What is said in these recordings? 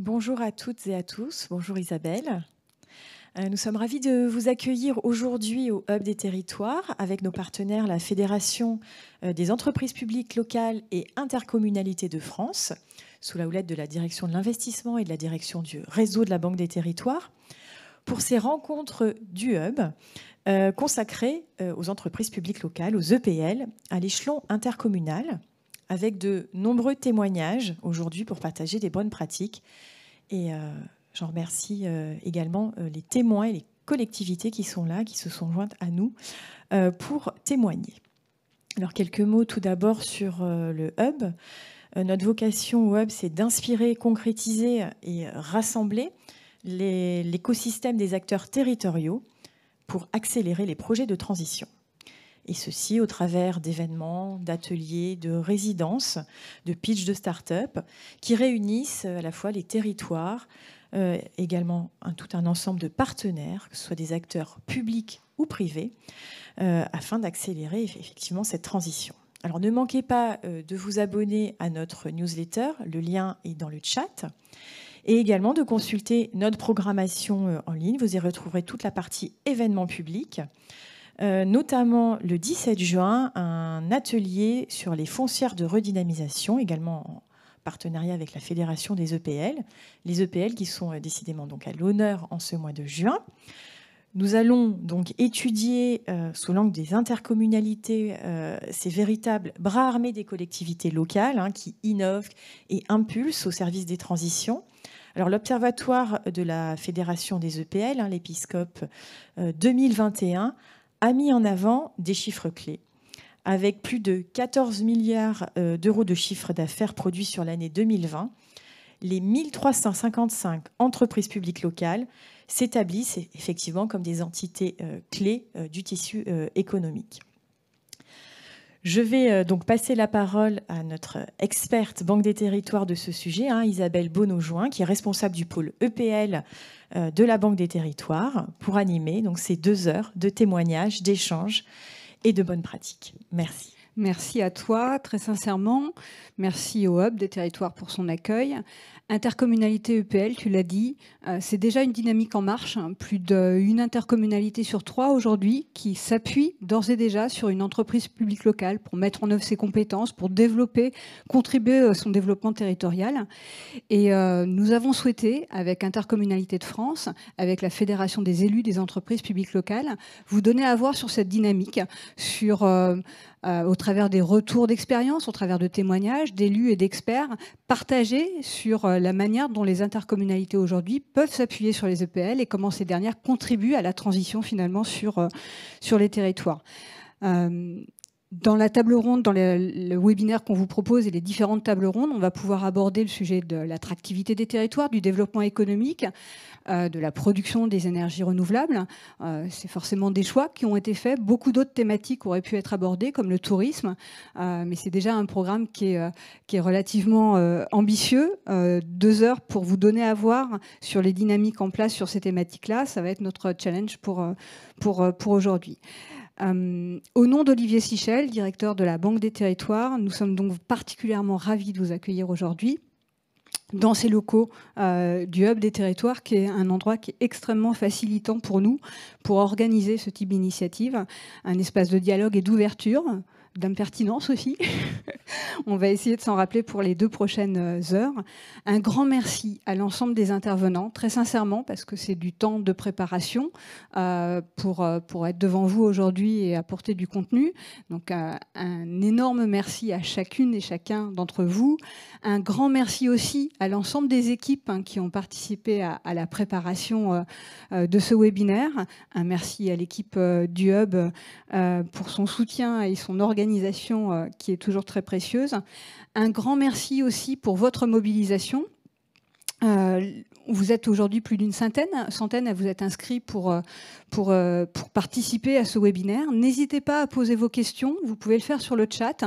Bonjour à toutes et à tous. Bonjour Isabelle. Nous sommes ravis de vous accueillir aujourd'hui au Hub des territoires avec nos partenaires, la Fédération des entreprises publiques locales et intercommunalités de France, sous la houlette de la direction de l'investissement et de la direction du réseau de la Banque des territoires, pour ces rencontres du Hub consacrées aux entreprises publiques locales, aux EPL, à l'échelon intercommunal, avec de nombreux témoignages aujourd'hui pour partager des bonnes pratiques. Et j'en remercie également les témoins et les collectivités qui sont là, qui se sont jointes à nous pour témoigner. Alors quelques mots tout d'abord sur le Hub. Notre vocation au Hub, c'est d'inspirer, concrétiser et rassembler l'écosystème des acteurs territoriaux pour accélérer les projets de transition. Et ceci au travers d'événements, d'ateliers, de résidences, de pitch de start-up qui réunissent à la fois les territoires, également tout un ensemble de partenaires, que ce soit des acteurs publics ou privés, afin d'accélérer effectivement cette transition. Alors ne manquez pas de vous abonner à notre newsletter, le lien est dans le chat, et également de consulter notre programmation en ligne. Vous y retrouverez toute la partie événements publics, notamment le 17 juin, un atelier sur les foncières de redynamisation, également en partenariat avec la Fédération des EPL. Les EPL qui sont décidément donc à l'honneur en ce mois de juin. Nous allons donc étudier, sous l'angle des intercommunalités, ces véritables bras armés des collectivités locales qui innovent et impulsent au service des transitions. Alors, l'Observatoire de la Fédération des EPL, l'Épiscope 2021, a mis en avant des chiffres clés. Avec plus de 14 milliards d'euros de chiffre d'affaires produits sur l'année 2020, les 1355 entreprises publiques locales s'établissent effectivement comme des entités clés du tissu économique. Je vais donc passer la parole à notre experte Banque des territoires de ce sujet, Isabelle Bonaujoin, qui est responsable du pôle EPL de la Banque des territoires, pour animer donc ces 2 heures de témoignages, d'échanges et de bonnes pratiques. Merci. Merci à toi, très sincèrement. Merci au Hub des territoires pour son accueil. Intercommunalité EPL, tu l'as dit, c'est déjà une dynamique en marche. Plus d'une intercommunalité sur 3 aujourd'hui qui s'appuie d'ores et déjà sur une entreprise publique locale pour mettre en œuvre ses compétences, pour développer, contribuer à son développement territorial. Et nous avons souhaité, avec Intercommunalité de France, avec la Fédération des élus des entreprises publiques locales, vous donner à voir sur cette dynamique, sur... au travers des retours d'expérience, au travers de témoignages d'élus et d'experts, partagés sur la manière dont les intercommunalités aujourd'hui peuvent s'appuyer sur les EPL et comment ces dernières contribuent à la transition finalement sur les territoires. Dans la table ronde, dans le webinaire qu'on vous propose et les différentes tables rondes, on va pouvoir aborder le sujet de l'attractivité des territoires, du développement économique, de la production des énergies renouvelables. C'est forcément des choix qui ont été faits. Beaucoup d'autres thématiques auraient pu être abordées, comme le tourisme. Mais c'est déjà un programme qui est relativement ambitieux. 2 heures pour vous donner à voir sur les dynamiques en place sur ces thématiques-là. Ça va être notre challenge pour aujourd'hui. Au nom d'Olivier Sichel, directeur de la Banque des territoires, nous sommes donc particulièrement ravis de vous accueillir aujourd'hui dans ces locaux du Hub des territoires, qui est un endroit qui est extrêmement facilitant pour nous, pour organiser ce type d'initiative, un espace de dialogue et d'ouverture, d'impertinence aussi. On va essayer de s'en rappeler pour les 2 prochaines heures. Un grand merci à l'ensemble des intervenants, très sincèrement, parce que c'est du temps de préparation pour être devant vous aujourd'hui et apporter du contenu. Donc un énorme merci à chacune et chacun d'entre vous. Un grand merci aussi à l'ensemble des équipes qui ont participé à la préparation de ce webinaire. Un merci à l'équipe du Hub pour son soutien et son organisation qui est toujours très précieuse. Un grand merci aussi pour votre mobilisation. Vous êtes aujourd'hui plus d'une centaine à vous être inscrits pour participer à ce webinaire. N'hésitez pas à poser vos questions, vous pouvez le faire sur le chat.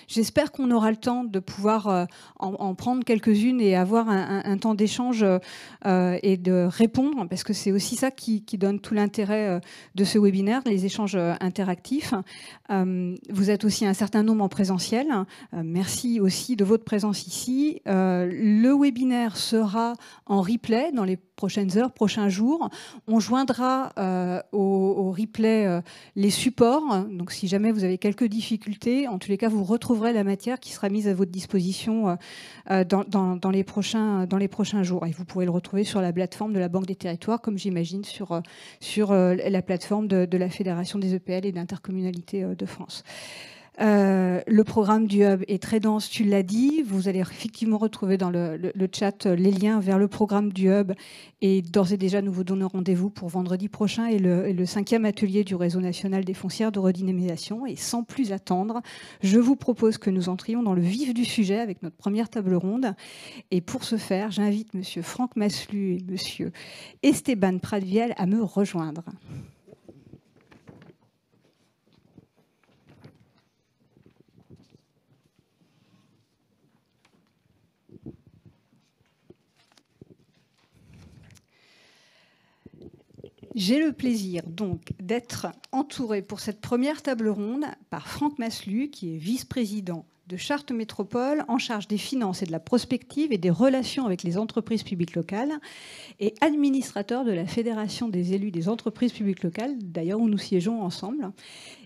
J'espère qu'on aura le temps de pouvoir en prendre quelques-unes et avoir un temps d'échange et de répondre, parce que c'est aussi ça qui donne tout l'intérêt de ce webinaire, les échanges interactifs. Vous êtes aussi un certain nombre en présentiel. Merci aussi de votre présence ici. Le webinaire sera sera en replay dans les prochaines heures, prochains jours. On joindra au replay les supports. Donc si jamais vous avez quelques difficultés, en tous les cas, vous retrouverez la matière qui sera mise à votre disposition dans les prochains jours. Et vous pourrez le retrouver sur la plateforme de la Banque des Territoires, comme j'imagine sur la plateforme de la Fédération des EPL et d'intercommunalités de France. Le programme du Hub est très dense, tu l'as dit. Vous allez effectivement retrouver dans le chat les liens vers le programme du Hub. Et d'ores et déjà, nous vous donnons rendez-vous pour vendredi prochain et le 5e atelier du Réseau national des foncières de redynamisation. Et sans plus attendre, je vous propose que nous entrions dans le vif du sujet avec notre première table ronde. Et pour ce faire, j'invite monsieur Franck Maslu et monsieur Esteban Pradviel à me rejoindre. J'ai le plaisir donc d'être entourée pour cette première table ronde par Franck Maslu, qui est vice-président de Chartres Métropole, en charge des finances et de la prospective et des relations avec les entreprises publiques locales, et administrateur de la Fédération des élus des entreprises publiques locales, d'ailleurs où nous siégeons ensemble,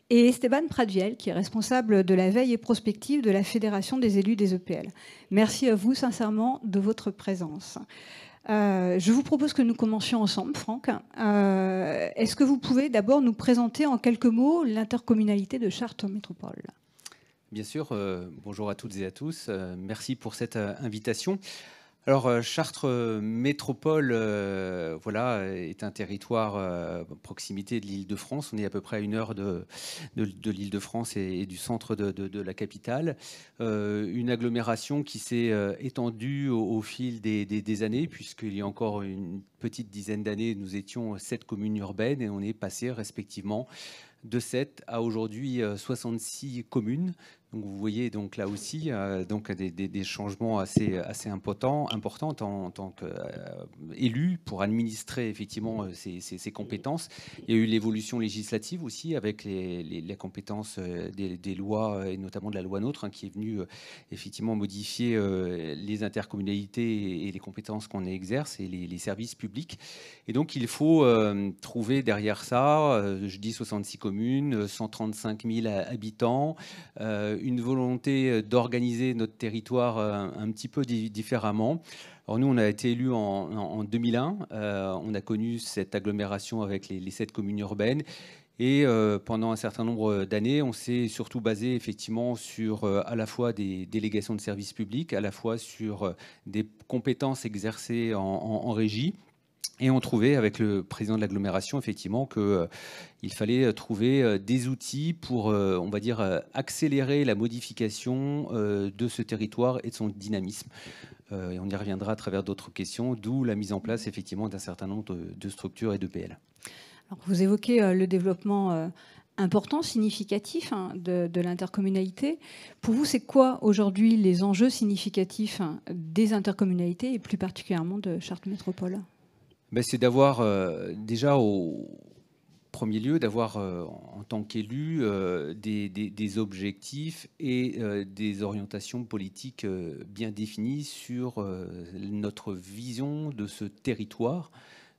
et Esteban Pradviel, qui est responsable de la veille et prospective de la Fédération des élus des EPL. Merci à vous sincèrement de votre présence. Je vous propose que nous commencions ensemble, Franck. Est-ce que vous pouvez d'abord nous présenter en quelques mots l'intercommunalité de Chartres Métropole ? Bien sûr, bonjour à toutes et à tous. Merci pour cette invitation. Alors, Chartres Métropole voilà, est un territoire à proximité de l'Île-de-France. On est à peu près à 1 heure de l'Île-de-France et du centre de la capitale. Une agglomération qui s'est étendue au fil des années, puisqu'il y a encore une petite dizaine d'années, nous étions 7 communes urbaines et on est passé respectivement de 7 à aujourd'hui 66 communes. Donc vous voyez donc là aussi donc des changements assez importants en tant qu'élu pour administrer effectivement ces compétences. Il y a eu l'évolution législative aussi avec les compétences des lois et notamment de la loi NOTRe qui est venue effectivement modifier les intercommunalités et les compétences qu'on exerce et les services publics. Et donc il faut trouver derrière ça, je dis 66 communes, 135 000 habitants, une volonté d'organiser notre territoire un petit peu différemment. Alors nous, on a été élus en 2001. On a connu cette agglomération avec les 7 communes urbaines. Et pendant un certain nombre d'années, on s'est surtout basé effectivement sur à la fois des délégations de services publics, à la fois sur des compétences exercées en régie. Et on trouvait avec le président de l'agglomération effectivement qu'il fallait trouver des outils pour, on va dire, accélérer la modification de ce territoire et de son dynamisme. Et on y reviendra à travers d'autres questions, d'où la mise en place effectivement d'un certain nombre de structures et d'EPL. Alors, vous évoquez le développement important, significatif de l'intercommunalité. Pour vous, c'est quoi aujourd'hui les enjeux significatifs des intercommunalités et plus particulièrement de Chartres Métropole ? Ben, c'est d'avoir déjà au premier lieu, d'avoir en tant qu'élu des objectifs et des orientations politiques bien définies sur notre vision de ce territoire.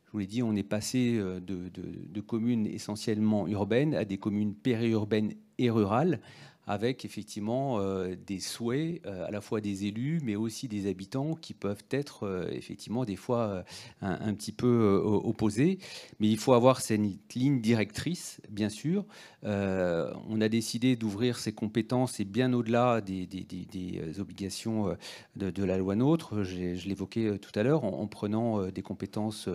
Je vous l'ai dit, on est passé de communes essentiellement urbaines à des communes périurbaines et rurales, avec effectivement des souhaits à la fois des élus, mais aussi des habitants qui peuvent être effectivement des fois un petit peu opposés. Mais il faut avoir cette ligne directrice, bien sûr. On a décidé d'ouvrir ces compétences et bien au-delà des obligations de la loi NOTRe. Je l'évoquais tout à l'heure, en prenant des compétences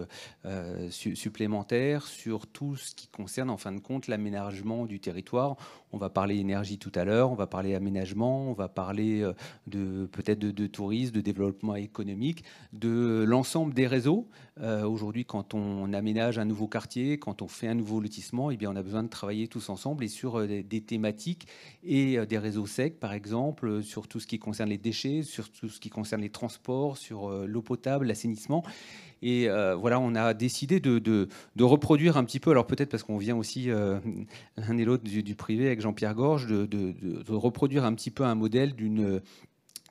supplémentaires sur tout ce qui concerne en fin de compte l'aménagement du territoire. On va parler énergie tout à l'heure, on va parler aménagement, on va parler peut-être de tourisme, de développement économique, de l'ensemble des réseaux. Aujourd'hui, quand on aménage un nouveau quartier, quand on fait un nouveau lotissement, eh bien, on a besoin de travailler tous ensemble et sur des thématiques et des réseaux secs, par exemple, sur tout ce qui concerne les déchets, sur tout ce qui concerne les transports, sur l'eau potable, l'assainissement. Et voilà, on a décidé de reproduire un petit peu, alors peut-être parce qu'on vient aussi l'un et l'autre du privé avec Jean-Pierre Gorge, de reproduire un petit peu un modèle d'une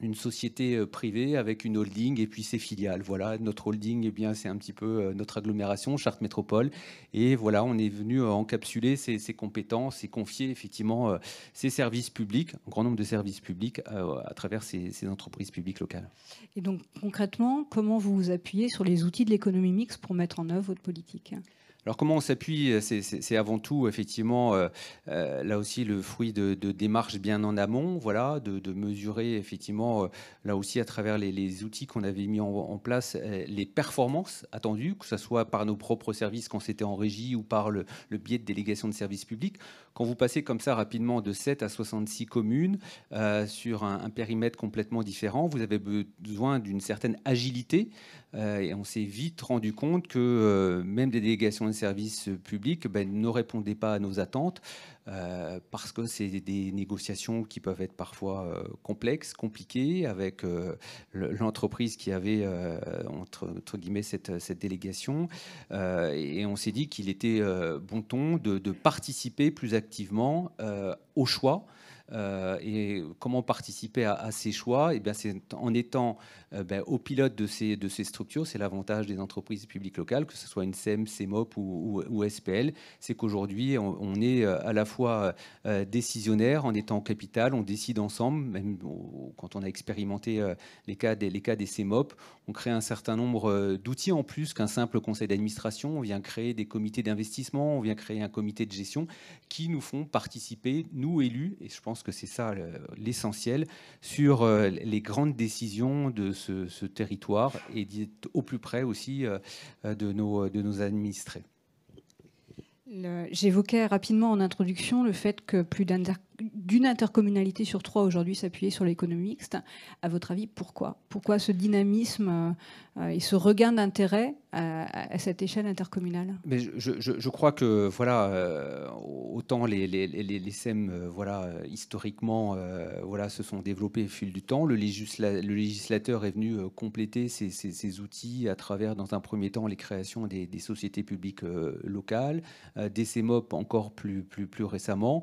une société privée avec une holding et puis ses filiales. Voilà, notre holding, eh bien, c'est un petit peu notre agglomération, Chartres Métropole. Et voilà, on est venu encapsuler ces compétences et confier effectivement ces services publics, un grand nombre de services publics à travers ces entreprises publiques locales. Et donc concrètement, comment vous vous appuyez sur les outils de l'économie mixte pour mettre en œuvre votre politique ? Alors comment on s'appuie, c'est avant tout effectivement là aussi le fruit de démarches bien en amont, voilà, de mesurer effectivement là aussi à travers les outils qu'on avait mis en place les performances attendues, que ce soit par nos propres services quand c'était en régie ou par le biais de délégations de services publics. Quand vous passez comme ça rapidement de 7 à 66 communes sur un périmètre complètement différent, vous avez besoin d'une certaine agilité. Et on s'est vite rendu compte que même des délégations de services publics ne répondaient pas à nos attentes parce que c'est des négociations qui peuvent être parfois complexes, compliquées, avec l'entreprise qui avait entre guillemets cette délégation. Et on s'est dit qu'il était bon ton de participer plus activement au choix. Et comment participer à ces choix? C'est en étant au pilote de ces structures. C'est l'avantage des entreprises publiques locales, que ce soit une SEM, CEMOP ou SPL. C'est qu'aujourd'hui, on est à la fois décisionnaire en étant capital, on décide ensemble, même quand on a expérimenté les cas des CEMOP, on crée un certain nombre d'outils en plus qu'un simple conseil d'administration. On vient créer des comités d'investissement, on vient créer un comité de gestion qui nous font participer, nous élus, et je pense que c'est ça l'essentiel, sur les grandes décisions de ce territoire et d'être au plus près aussi de nos administrés. J'évoquais rapidement en introduction le fait que plus d'une intercommunalité sur 3 aujourd'hui s'appuyait sur l'économie mixte. À votre avis, pourquoi ? Pourquoi ce dynamisme et ce regain d'intérêt à cette échelle intercommunale ? Mais je crois que voilà, autant les SEM historiquement se sont développés au fil du temps. Le législateur est venu compléter ces outils à travers, dans un premier temps, les créations des sociétés publiques locales, des CEMOP encore plus récemment.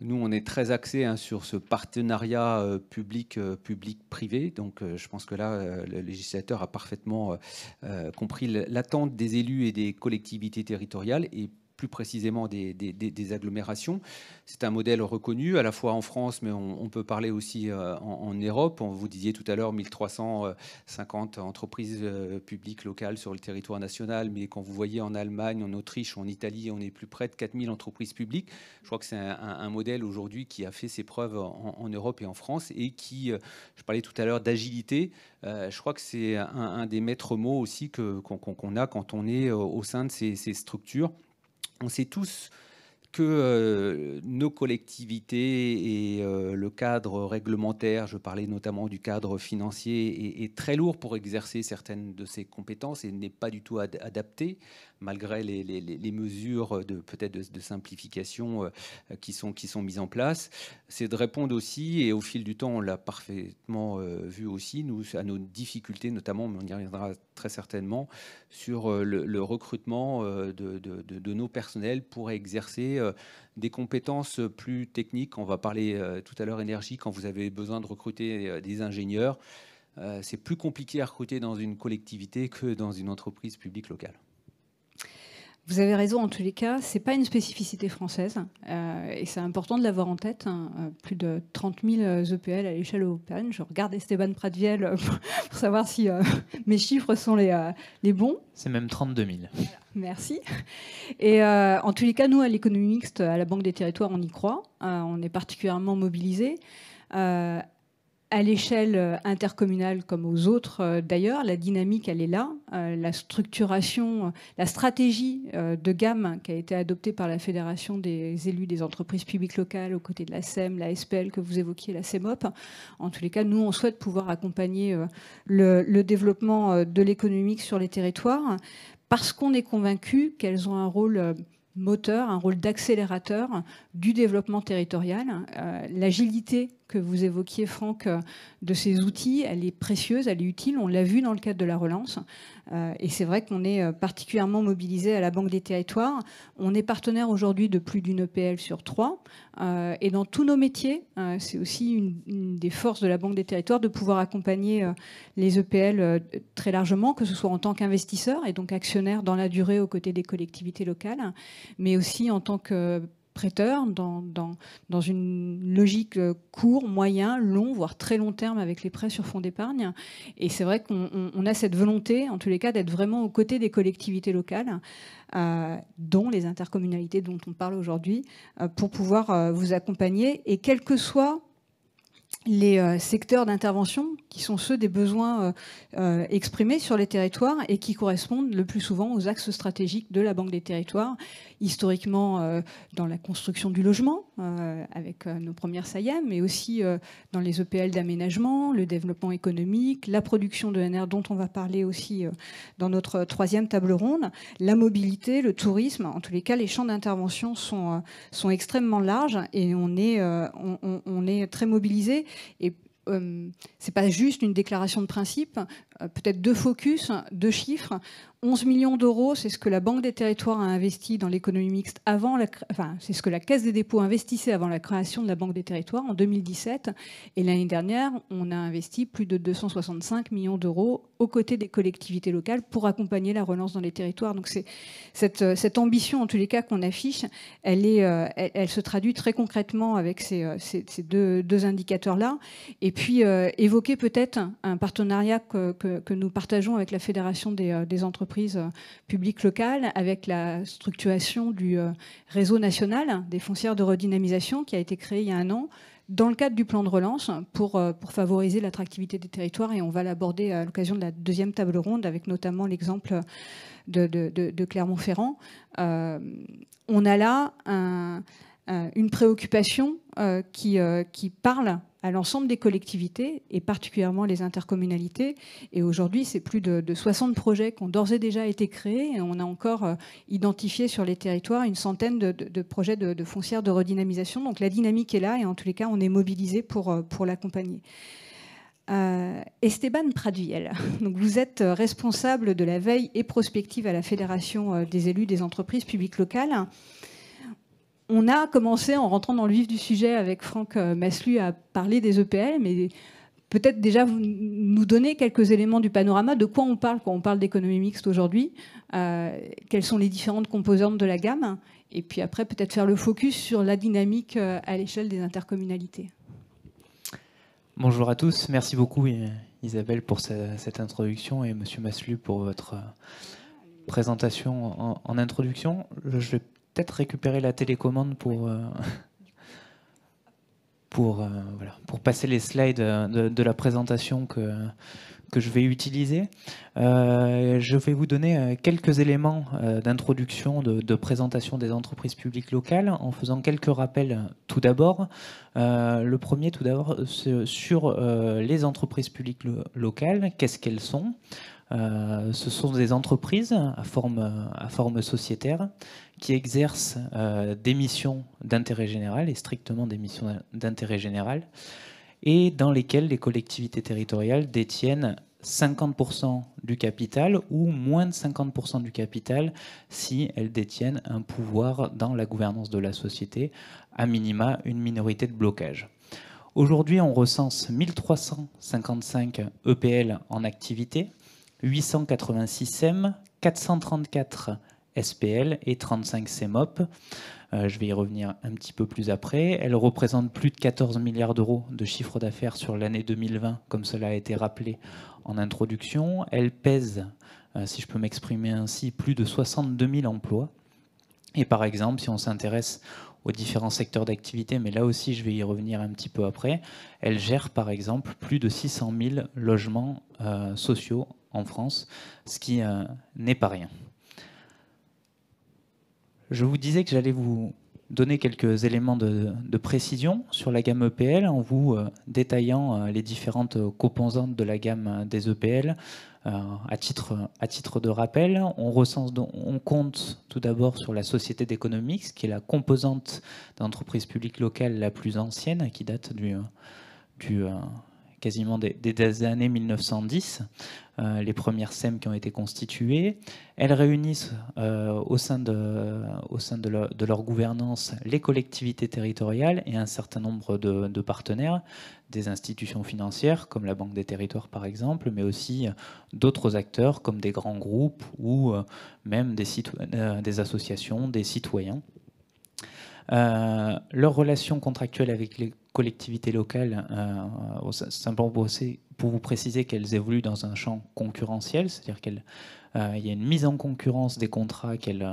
Nous, on est très axé sur ce partenariat public-privé. Donc, je pense que là, le législateur a parfaitement compris l'attente des élus et des collectivités territoriales et plus précisément des agglomérations. C'est un modèle reconnu à la fois en France, mais on peut parler aussi en Europe. Vous disiez tout à l'heure 1350 entreprises publiques locales sur le territoire national, mais quand vous voyez en Allemagne, en Autriche, en Italie, on est plus près de 4000 entreprises publiques. Je crois que c'est un modèle aujourd'hui qui a fait ses preuves en Europe et en France et qui, je parlais tout à l'heure d'agilité, je crois que c'est un des maîtres mots aussi qu'on a quand on est au sein de ces structures. On sait tous que nos collectivités et le cadre réglementaire, je parlais notamment du cadre financier, est très lourd pour exercer certaines de ces compétences et n'est pas du tout adapté, malgré les mesures peut-être de simplification qui sont mises en place. C'est de répondre aussi, et au fil du temps, on l'a parfaitement vu aussi, nous, à nos difficultés, notamment, mais on y reviendra très certainement, sur le recrutement de nos personnels pour exercer des compétences plus techniques. On va parler tout à l'heure énergie, quand vous avez besoin de recruter des ingénieurs. C'est plus compliqué à recruter dans une collectivité que dans une entreprise publique locale. Vous avez raison, en tous les cas, ce n'est pas une spécificité française et c'est important de l'avoir en tête. Plus de 30 000 EPL à l'échelle européenne. Je regarde Esteban Pratviel pour savoir si mes chiffres sont les bons. C'est même 32 000. Voilà, merci. Et en tous les cas, nous, à l'économie mixte, à la Banque des Territoires, on y croit. On est particulièrement mobilisés. À l'échelle intercommunale comme aux autres d'ailleurs, la dynamique, elle est là. La structuration, la stratégie de gamme qui a été adoptée par la Fédération des élus des entreprises publiques locales aux côtés de la SEM, la SPL que vous évoquiez, la CEMOP. En tous les cas, nous, on souhaite pouvoir accompagner le développement de l'économie sur les territoires parce qu'on est convaincu qu'elles ont un rôle moteur, un rôle d'accélérateur du développement territorial. L'agilité que vous évoquiez, Franck, de ces outils, elle est précieuse, elle est utile. On l'a vu dans le cadre de la relance. Et c'est vrai qu'on est particulièrement mobilisé à la Banque des Territoires. On est partenaire aujourd'hui de plus d'une EPL sur 3. Et dans tous nos métiers, c'est aussi une des forces de la Banque des Territoires de pouvoir accompagner les EPL très largement, que ce soit en tant qu'investisseur et donc actionnaire dans la durée aux côtés des collectivités locales, mais aussi en tant que prêteurs dans une logique court, moyen, long, voire très long terme avec les prêts sur fonds d'épargne. Et c'est vrai qu'on a cette volonté, en tous les cas, d'être vraiment aux côtés des collectivités locales, dont les intercommunalités dont on parle aujourd'hui, pour pouvoir vous accompagner. Et quels que soient les secteurs d'intervention qui sont ceux des besoins exprimés sur les territoires et qui correspondent le plus souvent aux axes stratégiques de la Banque des Territoires, historiquement dans la construction du logement, avec nos premières SAIEM, mais aussi dans les EPL d'aménagement, le développement économique, la production de NR dont on va parler aussi dans notre 3e table ronde, la mobilité, le tourisme. En tous les cas, les champs d'intervention sont extrêmement larges et on est très mobilisés. Et c'est pas juste une déclaration de principe, peut-être 2 focus, 2 chiffres. 11 millions d'euros, c'est ce que la Banque des Territoires a investi dans l'économie mixte c'est ce que la Caisse des dépôts investissait avant la création de la Banque des Territoires en 2017. Et l'année dernière, on a investi plus de 265 millions d'euros aux côtés des collectivités locales pour accompagner la relance dans les territoires. Donc c'est cette ambition, en tous les cas, qu'on affiche, elle se traduit très concrètement avec ces deux indicateurs-là. Et puis évoquer peut-être un partenariat que nous partageons avec la Fédération des entreprises publiques locales, avec la structuration du réseau national des foncières de redynamisation qui a été créé il y a 1 an dans le cadre du plan de relance pour favoriser l'attractivité des territoires. Et on va l'aborder à l'occasion de la 2e table ronde avec notamment l'exemple de Clermont-Ferrand. On a là une préoccupation qui parle à l'ensemble des collectivités et particulièrement les intercommunalités. Et aujourd'hui, c'est plus de 60 projets qui ont d'ores et déjà été créés. Et on a encore identifié sur les territoires une centaine de projets de foncières de redynamisation. Donc la dynamique est là et en tous les cas, on est mobilisé pour l'accompagner. Esteban Pradviel, donc vous êtes responsable de la veille et prospective à la Fédération des élus des entreprises publiques locales. On a commencé, en rentrant dans le vif du sujet avec Franck Maslu, à parler des EPL, mais peut-être déjà vous nous donner quelques éléments du panorama, de quoi on parle quand on parle d'économie mixte aujourd'hui, quelles sont les différentes composantes de la gamme, et puis après peut-être faire le focus sur la dynamique à l'échelle des intercommunalités. Bonjour à tous, merci beaucoup Isabelle pour cette introduction et Monsieur Maslu pour votre présentation en introduction. Je vais peut-être récupérer la télécommande pour passer les slides de la présentation que je vais utiliser. Je vais vous donner quelques éléments d'introduction, de présentation des entreprises publiques locales, en faisant quelques rappels tout d'abord. Le premier, tout d'abord, sur les entreprises publiques locales, qu'est-ce qu'elles sont ? Ce sont des entreprises à forme sociétaire qui exercent des missions d'intérêt général et strictement des missions d'intérêt général et dans lesquelles les collectivités territoriales détiennent 50% du capital ou moins de 50% du capital si elles détiennent un pouvoir dans la gouvernance de la société, à minima une minorité de blocage. Aujourd'hui, on recense 1355 EPL en activité, 886 SEM, 434 SPL et 35 CEMOP. Je vais y revenir un petit peu plus après. Elles représentent plus de 14 milliards d'euros de chiffre d'affaires sur l'année 2020, comme cela a été rappelé en introduction. Elles pèsent, si je peux m'exprimer ainsi, plus de 62 000 emplois. Et par exemple, si on s'intéresse aux différents secteurs d'activité, mais là aussi je vais y revenir un petit peu après, elles gèrent par exemple plus de 600 000 logements sociaux en France, ce qui n'est pas rien. Je vous disais que j'allais vous donner quelques éléments de précision sur la gamme EPL en vous détaillant les différentes composantes de la gamme des EPL, À titre de rappel, on compte tout d'abord sur la société d'économie, qui est la composante d'entreprise publique locale la plus ancienne, qui date quasiment des années 1910, les premières SEM qui ont été constituées. Elles réunissent au sein de leur gouvernance les collectivités territoriales et un certain nombre de partenaires, des institutions financières comme la Banque des Territoires par exemple, mais aussi d'autres acteurs comme des grands groupes ou même des associations, des citoyens. Leur relation contractuelle avec les collectivités locales, simplement pour vous préciser qu'elles évoluent dans un champ concurrentiel, c'est-à-dire qu'il y a une mise en concurrence des contrats qu'elles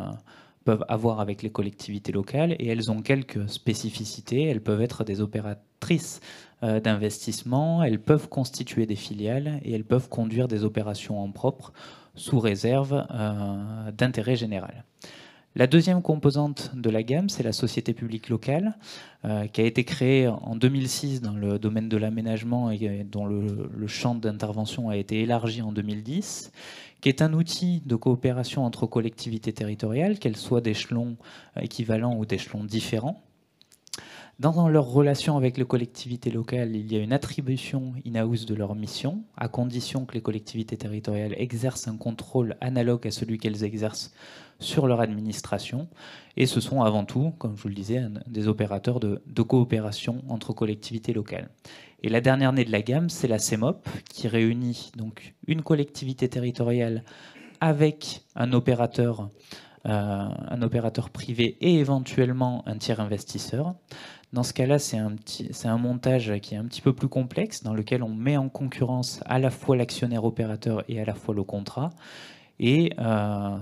peuvent avoir avec les collectivités locales, et elles ont quelques spécificités. Elles peuvent être des opératrices d'investissement, elles peuvent constituer des filiales et elles peuvent conduire des opérations en propre sous réserve d'intérêt général. La deuxième composante de la gamme, c'est la société publique locale, qui a été créée en 2006 dans le domaine de l'aménagement et dont le champ d'intervention a été élargi en 2010, qui est un outil de coopération entre collectivités territoriales, qu'elles soient d'échelons équivalents ou d'échelons différents. Dans leur relation avec les collectivités locales, il y a une attribution in-house de leur mission, à condition que les collectivités territoriales exercent un contrôle analogue à celui qu'elles exercent sur leur administration. Et ce sont avant tout, comme je vous le disais, des opérateurs de coopération entre collectivités locales. Et la dernière née de la gamme, c'est la CEMOP, qui réunit donc une collectivité territoriale avec un opérateur privé et éventuellement un tiers investisseur. Dans ce cas-là, c'est un montage qui est un petit peu plus complexe, dans lequel on met en concurrence à la fois l'actionnaire opérateur et à la fois le contrat. Et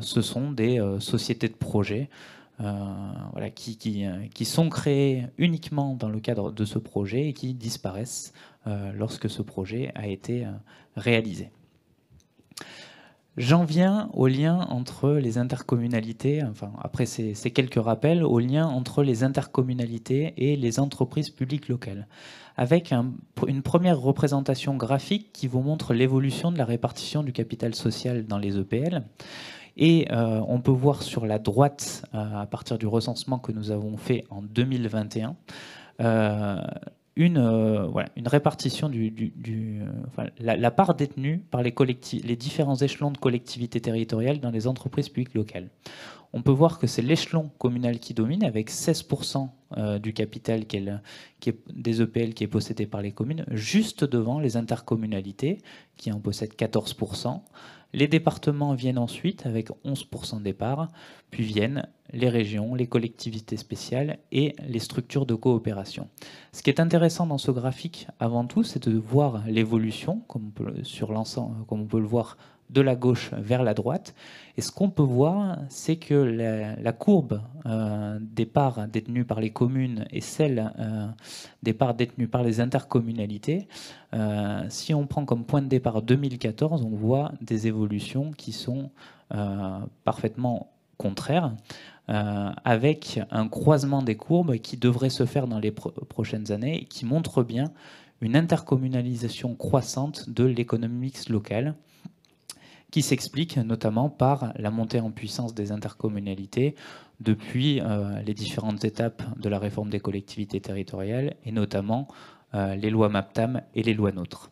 ce sont des sociétés de projet voilà, qui sont créées uniquement dans le cadre de ce projet et qui disparaissent lorsque ce projet a été réalisé. J'en viens au lien entre les intercommunalités, enfin après ces quelques rappels, au lien entre les intercommunalités et les entreprises publiques locales, avec une première représentation graphique qui vous montre l'évolution de la répartition du capital social dans les EPL. Et on peut voir sur la droite, à partir du recensement que nous avons fait en 2021, une répartition la part détenue par les différents échelons de collectivités territoriales dans les entreprises publiques locales. On peut voir que c'est l'échelon communal qui domine, avec 16% du capital des EPL qui est possédé par les communes, juste devant les intercommunalités qui en possèdent 14%. Les départements viennent ensuite avec 11% des parts, puis viennent les régions, les collectivités spéciales et les structures de coopération. Ce qui est intéressant dans ce graphique, avant tout, c'est de voir l'évolution, comme on peut le voir de la gauche vers la droite. Et ce qu'on peut voir, c'est que la courbe des parts détenues par les communes et celle des parts détenues par les intercommunalités, si on prend comme point de départ 2014, on voit des évolutions qui sont parfaitement contraires, avec un croisement des courbes qui devrait se faire dans les prochaines années et qui montre bien une intercommunalisation croissante de l'économie mixte locale, qui s'explique notamment par la montée en puissance des intercommunalités depuis les différentes étapes de la réforme des collectivités territoriales, et notamment les lois MAPTAM et les lois NOTRe.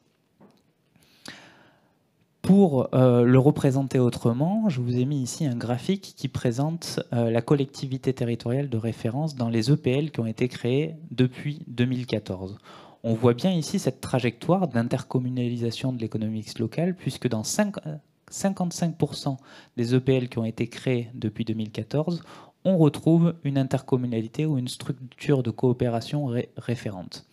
Pour le représenter autrement, je vous ai mis ici un graphique qui présente la collectivité territoriale de référence dans les EPL qui ont été créées depuis 2014. On voit bien ici cette trajectoire d'intercommunalisation de l'économie mixte locale, puisque dans 55% des EPL qui ont été créés depuis 2014, on retrouve une intercommunalité ou une structure de coopération référente.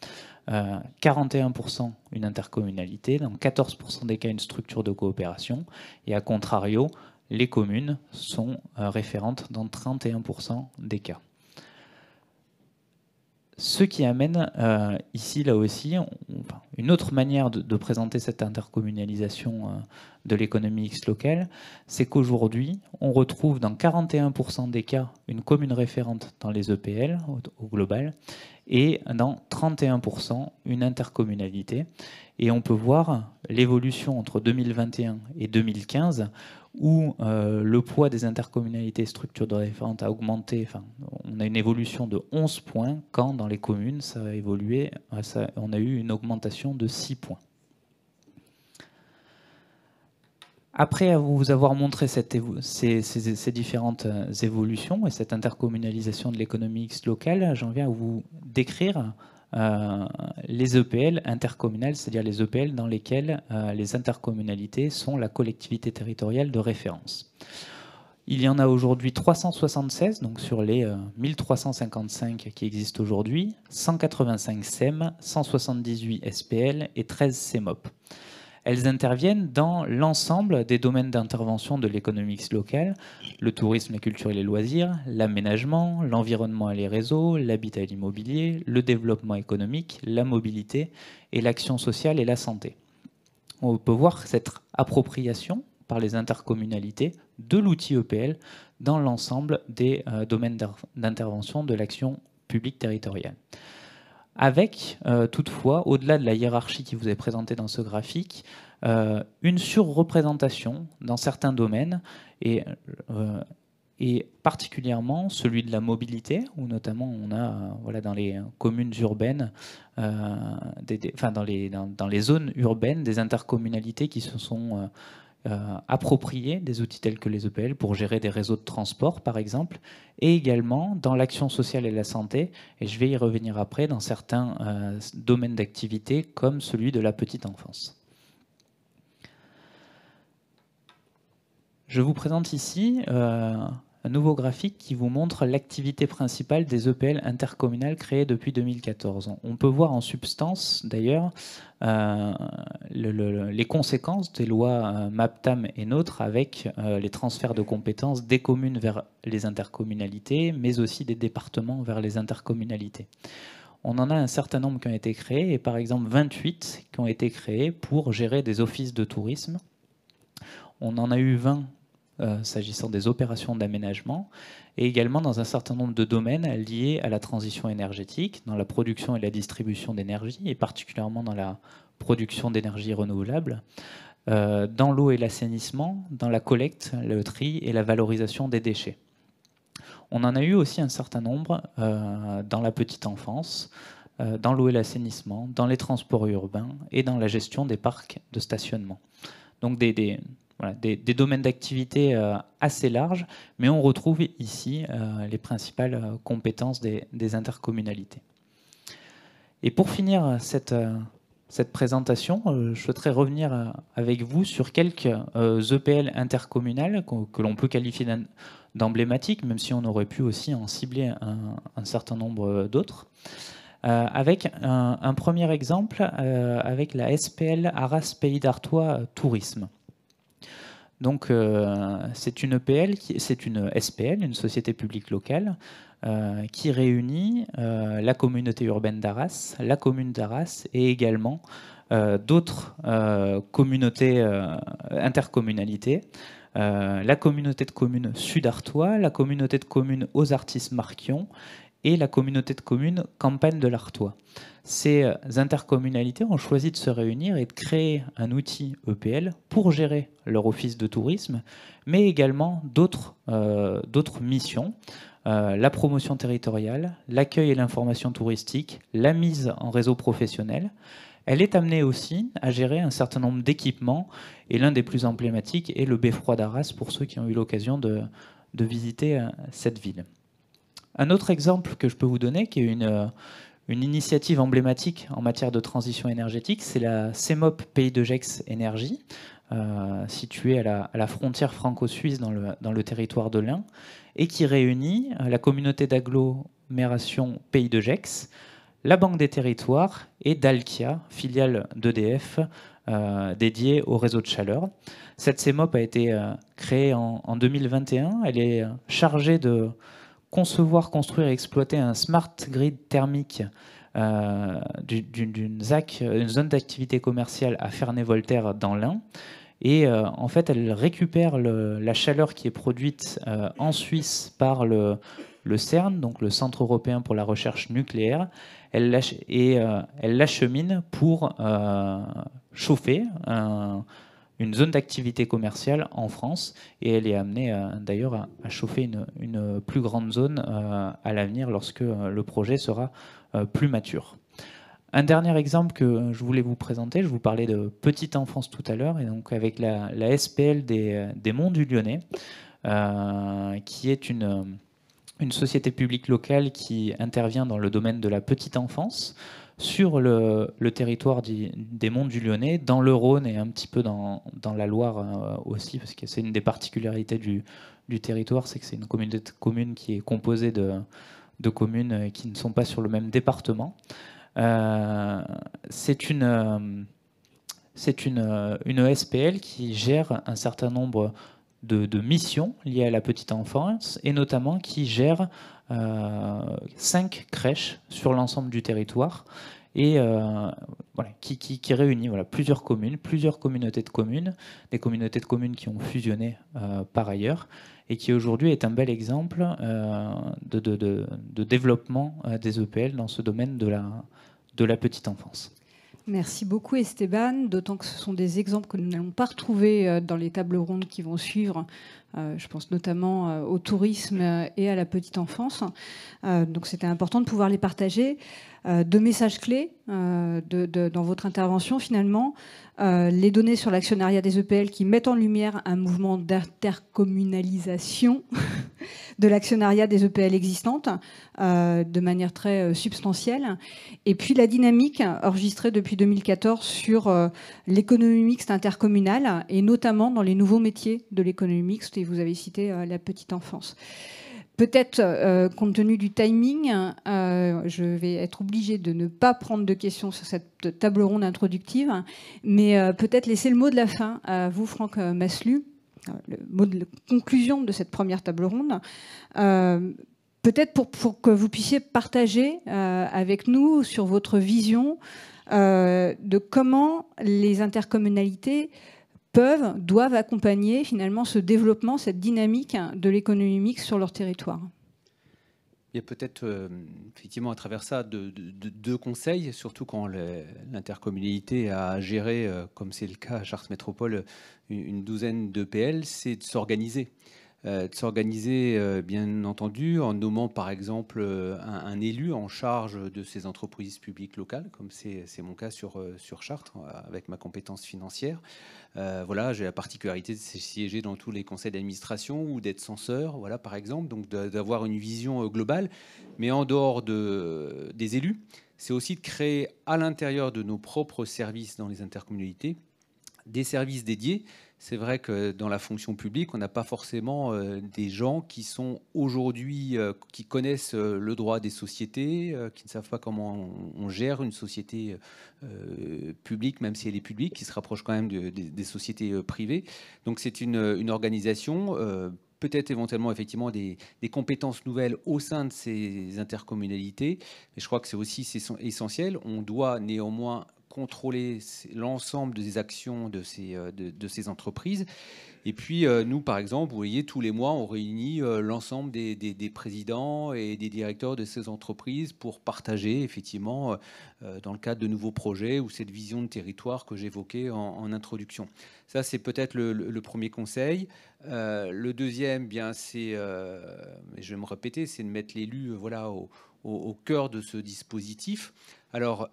41% une intercommunalité, dans 14% des cas une structure de coopération, et à contrario, les communes sont référentes dans 31% des cas. Ce qui amène ici, là aussi, une autre manière de présenter cette intercommunalisation de l'économie mixte locale, c'est qu'aujourd'hui, on retrouve dans 41% des cas une commune référente dans les EPL au global, et dans 31% une intercommunalité. Et on peut voir l'évolution entre 2021 et 2015, où le poids des intercommunalités structures de référence a augmenté. Enfin, on a une évolution de 11 points, quand dans les communes, ça a évolué, on a eu une augmentation de 6 points. Après vous avoir montré ces différentes évolutions et cette intercommunalisation de l'économie mixte locale, j'en viens à vous décrire les EPL intercommunales, c'est-à-dire les EPL dans lesquelles les intercommunalités sont la collectivité territoriale de référence. Il y en a aujourd'hui 376, donc sur les 1355 qui existent aujourd'hui, 185 SEM, 178 SPL et 13 CEMOP. Elles interviennent dans l'ensemble des domaines d'intervention de l'économie mixte locale, le tourisme, la culture et les loisirs, l'aménagement, l'environnement et les réseaux, l'habitat et l'immobilier, le développement économique, la mobilité et l'action sociale et la santé. On peut voir cette appropriation par les intercommunalités de l'outil EPL dans l'ensemble des domaines d'intervention de l'action publique territoriale. Avec toutefois, au-delà de la hiérarchie qui vous est présentée dans ce graphique, une surreprésentation dans certains domaines, et particulièrement celui de la mobilité, où notamment on a voilà, dans les communes urbaines, dans les zones urbaines, des intercommunalités qui se sont approprier des outils tels que les EPL pour gérer des réseaux de transport, par exemple, et également dans l'action sociale et la santé, et je vais y revenir après, dans certains domaines d'activité comme celui de la petite enfance. Je vous présente ici un nouveau graphique qui vous montre l'activité principale des EPL intercommunales créées depuis 2014. On peut voir en substance, d'ailleurs, les conséquences des lois MAPTAM et NOTRe avec les transferts de compétences des communes vers les intercommunalités, mais aussi des départements vers les intercommunalités. On en a un certain nombre qui ont été créés, et par exemple 28 qui ont été créés pour gérer des offices de tourisme. On en a eu 20 s'agissant des opérations d'aménagement, et également dans un certain nombre de domaines liés à la transition énergétique, dans la production et la distribution d'énergie, et particulièrement dans la production d'énergie renouvelable, dans l'eau et l'assainissement, dans la collecte, le tri et la valorisation des déchets. On en a eu aussi un certain nombre dans la petite enfance, dans l'eau et l'assainissement, dans les transports urbains et dans la gestion des parcs de stationnement. Donc des domaines d'activité assez larges, mais on retrouve ici les principales compétences des intercommunalités. Et pour finir cette présentation, je souhaiterais revenir avec vous sur quelques EPL intercommunales que l'on peut qualifier d'emblématiques, même si on aurait pu aussi en cibler un certain nombre d'autres. Avec un premier exemple, avec la SPL Arras Pays d'Artois Tourisme. Donc, c'est une EPL, c'est une SPL, une société publique locale, qui réunit la communauté urbaine d'Arras, la commune d'Arras et également d'autres communautés, intercommunalités, la communauté de communes Sud-Artois, la communauté de communes Aux Artistes-Marquion et la communauté de communes Campagne de l'Artois. Ces intercommunalités ont choisi de se réunir et de créer un outil EPL pour gérer leur office de tourisme, mais également d'autres missions, la promotion territoriale, l'accueil et l'information touristique, la mise en réseau professionnel. Elle est amenée aussi à gérer un certain nombre d'équipements, et l'un des plus emblématiques est le Beffroi d'Arras, pour ceux qui ont eu l'occasion de visiter cette ville. Un autre exemple que je peux vous donner, qui est une initiative emblématique en matière de transition énergétique, c'est la CEMOP Pays de Gex Énergie, située à la frontière franco-suisse dans le territoire de l'Ain, et qui réunit la communauté d'agglomération Pays de Gex, la Banque des Territoires et Dalkia, filiale d'EDF, dédiée au réseau de chaleur. Cette CEMOP a été créée en 2021. Elle est chargée de concevoir, construire et exploiter un smart grid thermique d'une ZAC, une zone d'activité commerciale à Ferney-Voltaire dans l'Ain. Et en fait, elle récupère la chaleur qui est produite en Suisse par le CERN, donc le Centre européen pour la recherche nucléaire, elle l'achemine pour chauffer une zone d'activité commerciale en France, et elle est amenée d'ailleurs à chauffer une plus grande zone à l'avenir lorsque le projet sera plus mature. Un dernier exemple que je voulais vous présenter, je vous parlais de petite enfance tout à l'heure, et donc avec la SPL des Monts du Lyonnais, qui est une société publique locale qui intervient dans le domaine de la petite enfance sur le territoire des Monts du Lyonnais, dans le Rhône et un petit peu dans la Loire aussi, parce que c'est une des particularités du territoire, c'est que c'est une communauté de communes qui est composée de communes qui ne sont pas sur le même département. C'est une SPL qui gère un certain nombre de missions liées à la petite enfance, et notamment qui gère 5 crèches sur l'ensemble du territoire, et voilà, qui réunit plusieurs communes, plusieurs communautés de communes, des communautés de communes qui ont fusionné par ailleurs, et qui aujourd'hui est un bel exemple de développement des EPL dans ce domaine de la petite enfance. Merci beaucoup Esteban, d'autant que ce sont des exemples que nous n'allons pas retrouver dans les tables rondes qui vont suivre. Je pense notamment au tourisme et à la petite enfance. Donc c'était important de pouvoir les partager. 2 messages clés dans votre intervention finalement. Les données sur l'actionnariat des EPL qui mettent en lumière un mouvement d'intercommunalisation de l'actionnariat des EPL existantes de manière très substantielle. Et puis la dynamique enregistrée depuis 2014 sur l'économie mixte intercommunale, et notamment dans les nouveaux métiers de l'économie mixte, et vous avez cité la petite enfance. Peut-être, compte tenu du timing, je vais être obligée de ne pas prendre de questions sur cette table ronde introductive, mais peut-être laisser le mot de la fin à vous, Franck Maslu, le mot de conclusion de cette première table ronde. Peut-être pour que vous puissiez partager avec nous sur votre vision de comment les intercommunalités doivent accompagner finalement ce développement, cette dynamique de l'économie mixte sur leur territoire. Il y a peut-être effectivement à travers ça deux conseils, surtout quand l'intercommunalité a géré, comme c'est le cas à Chartres Métropole, une douzaine d'EPL, c'est de s'organiser. Bien entendu, en nommant par exemple un élu en charge de ces entreprises publiques locales, comme c'est mon cas sur Chartres, avec ma compétence financière. Voilà, j'ai la particularité de siéger dans tous les conseils d'administration ou d'être censeur, voilà, par exemple, donc d'avoir une vision globale. Mais en dehors des élus, c'est aussi de créer à l'intérieur de nos propres services dans les intercommunalités des services dédiés. C'est vrai que dans la fonction publique, on n'a pas forcément des gens qui sont aujourd'hui, qui connaissent le droit des sociétés, qui ne savent pas comment on gère une société publique, même si elle est publique, qui se rapproche quand même des sociétés privées. Donc c'est une organisation, peut-être éventuellement effectivement des compétences nouvelles au sein de ces intercommunalités. Mais je crois que c'est aussi essentiel. On doit néanmoins contrôler l'ensemble des actions de ces entreprises. Et puis, nous, par exemple, vous voyez, tous les mois, on réunit l'ensemble des présidents et des directeurs de ces entreprises pour partager, effectivement, dans le cadre de nouveaux projets ou cette vision de territoire que j'évoquais en introduction. Ça, c'est peut-être le premier conseil. Le deuxième, bien, c'est, je vais me répéter, c'est de mettre l'élu voilà, au cœur de ce dispositif. Alors,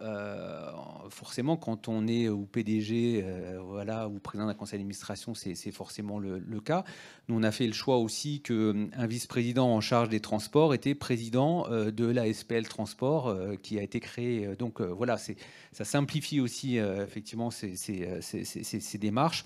forcément, quand on est au PDG voilà, ou président d'un conseil d'administration, c'est forcément le cas. Nous, on a fait le choix aussi qu'un vice-président en charge des transports était président de la SPL Transport qui a été créée. Donc, voilà, ça simplifie aussi effectivement ces démarches.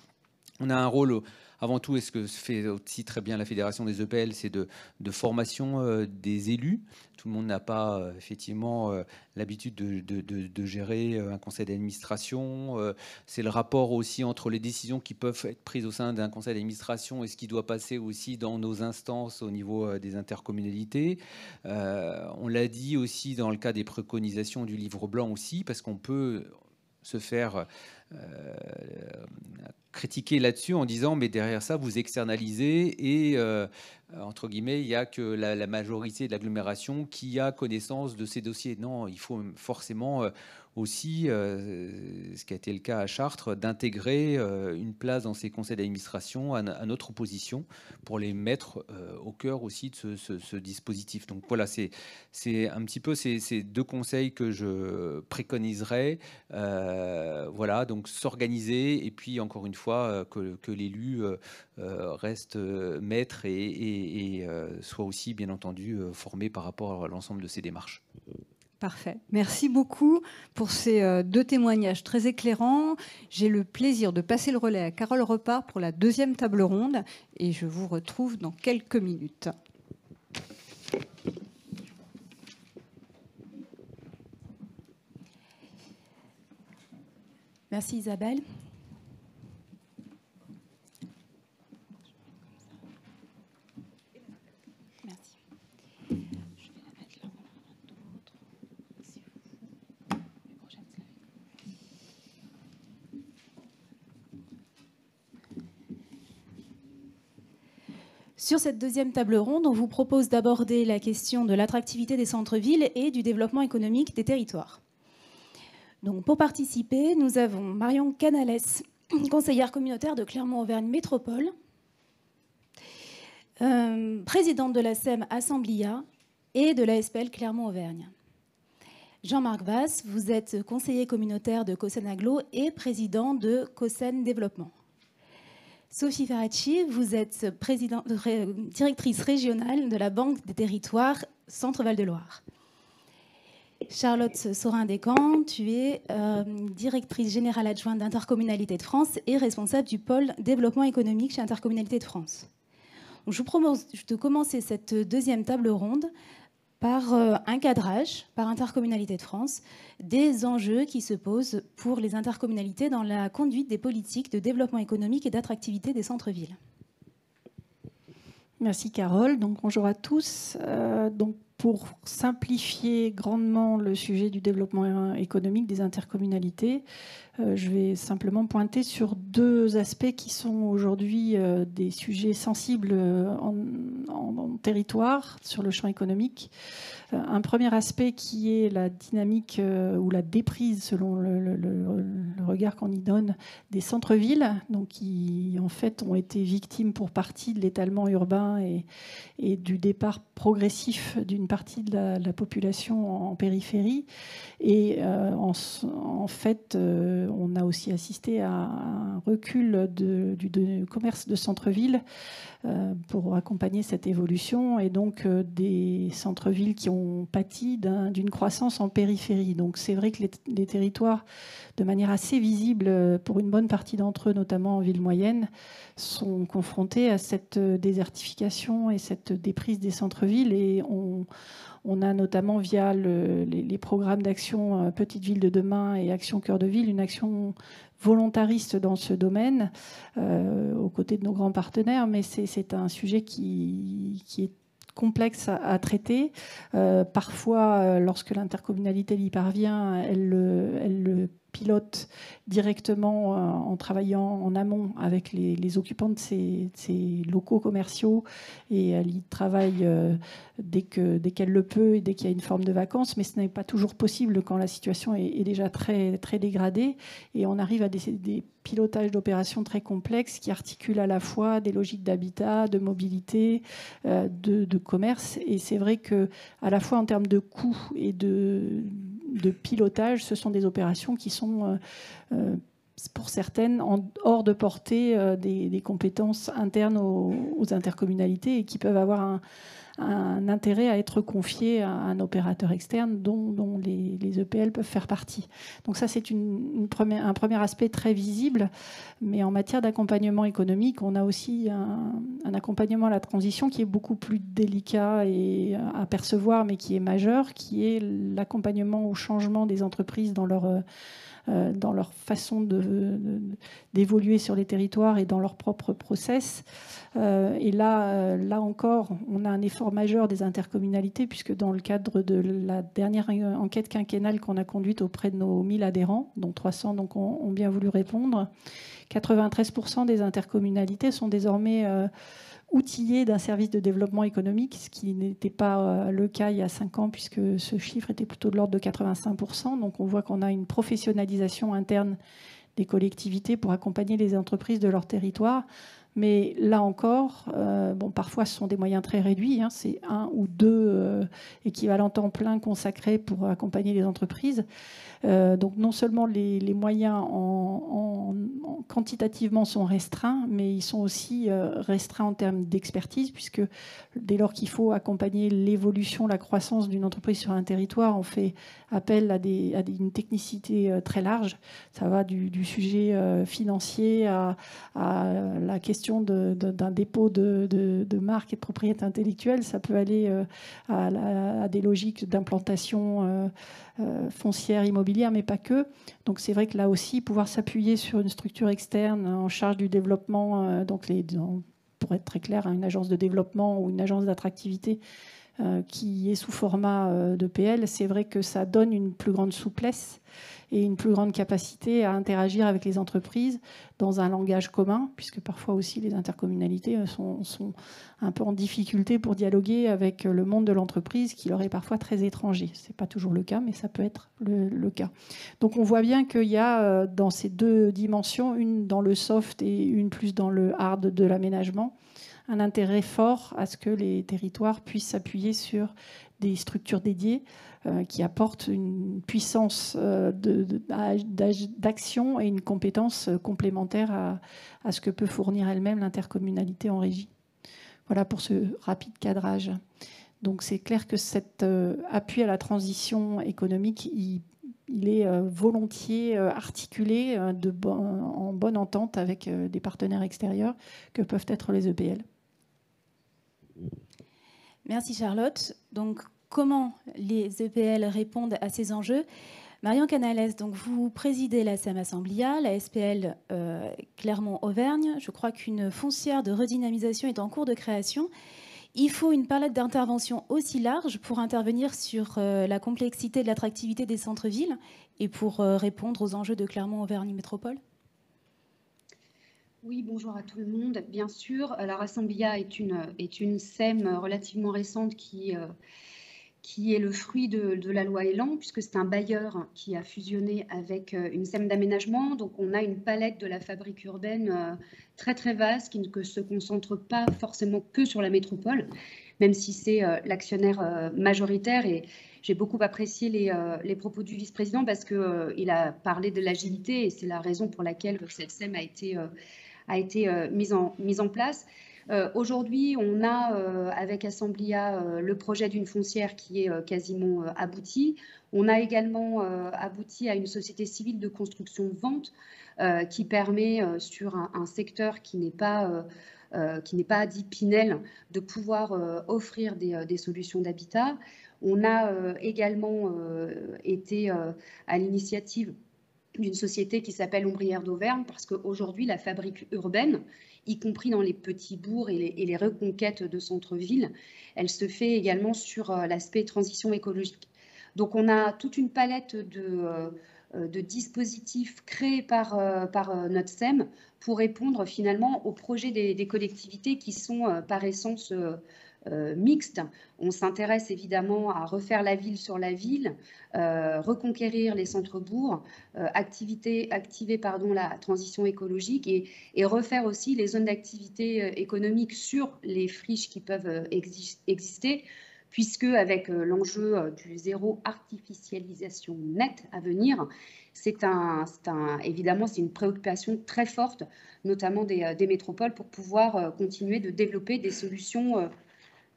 On a un rôle, avant tout, et ce que fait aussi très bien la Fédération des EPL, c'est de formation des élus. Tout le monde n'a pas effectivement l'habitude de gérer un conseil d'administration. C'est le rapport aussi entre les décisions qui peuvent être prises au sein d'un conseil d'administration et ce qui doit passer aussi dans nos instances au niveau des intercommunalités. On l'a dit aussi dans le cas des préconisations du livre blanc aussi, parce qu'on peut se faire critiquer là-dessus en disant mais derrière ça vous externalisez et entre guillemets il n'y a que la majorité de l'agglomération qui a connaissance de ces dossiers. Non, il faut forcément aussi, ce qui a été le cas à Chartres, d'intégrer une place dans ces conseils d'administration à notre opposition pour les mettre au cœur aussi de ce dispositif. Donc voilà, c'est un petit peu ces deux conseils que je préconiserais. Voilà, donc s'organiser et puis encore une fois que l'élu reste maître et soit aussi bien entendu formé par rapport à l'ensemble de ces démarches. Parfait. Merci beaucoup pour ces deux témoignages très éclairants. J'ai le plaisir de passer le relais à Carole Repart pour la deuxième table ronde et je vous retrouve dans quelques minutes. Merci Isabelle. Sur cette deuxième table ronde, on vous propose d'aborder la question de l'attractivité des centres-villes et du développement économique des territoires. Donc, pour participer, nous avons Marion Canales, conseillère communautaire de Clermont-Auvergne Métropole, présidente de la SEM Assemblia et de la SPL Clermont-Auvergne. Jean-Marc Vasse, vous êtes conseiller communautaire de Caussen Agglo et président de Caussen Développement. Sophie Ferracci, vous êtes directrice régionale de la Banque des territoires Centre-Val de Loire. Charlotte Sorin-Descamps, tu es directrice générale adjointe d'Intercommunalité de France et responsable du pôle développement économique chez Intercommunalité de France. Donc, je vous propose de commencer cette deuxième table ronde par un cadrage, par Intercommunalité de France, des enjeux qui se posent pour les intercommunalités dans la conduite des politiques de développement économique et d'attractivité des centres-villes. Merci Carole. Donc, bonjour à tous. Donc, pour simplifier grandement le sujet du développement économique des intercommunalités, je vais simplement pointer sur deux aspects qui sont aujourd'hui des sujets sensibles en territoire sur le champ économique. Un premier aspect qui est la dynamique ou la déprise, selon le regard qu'on y donne, des centres-villes, donc qui en fait ont été victimes pour partie de l'étalement urbain et du départ progressif d'une partie de la population en périphérie. Et en fait, on a aussi assisté à un recul du commerce de centre-ville pour accompagner cette évolution, et donc des centres-villes qui ont pâti d'une croissance en périphérie. Donc c'est vrai que les territoires, de manière assez visible pour une bonne partie d'entre eux, notamment en ville moyenne, sont confrontés à cette désertification et cette déprise des centres-villes. Et on a notamment via les programmes d'action Petites Villes de demain et Action Cœur de Ville, une action volontariste dans ce domaine, aux côtés de nos grands partenaires, mais c'est un sujet qui est complexe à traiter. Parfois, lorsque l'intercommunalité y parvient, elle le pilote directement en travaillant en amont avec les occupants de ces locaux commerciaux, et elle y travaille dès qu'elle le peut et dès qu'il y a une forme de vacances, mais ce n'est pas toujours possible quand la situation est déjà très, très dégradée, et on arrive à des pilotages d'opérations très complexes qui articulent à la fois des logiques d'habitat, de mobilité, de commerce. Et c'est vrai que à la fois en termes de coûts et de pilotage, ce sont des opérations qui sont, pour certaines, hors de portée des compétences internes aux intercommunalités, et qui peuvent avoir un intérêt à être confiées à un opérateur externe dont les EPL peuvent faire partie. Donc ça, c'est un premier aspect très visible. Mais en matière d'accompagnement économique, on a aussi un accompagnement à la transition qui est beaucoup plus délicat et à percevoir, mais qui est majeur, qui est l'accompagnement au changement des entreprises dans leur dans leur façon d'évoluer sur les territoires et dans leur propre process. Et là encore, on a un effort majeur des intercommunalités, puisque dans le cadre de la dernière enquête quinquennale qu'on a conduite auprès de nos 1000 adhérents, dont 300 donc, ont bien voulu répondre, 93% des intercommunalités sont désormais outillées d'un service de développement économique, ce qui n'était pas le cas il y a 5 ans, puisque ce chiffre était plutôt de l'ordre de 85%. Donc on voit qu'on a une professionnalisation interne des collectivités pour accompagner les entreprises de leur territoire. Mais là encore, parfois ce sont des moyens très réduits, hein, c'est 1 ou 2 équivalents temps plein consacrés pour accompagner les entreprises. Donc non seulement les moyens quantitativement sont restreints, mais ils sont aussi restreints en termes d'expertise, puisque dès lors qu'il faut accompagner l'évolution, la croissance d'une entreprise sur un territoire, on fait appel à une technicité très large. Ça va du sujet financier à la question d'un dépôt de marque et de propriété intellectuelle. Ça peut aller à des logiques d'implantation foncière, immobilière, mais pas que. Donc c'est vrai que là aussi, pouvoir s'appuyer sur une structure externe en charge du développement, pour être très clair, une agence de développement ou une agence d'attractivité qui est sous format de PL, c'est vrai que ça donne une plus grande souplesse et une plus grande capacité à interagir avec les entreprises dans un langage commun, puisque parfois aussi les intercommunalités sont un peu en difficulté pour dialoguer avec le monde de l'entreprise qui leur est parfois très étranger. Ce n'est pas toujours le cas, mais ça peut être le cas. Donc on voit bien qu'il y a dans ces 2 dimensions, une dans le soft et une plus dans le hard de l'aménagement, un intérêt fort à ce que les territoires puissent s'appuyer sur des structures dédiées qui apportent une puissance d'action et une compétence complémentaire à ce que peut fournir elle-même l'intercommunalité en régie. Voilà pour ce rapide cadrage. Donc c'est clair que cet appui à la transition économique, il est volontiers articulé en bonne entente avec des partenaires extérieurs que peuvent être les EPL. Merci Charlotte. Donc, comment les EPL répondent à ces enjeux? Marion Canales, donc vous présidez la SEM Assemblia, la SPL Clermont-Auvergne. Je crois qu'une foncière de redynamisation est en cours de création. Il faut une palette d'intervention aussi large pour intervenir sur la complexité de l'attractivité des centres-villes et pour répondre aux enjeux de Clermont-Auvergne Métropole. Oui, bonjour à tout le monde. Bien sûr, la Assemblia est une SEM relativement récente qui est le fruit de la loi Elan, puisque c'est un bailleur qui a fusionné avec une SEM d'aménagement. Donc on a une palette de la fabrique urbaine très très vaste qui ne se concentre pas forcément que sur la métropole, même si c'est l'actionnaire majoritaire. Et j'ai beaucoup apprécié les propos du vice-président parce qu'il a parlé de l'agilité et c'est la raison pour laquelle cette SEM a été mise en place. Aujourd'hui, on a avec Assemblia le projet d'une foncière qui est quasiment abouti. On a également abouti à une société civile de construction-vente qui permet sur un secteur qui n'est pas dit Pinel de pouvoir offrir des solutions d'habitat. On a également été à l'initiative d'une société qui s'appelle Ombrière d'Auvergne, parce qu'aujourd'hui, la fabrique urbaine, y compris dans les petits bourgs et les reconquêtes de centre-ville, elle se fait également sur l'aspect transition écologique. Donc, on a toute une palette de dispositifs créés par notre SEM pour répondre finalement aux projets des collectivités qui sont par essence mixte. On s'intéresse évidemment à refaire la ville sur la ville, reconquérir les centres-bourgs, activer la transition écologique et refaire aussi les zones d'activité économique sur les friches qui peuvent exister, puisque avec l'enjeu du zéro artificialisation nette à venir, évidemment, c'est une préoccupation très forte, notamment des métropoles, pour pouvoir continuer de développer des solutions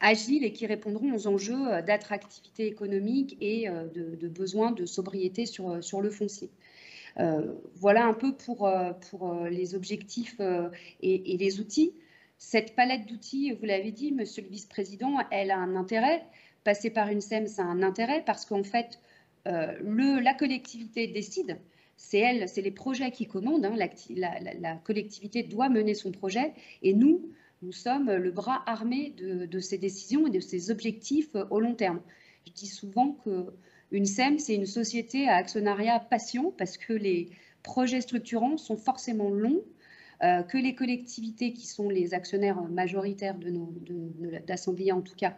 agiles et qui répondront aux enjeux d'attractivité économique et de besoin de sobriété sur le foncier. Voilà un peu pour les objectifs et les outils. Cette palette d'outils, vous l'avez dit, monsieur le vice-président, elle a un intérêt. Passer par une SEM, ça a un intérêt parce qu'en fait, la collectivité décide c'est les projets qui commandent. Hein. La collectivité doit mener son projet et nous sommes le bras armé de ces décisions et de ces objectifs au long terme. Je dis souvent qu'une SEM, c'est une société à actionnariat patient parce que les projets structurants sont forcément longs, que les collectivités qui sont les actionnaires majoritaires d'Assemblea en tout cas,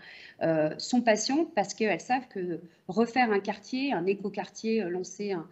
sont patientes parce qu'elles savent que refaire un quartier, un écoquartier, lancer un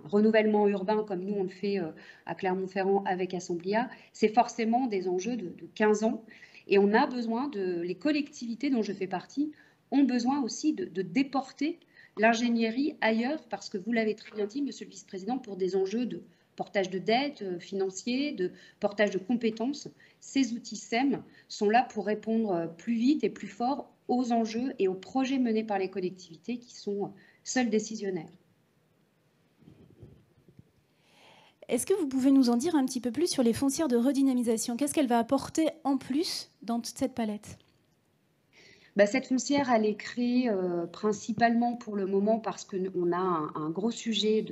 renouvellement urbain comme nous on le fait à Clermont-Ferrand avec Assemblea, c'est forcément des enjeux de 15 ans. Et on a besoin les collectivités dont je fais partie ont besoin aussi de déporter l'ingénierie ailleurs parce que vous l'avez très bien dit, Monsieur le Vice-président, pour des enjeux de portage de dettes financiers, de portage de compétences. Ces outils SEM sont là pour répondre plus vite et plus fort aux enjeux et aux projets menés par les collectivités qui sont seuls décisionnaires. Est-ce que vous pouvez nous en dire un petit peu plus sur les foncières de redynamisation? Qu'est-ce qu'elle va apporter en plus dans toute cette palette? Cette foncière, elle est créée principalement pour le moment parce qu'on a un gros sujet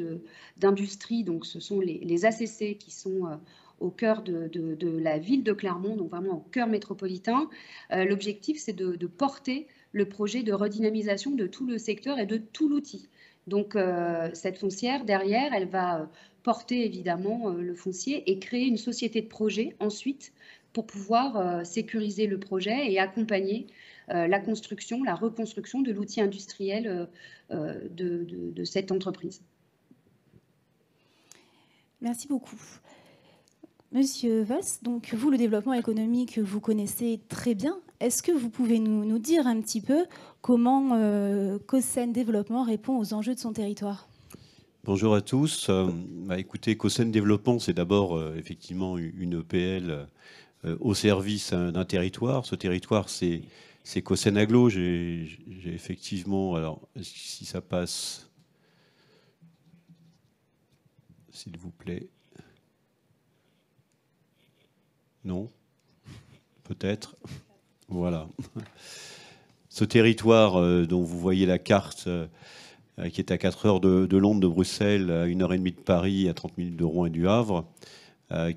d'industrie. Donc, ce sont les ACC qui sont au cœur de la ville de Clermont, donc vraiment au cœur métropolitain. L'objectif, c'est de porter le projet de redynamisation de tout le secteur et de tout l'outil. Donc, cette foncière, derrière, elle va porter évidemment le foncier et créer une société de projet ensuite pour pouvoir sécuriser le projet et accompagner la construction, la reconstruction de l'outil industriel de cette entreprise. Merci beaucoup. Monsieur Voss, donc vous, le développement économique, vous connaissez très bien. Est-ce que vous pouvez nous dire un petit peu comment COSEN Développement répond aux enjeux de son territoire? Bonjour à tous. Écoutez, COSEN Développement, c'est d'abord effectivement une EPL au service d'un territoire. Ce territoire, c'est COSEN Aglo. J'ai effectivement, alors si ça passe, s'il vous plaît. Non, peut-être. Voilà. Ce territoire dont vous voyez la carte, qui est à 4 heures de Londres, de Bruxelles, à 1h30 de Paris, à 30 minutes de Rouen et du Havre,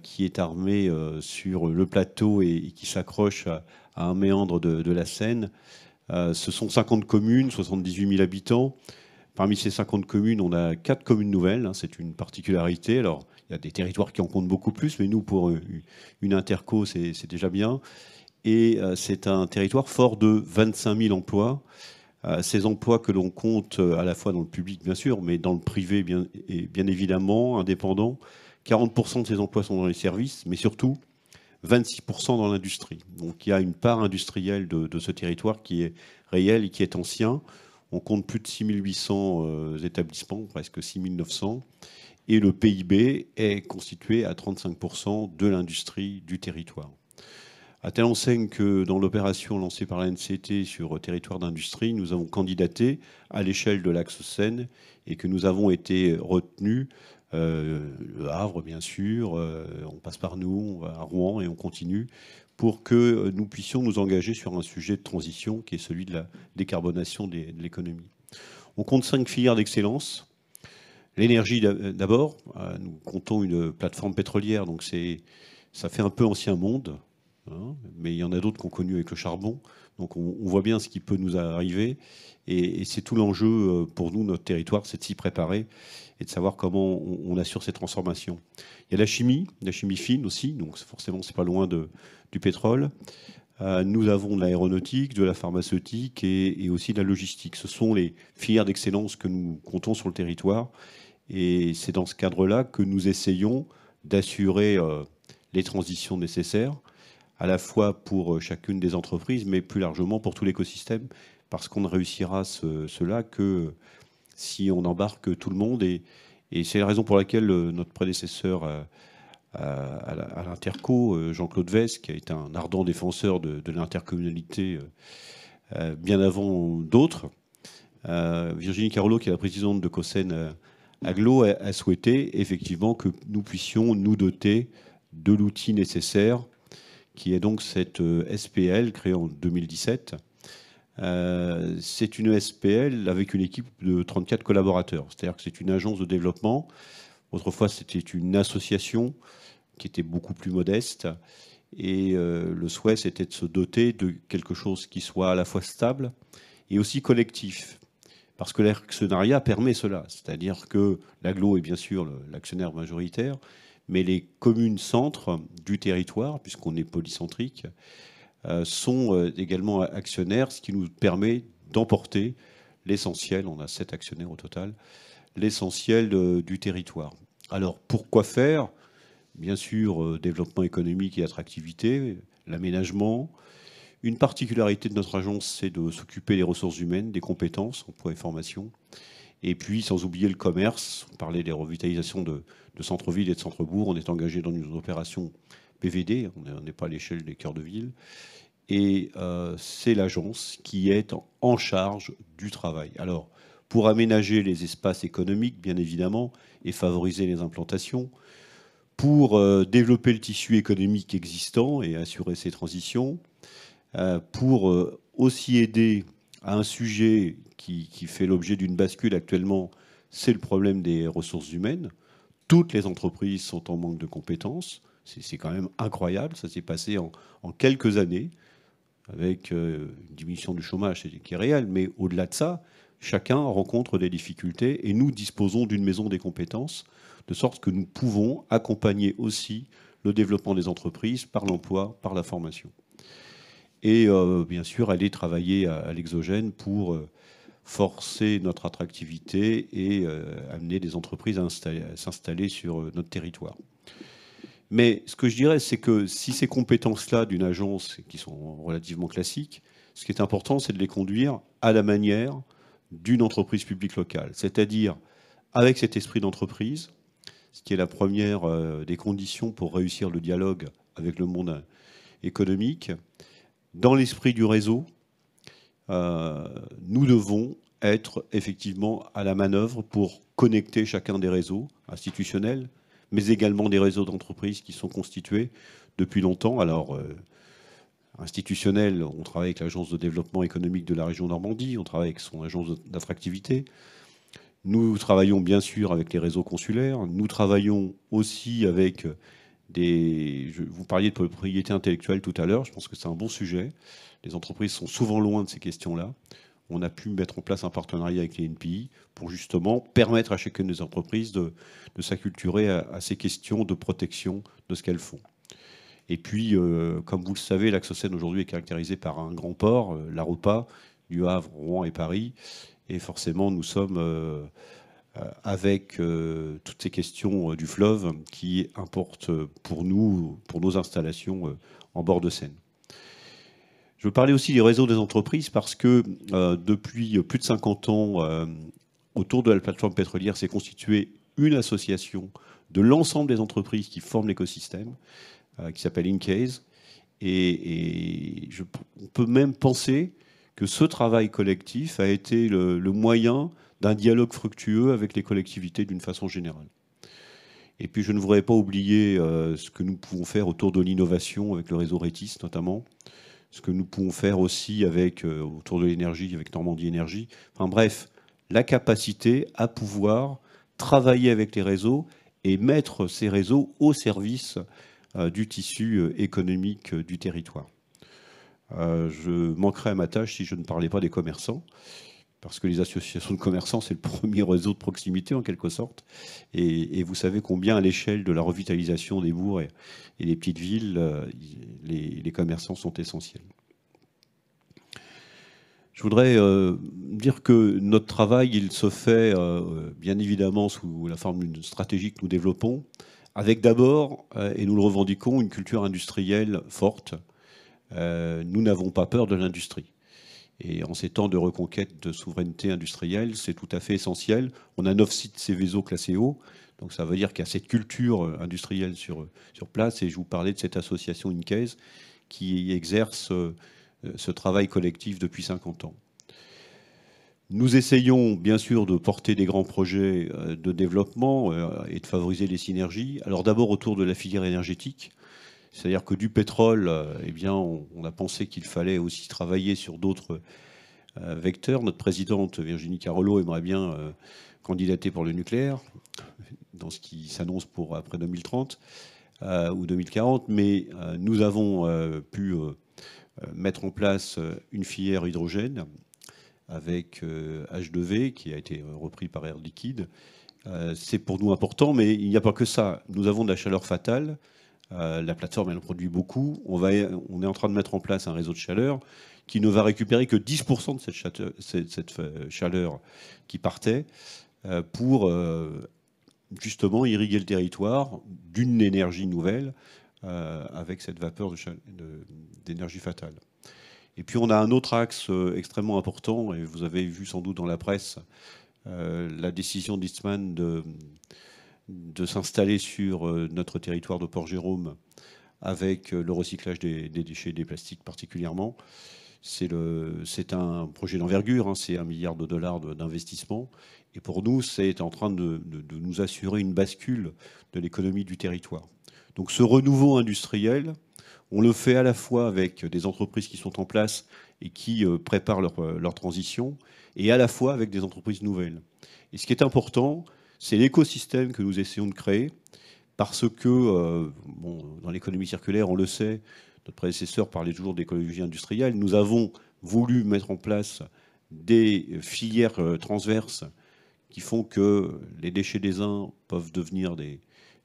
qui est armé sur le plateau et qui s'accroche à un méandre de la Seine. Ce sont 50 communes, 78 000 habitants. Parmi ces 50 communes, on a 4 communes nouvelles. Hein, c'est une particularité. Alors, il y a des territoires qui en comptent beaucoup plus, mais nous, pour une interco, c'est déjà bien. Et c'est un territoire fort de 25 000 emplois. Ces emplois que l'on compte à la fois dans le public, bien sûr, mais dans le privé, bien évidemment, indépendant. 40% de ces emplois sont dans les services, mais surtout 26% dans l'industrie. Donc il y a une part industrielle de ce territoire qui est réelle et qui est ancien. On compte plus de 6 800 établissements, presque 6 900. Et le PIB est constitué à 35% de l'industrie du territoire. À telle enseigne que dans l'opération lancée par l'ANCT sur territoire d'industrie, nous avons candidaté à l'échelle de l'axe Seine et que nous avons été retenus, le Havre bien sûr, on passe par nous, on va à Rouen et on continue, pour que nous puissions nous engager sur un sujet de transition qui est celui de la décarbonation de l'économie. On compte 5 filières d'excellence. L'énergie d'abord, nous comptons une plateforme pétrolière, donc ça fait un peu ancien monde. Mais il y en a d'autres qui ont connu avec le charbon. Donc on voit bien ce qui peut nous arriver. Et c'est tout l'enjeu pour nous, notre territoire, c'est de s'y préparer et de savoir comment on assure ces transformations. Il y a la chimie fine aussi. Donc forcément, c'est pas loin du pétrole. Nous avons de l'aéronautique, de la pharmaceutique et aussi de la logistique. Ce sont les filières d'excellence que nous comptons sur le territoire. Et c'est dans ce cadre-là que nous essayons d'assurer les transitions nécessaires, à la fois pour chacune des entreprises, mais plus largement pour tout l'écosystème, parce qu'on ne réussira cela que si on embarque tout le monde. Et c'est la raison pour laquelle notre prédécesseur à l'Interco, Jean-Claude Vess, qui a été un ardent défenseur de l'intercommunalité bien avant d'autres, Virginie Carollo, qui est la présidente de COSEN Aglo, a souhaité effectivement que nous puissions nous doter de l'outil nécessaire, qui est donc cette SPL créée en 2017. C'est une SPL avec une équipe de 34 collaborateurs. C'est-à-dire que c'est une agence de développement Autrefois, c'était une association qui était beaucoup plus modeste. Et le souhait, c'était de se doter de quelque chose qui soit à la fois stable et aussi collectif. Parce que l'actionnariat permet cela. C'est-à-dire que l'agglo est bien sûr l'actionnaire majoritaire, mais les communes centres du territoire, puisqu'on est polycentrique, sont également actionnaires, ce qui nous permet d'emporter l'essentiel, on a 7 actionnaires au total, l'essentiel du territoire. Alors, pourquoi faire ? Bien sûr, développement économique et attractivité, l'aménagement. Une particularité de notre agence, c'est de s'occuper des ressources humaines, des compétences, emploi et formation. Et puis, sans oublier le commerce, on parlait des revitalisations de centre-ville et de centre-bourg. On est engagé dans une opération PVD, on n'est pas à l'échelle des cœurs de ville. Et c'est l'agence qui est en charge du travail. Alors, pour aménager les espaces économiques, bien évidemment, et favoriser les implantations, pour développer le tissu économique existant et assurer ses transitions, pour aussi aider à un sujet qui fait l'objet d'une bascule actuellement, c'est le problème des ressources humaines. Toutes les entreprises sont en manque de compétences. C'est quand même incroyable, ça s'est passé en quelques années, avec une diminution du chômage qui est réelle, mais au-delà de ça, chacun rencontre des difficultés et nous disposons d'une maison des compétences, de sorte que nous pouvons accompagner aussi le développement des entreprises par l'emploi, par la formation. Et bien sûr, aller travailler à l'exogène pour forcer notre attractivité et amener des entreprises à s'installer sur notre territoire. Mais ce que je dirais, c'est que si ces compétences-là d'une agence, qui sont relativement classiques, ce qui est important, c'est de les conduire à la manière d'une entreprise publique locale, c'est-à-dire avec cet esprit d'entreprise, ce qui est la première des conditions pour réussir le dialogue avec le monde économique. Dans l'esprit du réseau, nous devons être effectivement à la manœuvre pour connecter chacun des réseaux institutionnels, mais également des réseaux d'entreprises qui sont constitués depuis longtemps. Alors, institutionnel, on travaille avec l'Agence de développement économique de la région Normandie, on travaille avec son agence d'attractivité. Nous travaillons bien sûr avec les réseaux consulaires, nous travaillons aussi avec vous parliez de propriété intellectuelle tout à l'heure, je pense que c'est un bon sujet. Les entreprises sont souvent loin de ces questions-là. On a pu mettre en place un partenariat avec les NPI pour justement permettre à chacune des entreprises de s'acculturer à ces questions de protection de ce qu'elles font. Et puis, comme vous le savez, l'Axocène aujourd'hui est caractérisé par un grand port, l'AROPA, du Havre, Rouen et Paris. Et forcément, nous sommes avec toutes ces questions du fleuve qui importent pour nous, pour nos installations en bord de Seine. Je veux parler aussi du réseau des entreprises parce que depuis plus de 50 ans, autour de la plateforme pétrolière s'est constituée une association de l'ensemble des entreprises qui forment l'écosystème, qui s'appelle Incase. Et on peut même penser que ce travail collectif a été le moyen d'un dialogue fructueux avec les collectivités d'une façon générale. Et puis je ne voudrais pas oublier ce que nous pouvons faire autour de l'innovation avec le réseau Rétis notamment, ce que nous pouvons faire aussi autour de l'énergie, avec Normandie Énergie. Enfin bref, la capacité à pouvoir travailler avec les réseaux et mettre ces réseaux au service du tissu économique du territoire. Je manquerais à ma tâche si je ne parlais pas des commerçants, parce que les associations de commerçants, c'est le premier réseau de proximité en quelque sorte. Et vous savez combien à l'échelle de la revitalisation des bourgs et des petites villes, les commerçants sont essentiels. Je voudrais dire que notre travail, il se fait bien évidemment sous la forme d'une stratégie que nous développons, avec d'abord, et nous le revendiquons, une culture industrielle forte. Nous n'avons pas peur de l'industrie. Et en ces temps de reconquête de souveraineté industrielle, c'est tout à fait essentiel. On a 9 sites Céveso classés haut, donc ça veut dire qu'il y a cette culture industrielle sur place. Et je vous parlais de cette association Incase qui exerce ce travail collectif depuis 50 ans. Nous essayons bien sûr de porter des grands projets de développement et de favoriser les synergies. Alors d'abord autour de la filière énergétique. C'est-à-dire que du pétrole, eh bien, on a pensé qu'il fallait aussi travailler sur d'autres vecteurs. Notre présidente Virginie Carollo aimerait bien candidater pour le nucléaire, dans ce qui s'annonce pour après 2030 ou 2040, mais nous avons pu mettre en place une filière hydrogène avec H2V qui a été repris par Air Liquide. C'est pour nous important, mais il n'y a pas que ça. Nous avons de la chaleur fatale. La plateforme, elle en produit beaucoup. On est en train de mettre en place un réseau de chaleur qui ne va récupérer que 10% de cette chaleur qui partait pour justement irriguer le territoire d'une énergie nouvelle avec cette vapeur d'énergie fatale. Et puis on a un autre axe extrêmement important, et vous avez vu sans doute dans la presse la décision d'Eastman de s'installer sur notre territoire de Port-Jérôme avec le recyclage des déchets, des plastiques particulièrement. C'est un projet d'envergure, hein, c'est $1 milliard d'investissement. Et pour nous, c'est en train de nous assurer une bascule de l'économie du territoire. Donc ce renouveau industriel, on le fait à la fois avec des entreprises qui sont en place et qui préparent leur transition, et à la fois avec des entreprises nouvelles. Et ce qui est important, c'est l'écosystème que nous essayons de créer, parce que dans l'économie circulaire, on le sait, notre prédécesseur parlait toujours d'écologie industrielle, nous avons voulu mettre en place des filières transverses qui font que les déchets des uns peuvent devenir des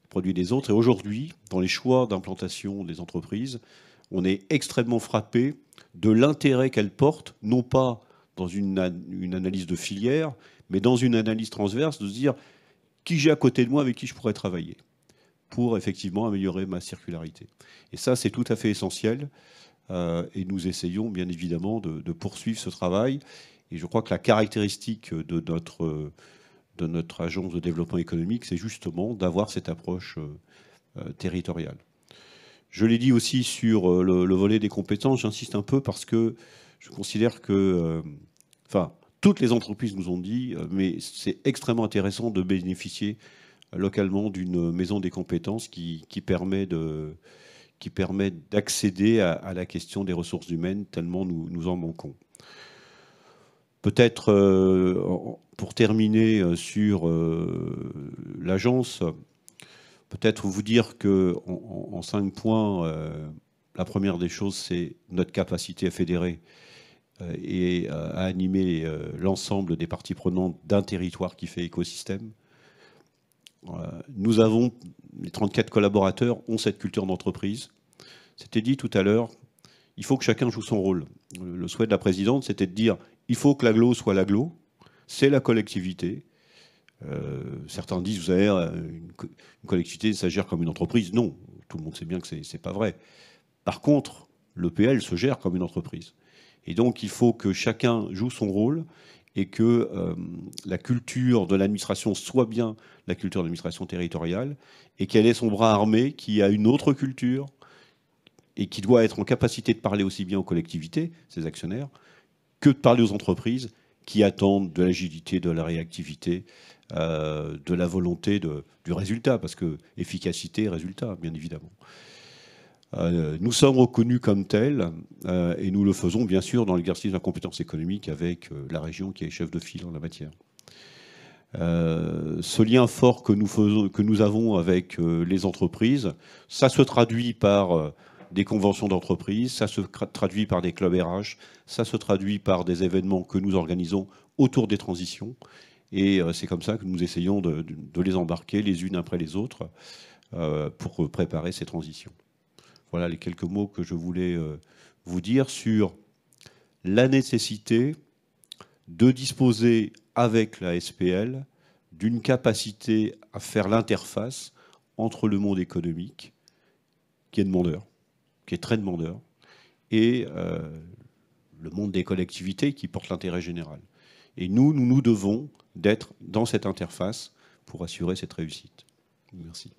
produits des autres. Et aujourd'hui, dans les choix d'implantation des entreprises, on est extrêmement frappé de l'intérêt qu'elles portent, non pas dans une analyse de filière, mais dans une analyse transverse, de se dire qui j'ai à côté de moi avec qui je pourrais travailler pour effectivement améliorer ma circularité. Et ça, c'est tout à fait essentiel. Et nous essayons bien évidemment de poursuivre ce travail. Et je crois que la caractéristique de notre agence de développement économique, c'est justement d'avoir cette approche territoriale. Je l'ai dit aussi sur le volet des compétences, j'insiste un peu parce que je considère que, toutes les entreprises nous ont dit, mais c'est extrêmement intéressant de bénéficier localement d'une maison des compétences qui permet d'accéder à la question des ressources humaines, tellement nous en manquons. Peut-être, pour terminer sur l'agence, peut-être vous dire qu'en 5 points, la première des choses, c'est notre capacité à fédérer et à animer l'ensemble des parties prenantes d'un territoire qui fait écosystème. Nous avons, les 34 collaborateurs ont cette culture d'entreprise. C'était dit tout à l'heure, il faut que chacun joue son rôle. Le souhait de la présidente, c'était de dire, il faut que l'agglo soit l'agglo, c'est la collectivité. Certains disent, vous savez, une collectivité, ça gère comme une entreprise. Non, tout le monde sait bien que c'est pas vrai. Par contre, l'EPL se gère comme une entreprise. Et donc, il faut que chacun joue son rôle et que la culture de l'administration soit bien la culture de l'administration territoriale et qu'elle ait son bras armé qui a une autre culture et qui doit être en capacité de parler aussi bien aux collectivités, ses actionnaires, que de parler aux entreprises qui attendent de l'agilité, de la réactivité, de la volonté du résultat, parce que efficacité, résultat, bien évidemment. Nous sommes reconnus comme tels et nous le faisons bien sûr dans l'exercice de la compétence économique avec la région qui est chef de file en la matière. Ce lien fort que nous avons avec les entreprises, ça se traduit par des conventions d'entreprise, ça se traduit par des clubs RH, ça se traduit par des événements que nous organisons autour des transitions. Et c'est comme ça que nous essayons de les embarquer les unes après les autres pour préparer ces transitions. Voilà les quelques mots que je voulais vous dire sur la nécessité de disposer avec la SPL d'une capacité à faire l'interface entre le monde économique, qui est demandeur, qui est très demandeur, et le monde des collectivités qui porte l'intérêt général. Et nous devons d'être dans cette interface pour assurer cette réussite. Merci.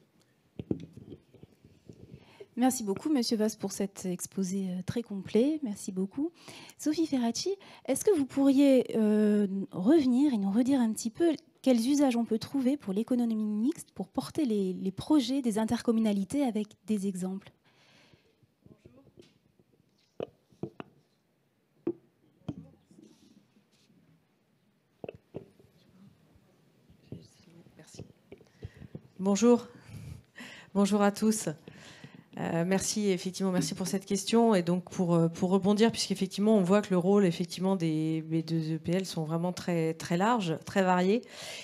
Merci beaucoup, Monsieur Voss, pour cet exposé très complet. Merci beaucoup. Sophie Ferracci, est-ce que vous pourriez revenir et nous redire un petit peu quels usages on peut trouver pour l'économie mixte pour porter les projets des intercommunalités avec des exemples? Bonjour. Bonjour à tous. Merci pour cette question. Et donc pour rebondir, puisqu'effectivement on voit que le rôle effectivement des deux EPL sont vraiment très très larges, très variés.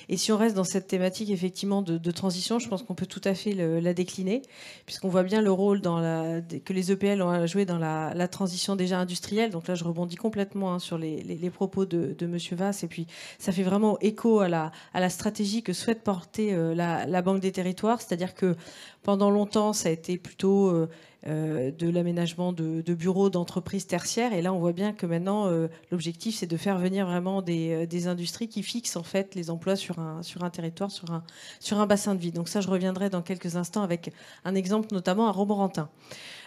Et si on reste dans cette thématique effectivement de transition, je pense qu'on peut tout à fait la décliner, puisqu'on voit bien le rôle que les EPL ont joué dans la transition déjà industrielle. Donc là je rebondis complètement sur les propos de Monsieur Vasse, et puis ça fait vraiment écho à la stratégie que souhaite porter la Banque des Territoires, c'est-à-dire que pendant longtemps, ça a été plutôt de l'aménagement de bureaux d'entreprises tertiaires. Et là, on voit bien que maintenant, l'objectif, c'est de faire venir vraiment des industries qui fixent en fait les emplois sur un territoire, sur un bassin de vie. Donc ça, je reviendrai dans quelques instants avec un exemple, notamment à Romorantin.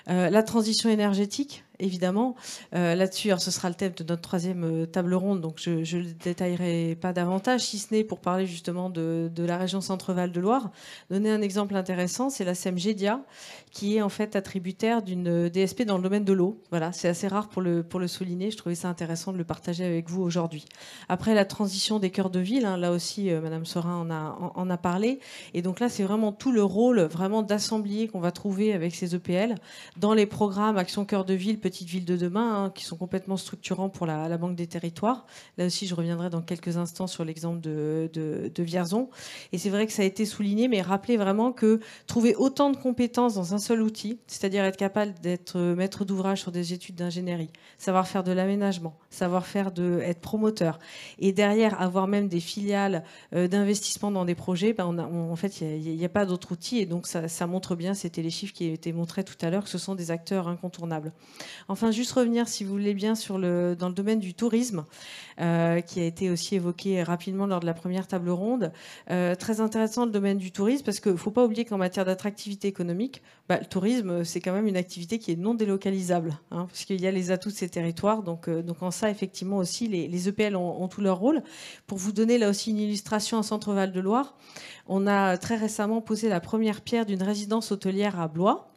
La transition énergétique, évidemment. Là-dessus, ce sera le thème de notre troisième table ronde, donc je ne le détaillerai pas davantage, si ce n'est pour parler justement de la région Centre-Val de Loire. Donner un exemple intéressant, c'est la SEM GEDIA, qui est en fait attributaire d'une DSP dans le domaine de l'eau. Voilà, c'est assez rare pour le souligner. Je trouvais ça intéressant de le partager avec vous aujourd'hui. Après, la transition des cœurs de ville, là aussi, Madame Sorin en a parlé. Et donc là, c'est vraiment tout le rôle vraiment d'assemblier qu'on va trouver avec ces EPL dans les programmes Action Cœur de Ville, Petite Ville de demain, qui sont complètement structurants pour la Banque des Territoires. Là aussi, je reviendrai dans quelques instants sur l'exemple de Vierzon. Et c'est vrai que ça a été souligné, mais rappelez vraiment que trouver autant de compétences dans un seul outil, c'est-à-dire être capable d'être maître d'ouvrage sur des études d'ingénierie, savoir faire de l'aménagement, savoir faire être promoteur, et derrière avoir même des filiales d'investissement dans des projets, en fait, il n'y a pas d'autre outil. Et donc, ça montre bien, c'était les chiffres qui étaient montrés tout à l'heure, que ce sont des acteurs incontournables. Enfin, juste revenir, si vous voulez bien, dans le domaine du tourisme, qui a été aussi évoqué rapidement lors de la première table ronde. Très intéressant le domaine du tourisme, parce qu'il ne faut pas oublier qu'en matière d'attractivité économique, le tourisme, c'est quand même une activité qui est non délocalisable, parce qu'il y a les atouts de ces territoires. Donc en ça, effectivement, aussi, les EPL ont tout leur rôle. Pour vous donner là aussi une illustration en Centre-Val de Loire, on a très récemment posé la première pierre d'une résidence hôtelière à Blois.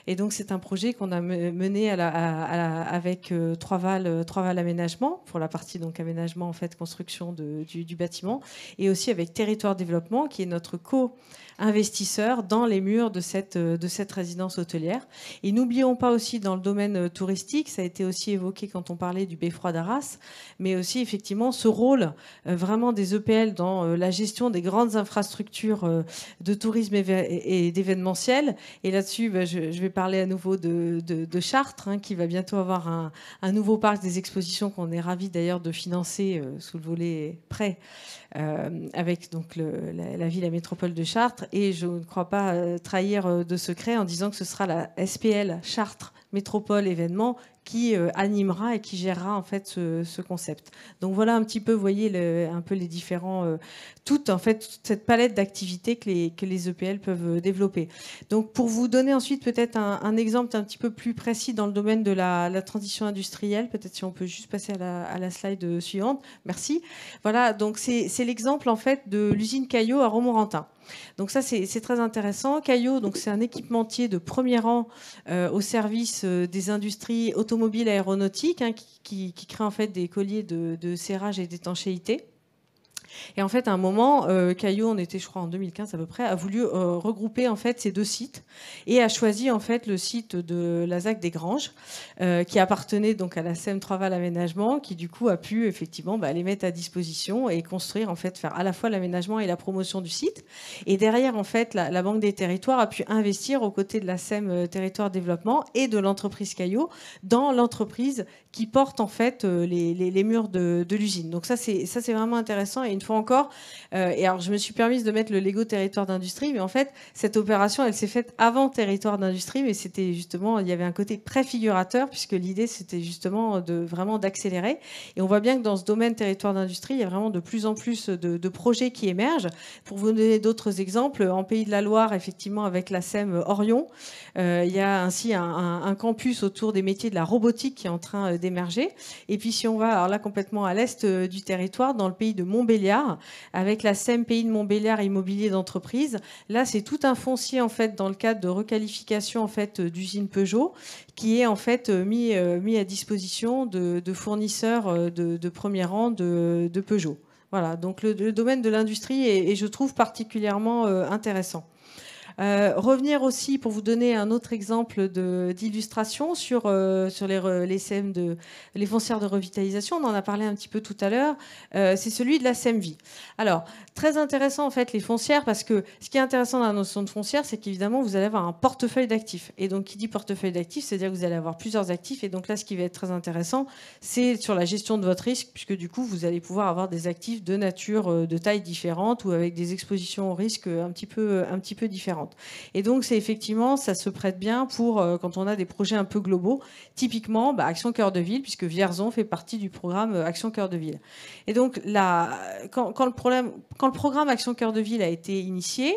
Et donc, c'est un projet qu'on a mené avec Trois-Val Aménagement, pour la partie donc aménagement, en fait, construction du bâtiment, et aussi avec Territoire Développement, qui est notre co-investisseur dans les murs de cette résidence hôtelière. Et n'oublions pas aussi, dans le domaine touristique, ça a été aussi évoqué quand on parlait du beffroi d'Arras, mais aussi, effectivement, ce rôle vraiment des EPL dans la gestion des grandes infrastructures de tourisme et d'événementiel. Et là-dessus, je vais parler à nouveau de Chartres, qui va bientôt avoir un nouveau parc des expositions qu'on est ravis d'ailleurs de financer sous le volet prêt avec donc la ville, la métropole de Chartres. Et je ne crois pas trahir de secret en disant que ce sera la SPL Chartres Métropole Événement qui animera et qui gérera en fait ce concept. Donc voilà un petit peu, vous voyez un peu les différents, toute cette palette d'activités que les EPL peuvent développer. Donc pour vous donner ensuite peut-être un exemple un petit peu plus précis dans le domaine de la transition industrielle, peut-être si on peut juste passer à la slide suivante. Merci. Voilà, donc c'est l'exemple en fait de l'usine Caillot à Romorantin. Donc ça, c'est très intéressant. Caillot, donc c'est un équipementier de premier rang au service des industries automobiles et aéronautiques, qui crée en fait des colliers de serrage et d'étanchéité. Et en fait, à un moment, Caillot, on était, je crois, en 2015 à peu près, a voulu regrouper en fait ces deux sites et a choisi en fait le site de la ZAC des Granges, qui appartenait donc à la SEM Trois-Val Aménagement, qui du coup a pu effectivement les mettre à disposition et construire, en fait, faire à la fois l'aménagement et la promotion du site. Et derrière, en fait, la Banque des Territoires a pu investir aux côtés de la SEM Territoire Développement et de l'entreprise Caillot dans l'entreprise qui porte en fait les murs de l'usine. Donc ça, c'est vraiment intéressant. Et une fois encore, et alors je me suis permise de mettre le Lego territoire d'industrie, mais en fait, cette opération, elle s'est faite avant territoire d'industrie, mais c'était justement, il y avait un côté préfigurateur, puisque l'idée, c'était justement vraiment d'accélérer. Et on voit bien que dans ce domaine territoire d'industrie, il y a vraiment de plus en plus de projets qui émergent. Pour vous donner d'autres exemples, en Pays de la Loire, effectivement, avec la SEM Orion, il y a ainsi un campus autour des métiers de la robotique qui est en train d'émerger. Et puis si on va alors là complètement à l'est du territoire, dans le pays de Montbéliard, avec la SEM Pays de Montbéliard Immobilier d'entreprise, là c'est tout un foncier en fait dans le cadre de requalification en fait d'usine Peugeot, qui est en fait mis à disposition de fournisseurs de premier rang de Peugeot. Voilà, donc le domaine de l'industrie est, je trouve, particulièrement intéressant. Revenir aussi, pour vous donner un autre exemple d'illustration sur les SEM les foncières de revitalisation, on en a parlé un petit peu tout à l'heure, c'est celui de la SEMVI. Alors, très intéressant en fait les foncières, parce que ce qui est intéressant dans la notion de foncière, c'est qu'évidemment vous allez avoir un portefeuille d'actifs. Et donc qui dit portefeuille d'actifs, c'est-à-dire que vous allez avoir plusieurs actifs. Et donc là, ce qui va être très intéressant, c'est sur la gestion de votre risque, puisque du coup vous allez pouvoir avoir des actifs de nature, de taille différente, ou avec des expositions au risque un petit peu différentes. Et donc c'est effectivement, ça se prête bien pour quand on a des projets un peu globaux. Typiquement, Action Cœur de Ville, puisque Vierzon fait partie du programme Action Cœur de Ville. Et donc là, quand le programme Action Cœur de Ville a été initié,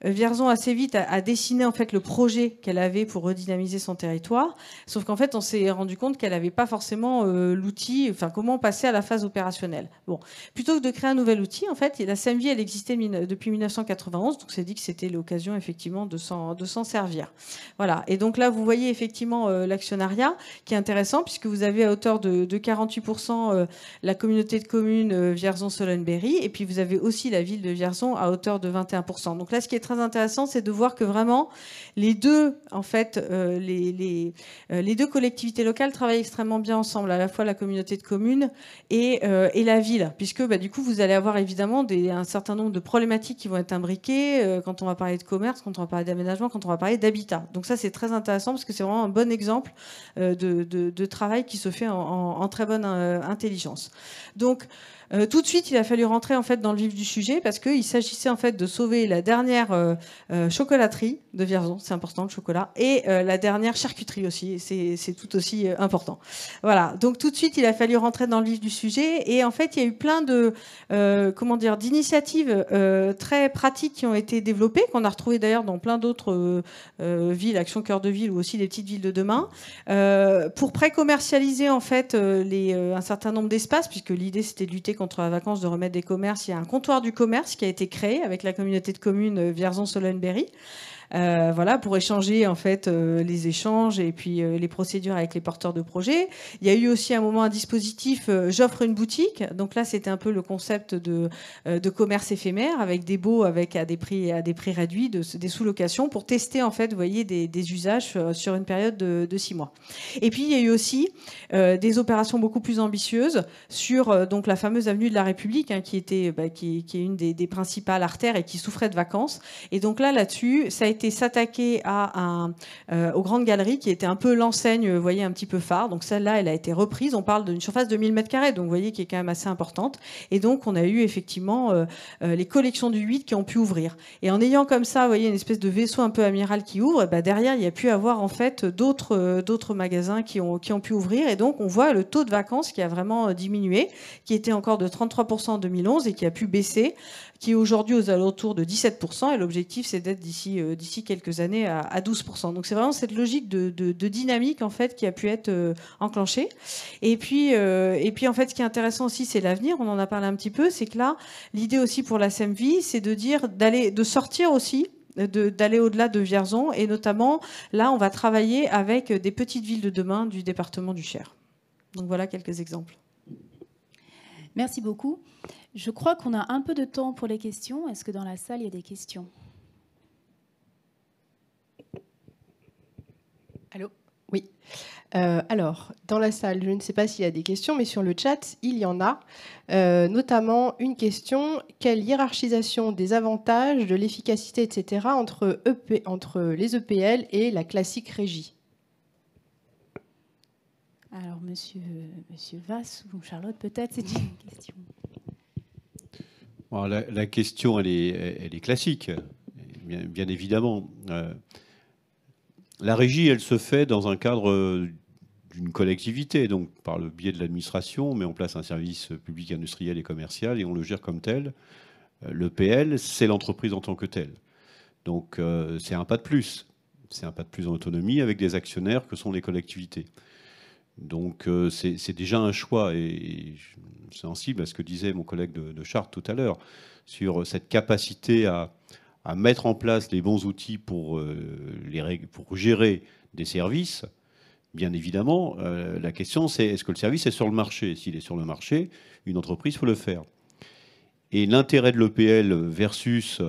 Vierzon assez vite a dessiné en fait le projet qu'elle avait pour redynamiser son territoire, sauf qu'en fait on s'est rendu compte qu'elle n'avait pas forcément l'outil, enfin comment passer à la phase opérationnelle. Bon, plutôt que de créer un nouvel outil, en fait, la SEMVI elle existait depuis 1991, donc c'est dit que c'était l'occasion effectivement de s'en servir. Voilà. Et donc là vous voyez effectivement l'actionnariat qui est intéressant puisque vous avez à hauteur de 48% la communauté de communes Vierzon-Solon-Berry et puis vous avez aussi la ville de Vierzon à hauteur de 21%. Donc là ce qui est très intéressant, c'est de voir que vraiment les deux, en fait, les deux collectivités locales travaillent extrêmement bien ensemble, à la fois la communauté de communes et la ville, puisque du coup vous allez avoir évidemment un certain nombre de problématiques qui vont être imbriquées quand on va parler de commerce, quand on va parler d'aménagement, quand on va parler d'habitat. Donc ça c'est très intéressant parce que c'est vraiment un bon exemple de travail qui se fait en très bonne intelligence. Donc tout de suite, il a fallu rentrer en fait dans le vif du sujet parce qu'il s'agissait en fait de sauver la dernière chocolaterie de Vierzon, c'est important le chocolat, et la dernière charcuterie aussi, c'est tout aussi important. Voilà. Donc tout de suite, il a fallu rentrer dans le vif du sujet et en fait, il y a eu plein de d'initiatives très pratiques qui ont été développées, qu'on a retrouvées d'ailleurs dans plein d'autres villes, Action Cœur de Ville ou aussi les petites villes de demain, pour pré-commercialiser en fait un certain nombre d'espaces, puisque l'idée c'était de lutter contre la vacance, de remettre des commerces. Il y a un comptoir du commerce qui a été créé avec la communauté de communes Vierzon-Solon-Berry. Voilà, pour échanger en fait les échanges et puis les procédures avec les porteurs de projets. Il y a eu aussi à un moment un dispositif j'offre une boutique. Donc là, c'était un peu le concept de commerce éphémère avec des baux à des prix réduits, des sous-locations pour tester en fait, vous voyez, des usages sur une période de 6 mois. Et puis il y a eu aussi des opérations beaucoup plus ambitieuses sur donc la fameuse avenue de la République, qui était qui est une des principales artères et qui souffrait de vacances. Et donc là-dessus, ça a été s'attaquer aux grandes galeries qui était un peu l'enseigne, vous voyez, un petit peu phare. Donc celle-là, elle a été reprise. On parle d'une surface de 1000 m², donc vous voyez, qui est quand même assez importante. Et donc on a eu effectivement les collections du 8 qui ont pu ouvrir. Et en ayant comme ça, vous voyez, une espèce de vaisseau un peu amiral qui ouvre, derrière, il y a pu avoir en fait d'autres magasins qui ont pu ouvrir. Et donc on voit le taux de vacances qui a vraiment diminué, qui était encore de 33% en 2011 et qui a pu baisser, qui est aujourd'hui aux alentours de 17%. Et l'objectif, c'est d'être d'ici quelques années à 12%. Donc c'est vraiment cette logique de dynamique en fait qui a pu être enclenchée. Et puis en fait, ce qui est intéressant aussi, c'est l'avenir. On en a parlé un petit peu. C'est que là, l'idée aussi pour la SEMVI, c'est de sortir aussi, d'aller au-delà de Vierzon. Et notamment, là, on va travailler avec des petites villes de demain du département du Cher. Donc voilà quelques exemples. Merci beaucoup. Je crois qu'on a un peu de temps pour les questions. Est-ce que dans la salle, il y a des questions ? Allô ? Oui. Alors, dans la salle, je ne sais pas s'il y a des questions, mais sur le chat, il y en a. Notamment une question, quelle hiérarchisation des avantages, de l'efficacité, etc. entre les EPL et la classique régie ? Alors, monsieur Vasse ou Charlotte, peut-être, c'est une question. Bon, la question, elle est classique, bien évidemment. La régie, elle se fait dans un cadre d'une collectivité, donc par le biais de l'administration, on met en place un service public industriel et commercial et on le gère comme tel. L'EPL, c'est l'entreprise en tant que telle. Donc c'est un pas de plus. C'est un pas de plus en autonomie avec des actionnaires que sont les collectivités. Donc c'est déjà un choix et je suis sensible à ce que disait mon collègue de Chartres tout à l'heure sur cette capacité à mettre en place les bons outils pour gérer des services. Bien évidemment, la question c'est est-ce que le service est sur le marché ? S'il est sur le marché, une entreprise peut le faire. Et l'intérêt de l'EPL versus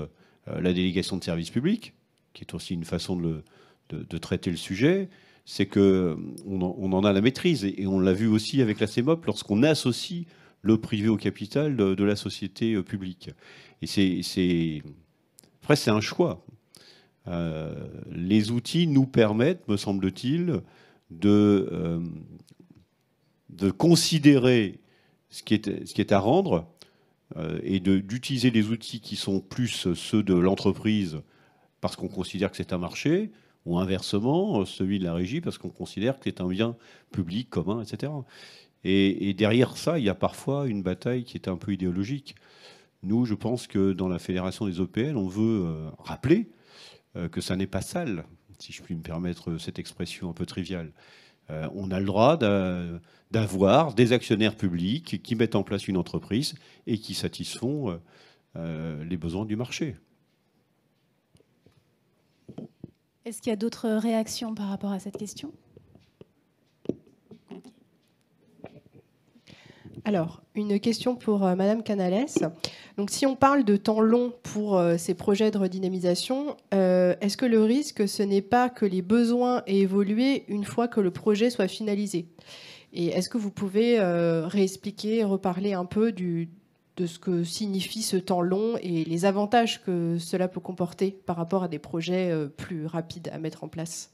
la délégation de services publics, qui est aussi une façon de traiter le sujet, c'est qu'on en a la maîtrise. Et on l'a vu aussi avec la CEMOP lorsqu'on associe le privé au capital de la société publique. Et après, c'est un choix. Les outils nous permettent, me semble-t-il, de considérer ce qui est à rendre et d'utiliser les outils qui sont plus ceux de l'entreprise parce qu'on considère que c'est un marché, ou inversement, celui de la régie parce qu'on considère que c'est un bien public, commun, etc. Et derrière ça, il y a parfois une bataille qui est un peu idéologique. Nous, je pense que dans la Fédération des EPL, on veut rappeler que ça n'est pas sale, si je puis me permettre cette expression un peu triviale. On a le droit d'avoir des actionnaires publics qui mettent en place une entreprise et qui satisfont les besoins du marché. Est-ce qu'il y a d'autres réactions par rapport à cette question ? Alors, une question pour Madame Canales. Donc, si on parle de temps long pour ces projets de redynamisation, est-ce que le risque, ce n'est pas que les besoins aient évolué une fois que le projet soit finalisé ? Et est-ce que vous pouvez réexpliquer, reparler un peu de ce que signifie ce temps long et les avantages que cela peut comporter par rapport à des projets plus rapides à mettre en place ?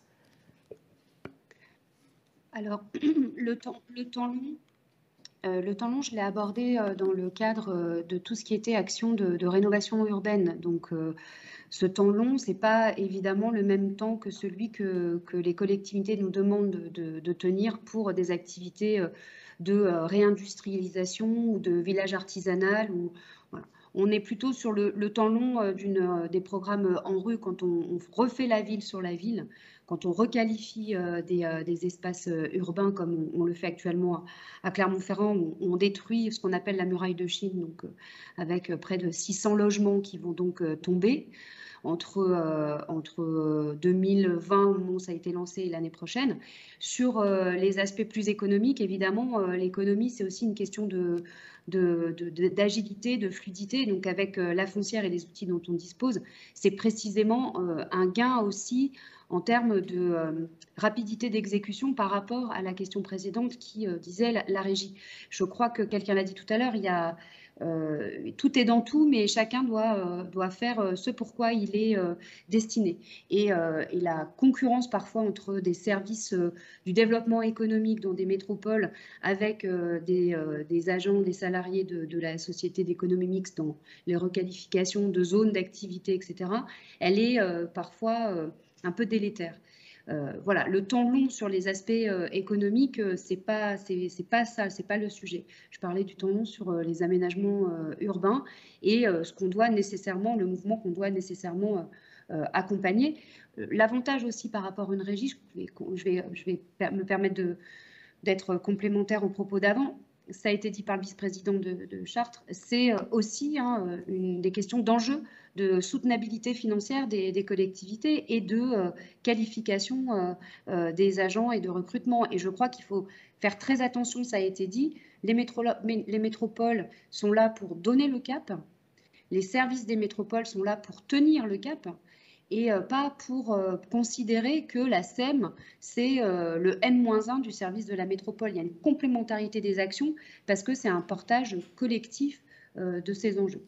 Alors, le temps long, je l'ai abordé dans le cadre de tout ce qui était action de rénovation urbaine. Donc, ce temps long, ce n'est pas évidemment le même temps que celui que les collectivités nous demandent de tenir pour des activités de réindustrialisation ou de village artisanal. Voilà. On est plutôt sur le temps long des programmes en rue quand on refait la ville sur la ville. Quand on requalifie des espaces urbains comme on le fait actuellement à Clermont-Ferrand, où on détruit ce qu'on appelle la muraille de Chine, donc avec près de 600 logements qui vont donc tomber entre 2020, au moment où ça a été lancé, et l'année prochaine. Sur les aspects plus économiques, évidemment, l'économie, c'est aussi une question d'agilité, de fluidité. Donc avec la foncière et les outils dont on dispose, c'est précisément un gain aussi en termes de rapidité d'exécution par rapport à la question précédente qui disait la régie. Je crois que quelqu'un l'a dit tout à l'heure, il y a, tout est dans tout, mais chacun doit faire ce pourquoi il est destiné. Et la concurrence parfois entre des services du développement économique dans des métropoles avec des agents, des salariés de la société d'économie mixte dans les requalifications de zones d'activité, etc., elle est parfois un peu délétère. Voilà, le temps long sur les aspects économiques, c'est pas ça, c'est pas le sujet. Je parlais du temps long sur les aménagements urbains et ce qu'on doit nécessairement, le mouvement qu'on doit nécessairement accompagner. L'avantage aussi par rapport à une régie, je vais me permettre d'être complémentaire aux propos d'avant. Ça a été dit par le vice-président de Chartres, c'est aussi une des questions d'enjeu de soutenabilité financière des collectivités et de qualification des agents et de recrutement. Et je crois qu'il faut faire très attention, ça a été dit, les métropoles sont là pour donner le cap, les services des métropoles sont là pour tenir le cap, et pas pour considérer que la SEM, c'est le N-1 du service de la métropole. Il y a une complémentarité des actions parce que c'est un portage collectif de ces enjeux.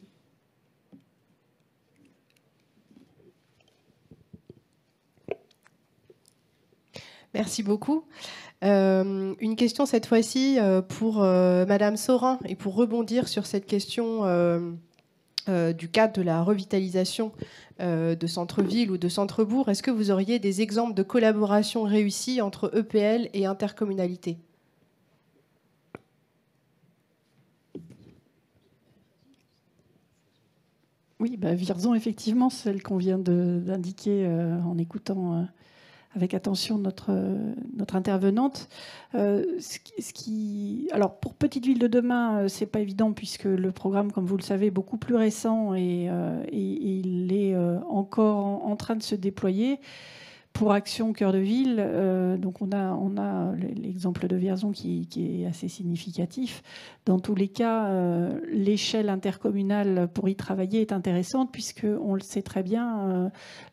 Merci beaucoup. Une question cette fois-ci pour Madame Saurin et pour rebondir sur cette question du cadre de la revitalisation de centre-ville ou de centre-bourg. Est-ce que vous auriez des exemples de collaboration réussie entre EPL et intercommunalité ? Oui, Vierzon, effectivement, celle qu'on vient d'indiquer en écoutant avec attention notre intervenante. Alors, pour Petite Ville de demain, c'est pas évident puisque le programme, comme vous le savez, est beaucoup plus récent et il est encore en train de se déployer. Pour Action Cœur de Ville, donc on a l'exemple de Vierzon qui est assez significatif. Dans tous les cas, l'échelle intercommunale pour y travailler est intéressante puisqu'on le sait très bien,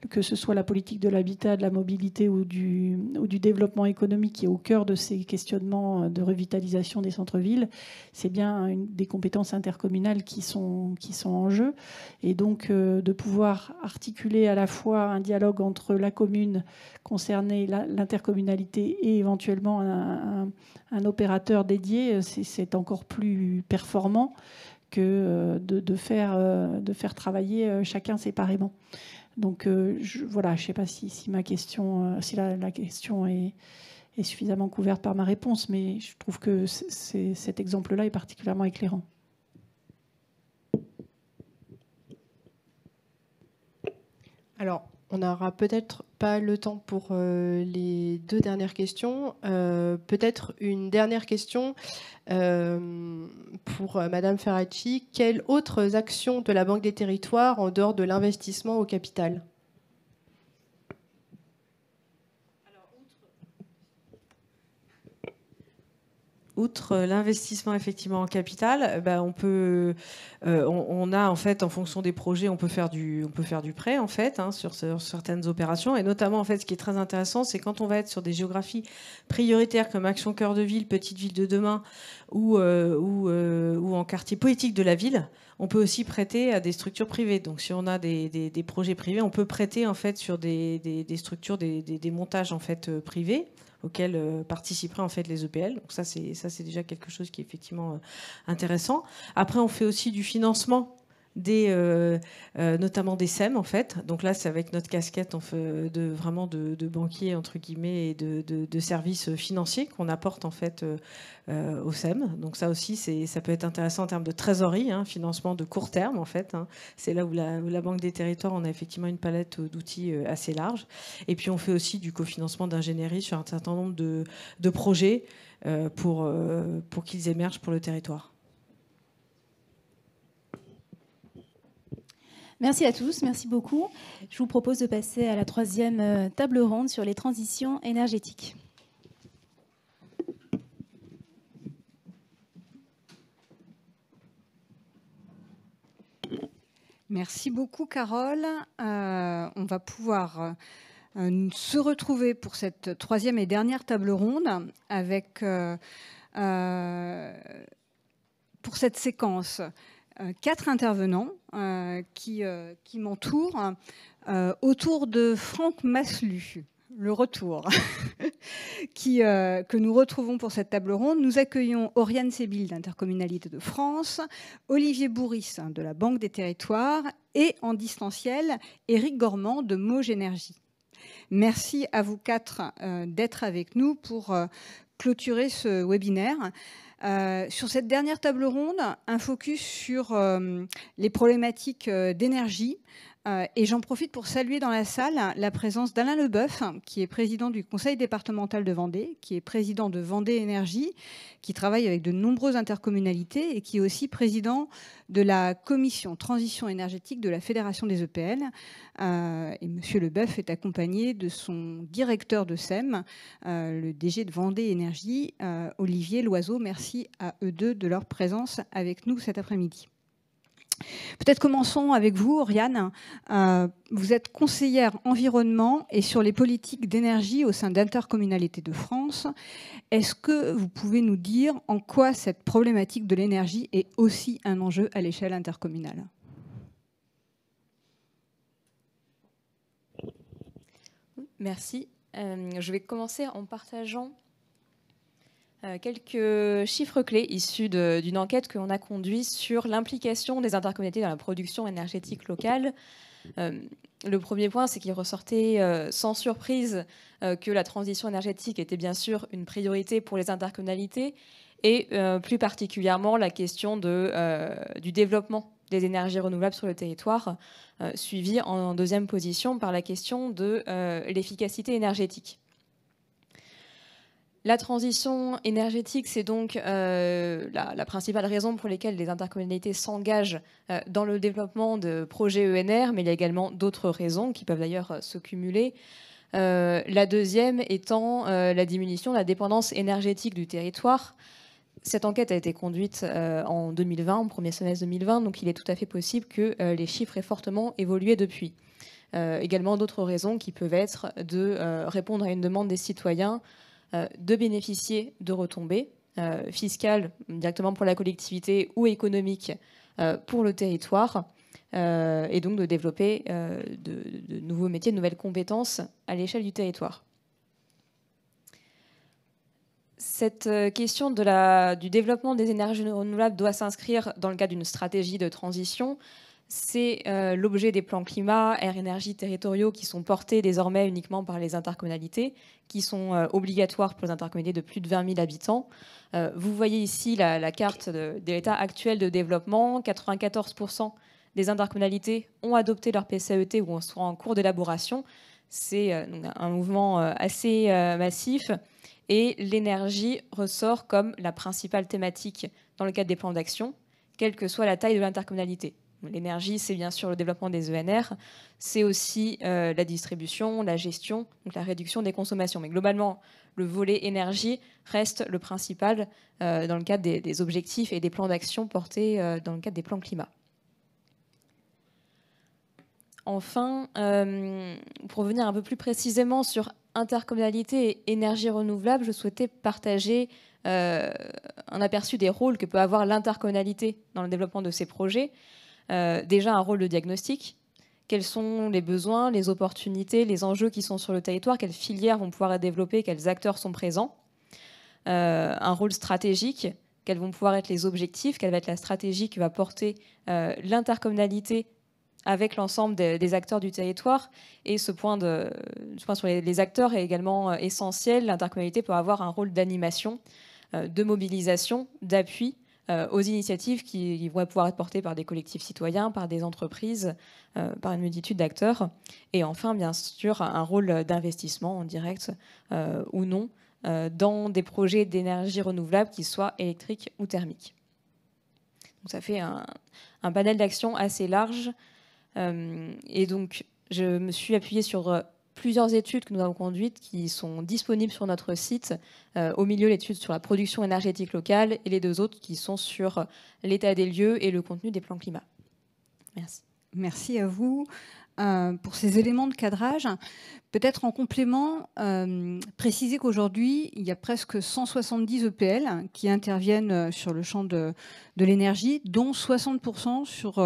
que ce soit la politique de l'habitat, de la mobilité ou du développement économique qui est au cœur de ces questionnements de revitalisation des centres-villes, c'est bien des compétences intercommunales qui sont en jeu. Et donc de pouvoir articuler à la fois un dialogue entre la commune concernée, l'intercommunalité et éventuellement un opérateur dédié, c'est encore plus performant que de faire travailler chacun séparément. Donc voilà, je ne sais pas si ma question, si la question est suffisamment couverte par ma réponse, mais je trouve que cet exemple-là est particulièrement éclairant. Alors, on n'aura peut-être pas le temps pour les 2 dernières questions. Peut-être une dernière question pour Madame Ferracci. Quelles autres actions de la Banque des Territoires en dehors de l'investissement au capital ? Outre l'investissement effectivement en capital, on a en fait en fonction des projets, on peut faire du prêt en fait sur certaines opérations, et notamment en fait ce qui est très intéressant, c'est quand on va être sur des géographies prioritaires comme Action Cœur de Ville, Petite Ville de demain ou en quartier politique de la ville, on peut aussi prêter à des structures privées. Donc si on a des projets privés, on peut prêter en fait sur des structures, des montages en fait privés, auxquels participeraient en fait les EPL. Donc ça c'est déjà quelque chose qui est effectivement intéressant. Après, on fait aussi du financement notamment des SEM en fait. Donc là, c'est avec notre casquette vraiment de banquier entre guillemets et de services financiers qu'on apporte en fait au SEM. Donc ça aussi, ça peut être intéressant en termes de trésorerie, financement de court terme en fait. C'est là où la Banque des Territoires, on a effectivement une palette d'outils assez large. Et puis on fait aussi du cofinancement d'ingénierie sur un certain nombre de projets pour qu'ils émergent pour le territoire. Merci à tous, merci beaucoup. Je vous propose de passer à la 3e table ronde sur les transitions énergétiques. Merci beaucoup, Carole. On va pouvoir se retrouver pour cette 3e et dernière table ronde avec, pour cette séquence, 4 intervenants qui m'entourent autour de Franck Maslu, le retour, que nous retrouvons pour cette table ronde. Nous accueillons Oriane Sébil d'Intercommunalité de France, Olivier Bourris de la Banque des Territoires et en distanciel, Éric Gormand de Mauges Énergie. Merci à vous 4 d'être avec nous pour clôturer ce webinaire. Sur cette dernière table ronde, un focus sur les problématiques d'énergie. Et j'en profite pour saluer dans la salle la présence d'Alain Leboeuf, qui est président du Conseil départemental de Vendée, qui est président de Vendée Énergie, qui travaille avec de nombreuses intercommunalités et qui est aussi président de la commission transition énergétique de la Fédération des EPL. Et M. Leboeuf est accompagné de son directeur de SEM, le DG de Vendée Énergie, Olivier Loiseau. Merci à eux deux de leur présence avec nous cet après-midi. Peut-être commençons avec vous, Oriane. Vous êtes conseillère environnement et sur les politiques d'énergie au sein d'Intercommunalité de France. Est-ce que vous pouvez nous dire en quoi cette problématique de l'énergie est aussi un enjeu à l'échelle intercommunale ? Merci. Je vais commencer en partageant quelques chiffres clés issus d'une enquête que l'on a conduite sur l'implication des intercommunalités dans la production énergétique locale. Le premier point, c'est qu'il ressortait sans surprise que la transition énergétique était bien sûr une priorité pour les intercommunalités et plus particulièrement la question du développement des énergies renouvelables sur le territoire, suivie en 2e position par la question de l'efficacité énergétique. La transition énergétique, c'est donc la principale raison pour laquelle les intercommunalités s'engagent dans le développement de projets ENR, mais il y a également d'autres raisons qui peuvent d'ailleurs se cumuler. La deuxième étant la diminution de la dépendance énergétique du territoire. Cette enquête a été conduite en 2020, en premier semestre 2020, donc il est tout à fait possible que les chiffres aient fortement évolué depuis. Également d'autres raisons qui peuvent être de répondre à une demande des citoyens de bénéficier de retombées fiscales directement pour la collectivité ou économiques pour le territoire, et donc de développer de nouveaux métiers, de nouvelles compétences à l'échelle du territoire. Cette question du développement des énergies renouvelables doit s'inscrire dans le cadre d'une stratégie de transition. C'est l'objet des plans climat, air, énergie territoriaux qui sont portés désormais uniquement par les intercommunalités, qui sont obligatoires pour les intercommunalités de plus de 20 000 habitants. Vous voyez ici la carte de l'état actuel de développement. 94% des intercommunalités ont adopté leur PCAET ou sont en cours d'élaboration. C'est un mouvement assez massif. Et l'énergie ressort comme la principale thématique dans le cadre des plans d'action, quelle que soit la taille de l'intercommunalité. L'énergie, c'est bien sûr le développement des ENR, c'est aussi la distribution, la gestion, donc la réduction des consommations. Mais globalement, le volet énergie reste le principal dans le cadre des objectifs et des plans d'action portés dans le cadre des plans climat. Enfin, pour revenir un peu plus précisément sur intercommunalité et énergie renouvelable, je souhaitais partager un aperçu des rôles que peut avoir l'intercommunalité dans le développement de ces projets. Déjà un rôle de diagnostic. Quels sont les besoins, les opportunités, les enjeux qui sont sur le territoire, quelles filières vont pouvoir être développées, quels acteurs sont présents. Un rôle stratégique, quels vont pouvoir être les objectifs, quelle va être la stratégie qui va porter l'intercommunalité avec l'ensemble des acteurs du territoire. Et ce point sur les acteurs est également essentiel. L'intercommunalité peut avoir un rôle d'animation, de mobilisation, d'appui aux initiatives qui vont pouvoir être portées par des collectifs citoyens, par des entreprises, par une multitude d'acteurs. Et enfin, bien sûr, un rôle d'investissement en direct ou non dans des projets d'énergie renouvelable, qu'ils soient électriques ou thermiques. Donc ça fait un panel d'actions assez large. Et donc, je me suis appuyée sur plusieurs études que nous avons conduites qui sont disponibles sur notre site. Au milieu, l'étude sur la production énergétique locale et les deux autres qui sont sur l'état des lieux et le contenu des plans climat. Merci. Merci à vous pour ces éléments de cadrage. Peut-être en complément, préciser qu'aujourd'hui, il y a presque 170 EPL qui interviennent sur le champ de l'énergie, dont 60% sur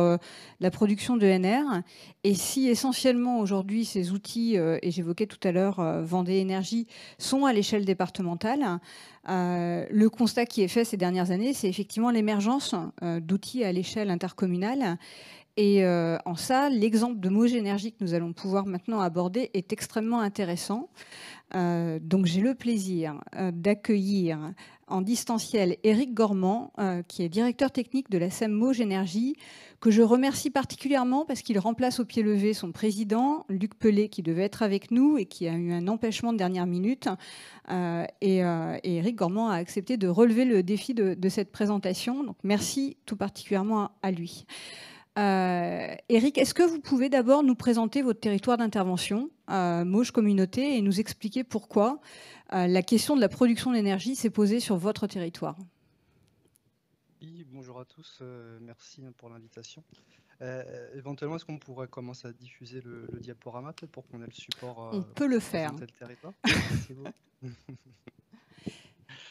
la production d'ENR. Et si essentiellement aujourd'hui ces outils, et j'évoquais tout à l'heure Vendée Énergie, sont à l'échelle départementale, le constat qui est fait ces dernières années, c'est effectivement l'émergence d'outils à l'échelle intercommunale. Et en ça, l'exemple de Mogénergie que nous allons pouvoir maintenant aborder est extrêmement intéressant. Donc j'ai le plaisir d'accueillir en distanciel Éric Gormand, qui est directeur technique de la SEM Mogénergie, que je remercie particulièrement parce qu'il remplace au pied levé son président, Luc Pelé, qui devait être avec nous et qui a eu un empêchement de dernière minute. Et Éric Gormand a accepté de relever le défi de cette présentation. Donc merci tout particulièrement à lui. Éric, est-ce que vous pouvez d'abord nous présenter votre territoire d'intervention, Mauges Communauté, et nous expliquer pourquoi la question de la production d'énergie s'est posée sur votre territoire? Oui, bonjour à tous, merci pour l'invitation. Éventuellement, est-ce qu'on pourrait commencer à diffuser le diaporama pour qu'on ait le support? On peut le faire. Le territoire. Merci beaucoup.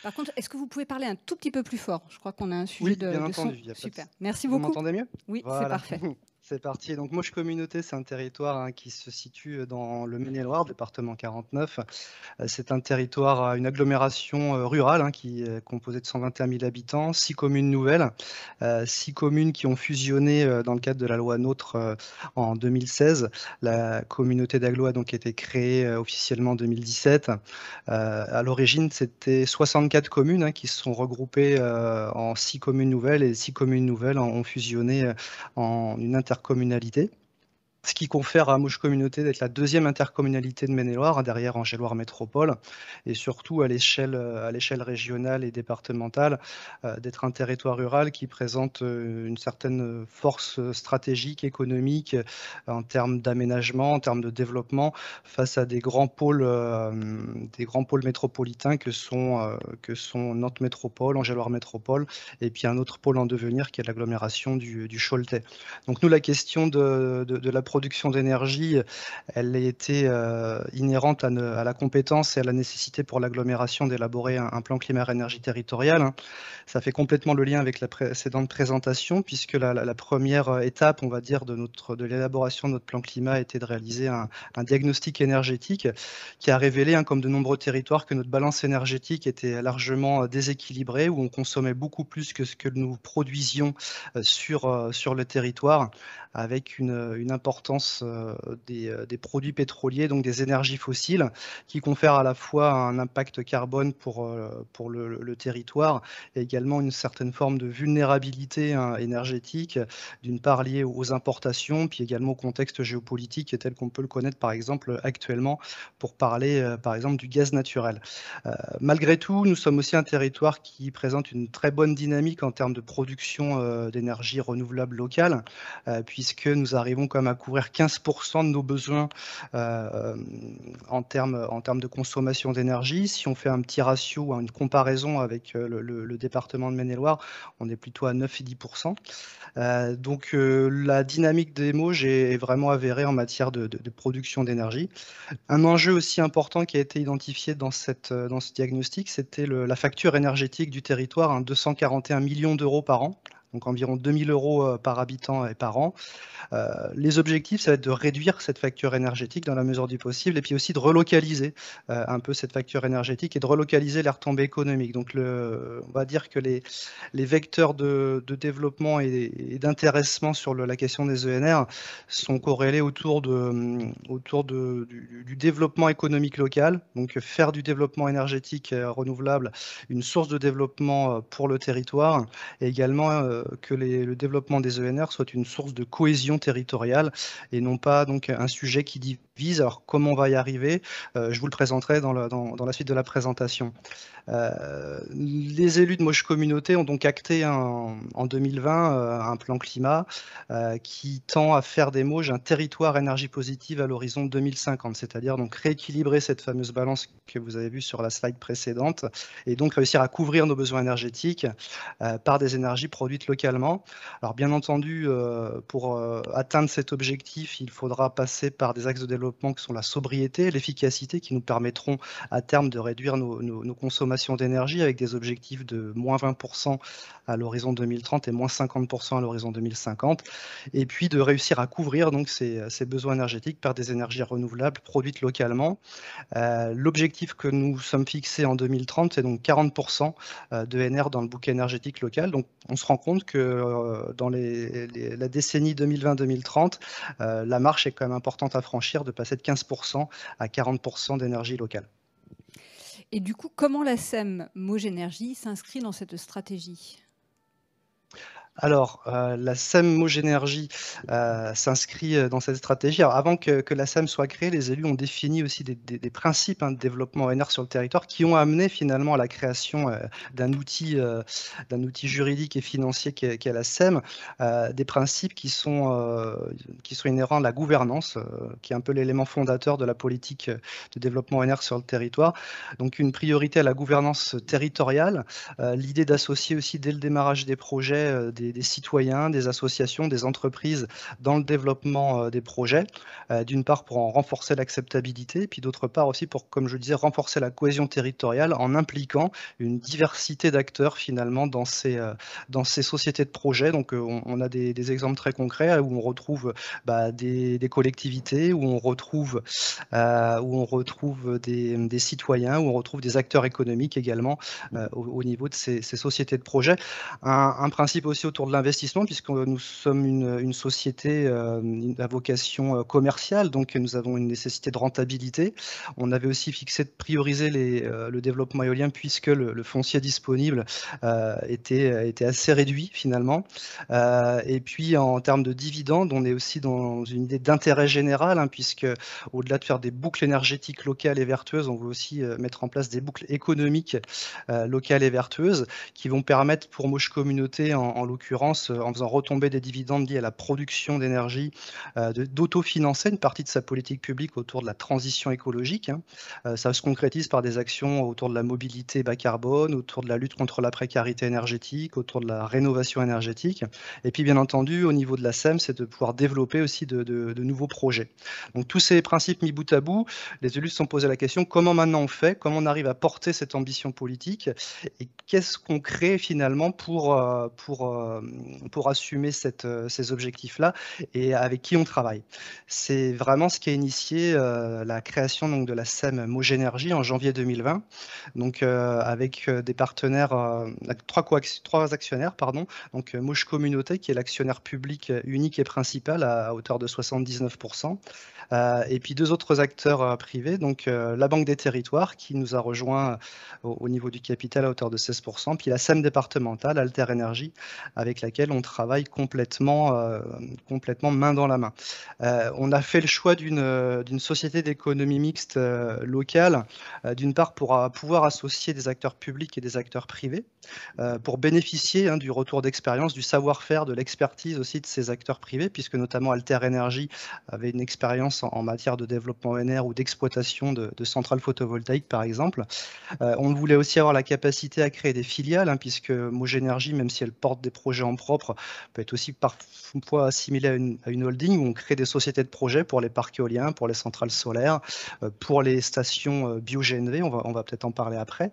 Par contre, est-ce que vous pouvez parler un tout petit peu plus fort? Je crois qu'on a un sujet de son. Super. Merci beaucoup. Vous m'entendez mieux? Oui, voilà. C'est parfait. C'est parti. Donc, Mauges Communauté, c'est un territoire qui se situe dans le Maine-et-Loire, département 49. C'est un territoire, une agglomération rurale qui est composée de 121 000 habitants, 6 communes nouvelles, 6 communes qui ont fusionné dans le cadre de la loi NOTRe en 2016. La communauté d'agglo a donc été créée officiellement en 2017. À l'origine, c'était 64 communes qui se sont regroupées en 6 communes nouvelles, et 6 communes nouvelles ont fusionné en une intercommunalité. ce qui confère à Mauges Communauté d'être la deuxième intercommunalité de Maine-et-Loire, derrière Angers-Loire Métropole, et surtout à l'échelle régionale et départementale, d'être un territoire rural qui présente une certaine force stratégique, économique, en termes d'aménagement, en termes de développement, face à des grands pôles métropolitains que sont Nantes Métropole, Angers-Loire Métropole, et puis un autre pôle en devenir qui est l'agglomération du Choletais. Donc nous, la question de la production d'énergie, elle a été inhérente à la compétence et à la nécessité pour l'agglomération d'élaborer un plan climat-énergie territorial. Ça fait complètement le lien avec la précédente présentation, puisque la première étape, on va dire, de l'élaboration de notre plan climat était de réaliser un diagnostic énergétique qui a révélé, comme de nombreux territoires, que notre balance énergétique était largement déséquilibrée, où on consommait beaucoup plus que ce que nous produisions sur le territoire, avec une importance des produits pétroliers, donc des énergies fossiles, qui confèrent à la fois un impact carbone pour le territoire et également une certaine forme de vulnérabilité énergétique, d'une part liée aux importations, puis également au contexte géopolitique tel qu'on peut le connaître par exemple actuellement, pour parler par exemple du gaz naturel. Malgré tout, nous sommes aussi un territoire qui présente une très bonne dynamique en termes de production d'énergie renouvelable locale, puisque nous arrivons quand même à couvrir 15% de nos besoins en termes de consommation d'énergie. Si on fait un petit ratio, une comparaison avec le département de Maine-et-Loire, on est plutôt à 9 et 10%. Donc la dynamique des Mauges est vraiment avérée en matière de production d'énergie. Un enjeu aussi important qui a été identifié dans ce diagnostic, c'était la facture énergétique du territoire, 241 millions d'euros par an, donc environ 2 000 euros par habitant et par an. Les objectifs, ça va être de réduire cette facture énergétique dans la mesure du possible, et puis aussi de relocaliser un peu cette facture énergétique et de relocaliser les retombées économiques. Donc on va dire que les vecteurs de développement et d'intéressement sur la question des ENR sont corrélés autour du développement économique local, donc faire du développement énergétique renouvelable une source de développement pour le territoire, et également que le développement des ENR soit une source de cohésion territoriale et non pas donc un sujet qui divise. Alors comment on va y arriver, je vous le présenterai dans la suite de la présentation. Les élus de Mauges Communauté ont donc acté en 2020 un plan climat qui tend à faire des Mauges un territoire énergie positive à l'horizon 2050, c'est-à-dire donc rééquilibrer cette fameuse balance que vous avez vue sur la slide précédente et donc réussir à couvrir nos besoins énergétiques par des énergies produites localement. Alors bien entendu, pour atteindre cet objectif, il faudra passer par des axes de développement qui sont la sobriété, l'efficacité, qui nous permettront à terme de réduire nos consommations d'énergie avec des objectifs de moins 20% à l'horizon 2030 et moins 50% à l'horizon 2050, et puis de réussir à couvrir donc ces besoins énergétiques par des énergies renouvelables produites localement. L'objectif que nous sommes fixés en 2030, c'est donc 40% d'ENR dans le bouquet énergétique local. Donc on se rend compte que dans la décennie 2020-2030, la marche est quand même importante à franchir, de passer de 15% à 40% d'énergie locale. Et du coup, comment la SEM Mauges Énergie s'inscrit dans cette stratégie ? Alors, la SEM Mauges Énergie s'inscrit dans cette stratégie. Alors, avant que la SEM soit créée, les élus ont défini aussi des principes de développement ONR sur le territoire qui ont amené finalement à la création d'un outil juridique et financier qu'est la SEM, des principes qui sont inhérents à la gouvernance, qui est un peu l'élément fondateur de la politique de développement ONR sur le territoire. Donc, une priorité à la gouvernance territoriale, l'idée d'associer aussi dès le démarrage des projets des citoyens, des associations, des entreprises dans le développement des projets, d'une part pour en renforcer l'acceptabilité, puis d'autre part aussi pour, comme je le disais, renforcer la cohésion territoriale en impliquant une diversité d'acteurs finalement dans ces sociétés de projets. Donc on a des exemples très concrets où on retrouve des collectivités, où on retrouve des citoyens, où on retrouve des acteurs économiques également au niveau de ces sociétés de projets. Un principe aussi autour de l'investissement, puisque nous sommes une société à vocation commerciale, donc nous avons une nécessité de rentabilité. On avait aussi fixé de prioriser le développement éolien, puisque le foncier disponible était assez réduit finalement. Et puis en termes de dividendes, on est aussi dans une idée d'intérêt général, hein, puisque au-delà de faire des boucles énergétiques locales et vertueuses, on veut aussi mettre en place des boucles économiques locales et vertueuses qui vont permettre pour Moche Communauté, en l'occurrence, en faisant retomber des dividendes liés à la production d'énergie, d'autofinancer une partie de sa politique publique autour de la transition écologique. Hein. Ça se concrétise par des actions autour de la mobilité bas carbone, autour de la lutte contre la précarité énergétique, autour de la rénovation énergétique. Et puis, bien entendu, au niveau de la SEM, c'est de pouvoir développer aussi de nouveaux projets. Donc, tous ces principes mis bout à bout, les élus se sont posé la question, comment maintenant on fait, comment on arrive à porter cette ambition politique et qu'est-ce qu'on crée finalement pour assumer ces objectifs-là et avec qui on travaille. C'est vraiment ce qui a initié la création donc, de la SEM Mogenergie en janvier 2020, donc avec des partenaires, trois actionnaires, pardon, donc Moche Communauté qui est l'actionnaire public unique et principal à hauteur de 79%, et puis deux autres acteurs privés, donc la Banque des Territoires qui nous a rejoint au niveau du capital à hauteur de 16%, puis la SEM départementale, Alter Énergie, avec laquelle on travaille complètement main dans la main. On a fait le choix d'une société d'économie mixte locale, d'une part pour pouvoir associer des acteurs publics et des acteurs privés, pour bénéficier du retour d'expérience, du savoir-faire, de l'expertise aussi de ces acteurs privés, puisque notamment Alter Énergie avait une expérience en matière de développement ENR ou d'exploitation de centrales photovoltaïques, par exemple. On voulait aussi avoir la capacité à créer des filiales, hein, puisque Mogenergie, même si elle porte des projets en propre, peut être aussi parfois assimilée à une holding où on crée des sociétés de projets pour les parcs éoliens, pour les centrales solaires, pour les stations bio-GNV, on va peut-être en parler après.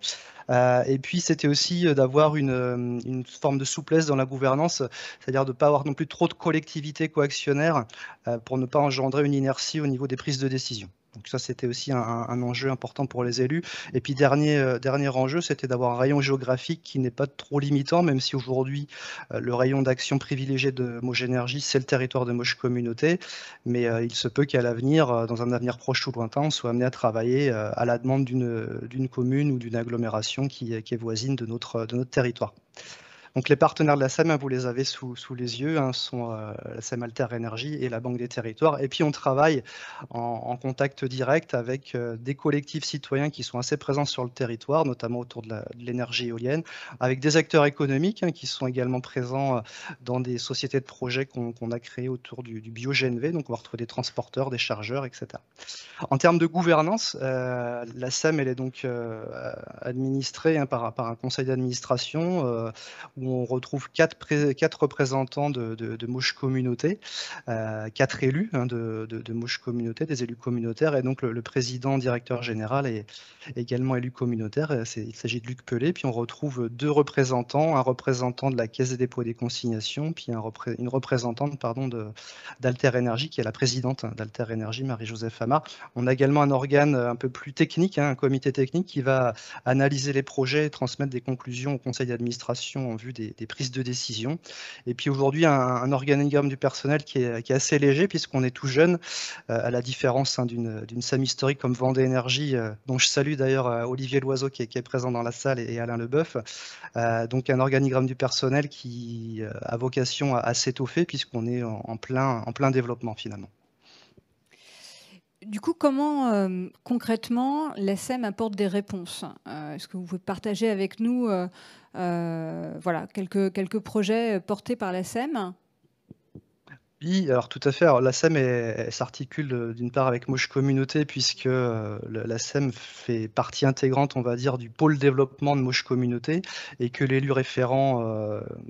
Et puis c'était aussi d'avoir une forme de souplesse dans la gouvernance, c'est-à-dire de ne pas avoir non plus trop de collectivités coactionnaires pour ne pas engendrer une inertie au niveau des prises de décision. Donc ça, c'était aussi un enjeu important pour les élus. Et puis, dernier enjeu, c'était d'avoir un rayon géographique qui n'est pas trop limitant, même si aujourd'hui, le rayon d'action privilégié de Mogenergie, c'est le territoire de Moche Communauté. Mais il se peut qu'à l'avenir, dans un avenir proche ou lointain, on soit amené à travailler à la demande d'une commune ou d'une agglomération qui est voisine de notre territoire. Donc les partenaires de la SEM, vous les avez sous les yeux, sont la SEM Alter Énergie et la Banque des Territoires. Et puis on travaille en contact direct avec des collectifs citoyens qui sont assez présents sur le territoire, notamment autour de l'énergie éolienne, avec des acteurs économiques qui sont également présents dans des sociétés de projets qu'on a créées autour du bio-GNV. Donc on va retrouver des transporteurs, des chargeurs, etc. En termes de gouvernance, la SEM elle est donc administrée par un conseil d'administration où on retrouve quatre représentants de Moche Communauté, 4 élus de Moche Communauté, des élus communautaires, et donc le président directeur général est également élu communautaire, il s'agit de Luc Pelé, puis on retrouve 2 représentants, un représentant de la Caisse des dépôts et des consignations, puis une représentante d'Alter Énergie, qui est la présidente d'Alter Énergie, Marie-Joseph Amar. On a également un organe un peu plus technique, un comité technique qui va analyser les projets et transmettre des conclusions au conseil d'administration en vue des prises de décision. Et puis aujourd'hui, un organigramme du personnel qui est assez léger, puisqu'on est tout jeune, à la différence d'une SEM historique comme Vendée Énergie, dont je salue d'ailleurs Olivier Loiseau qui est présent dans la salle, et Alain Leboeuf. Donc un organigramme du personnel qui a vocation à s'étoffer, puisqu'on est en plein développement finalement. Du coup, comment concrètement la SEM apporte des réponses? Est-ce que vous pouvez partager avec nous voilà, quelques projets portés par la SEM? Oui, alors tout à fait. Alors, la SEM s'articule d'une part avec Moche Communauté, puisque la SEM fait partie intégrante, on va dire, du pôle développement de Moche Communauté, et que l'élu référent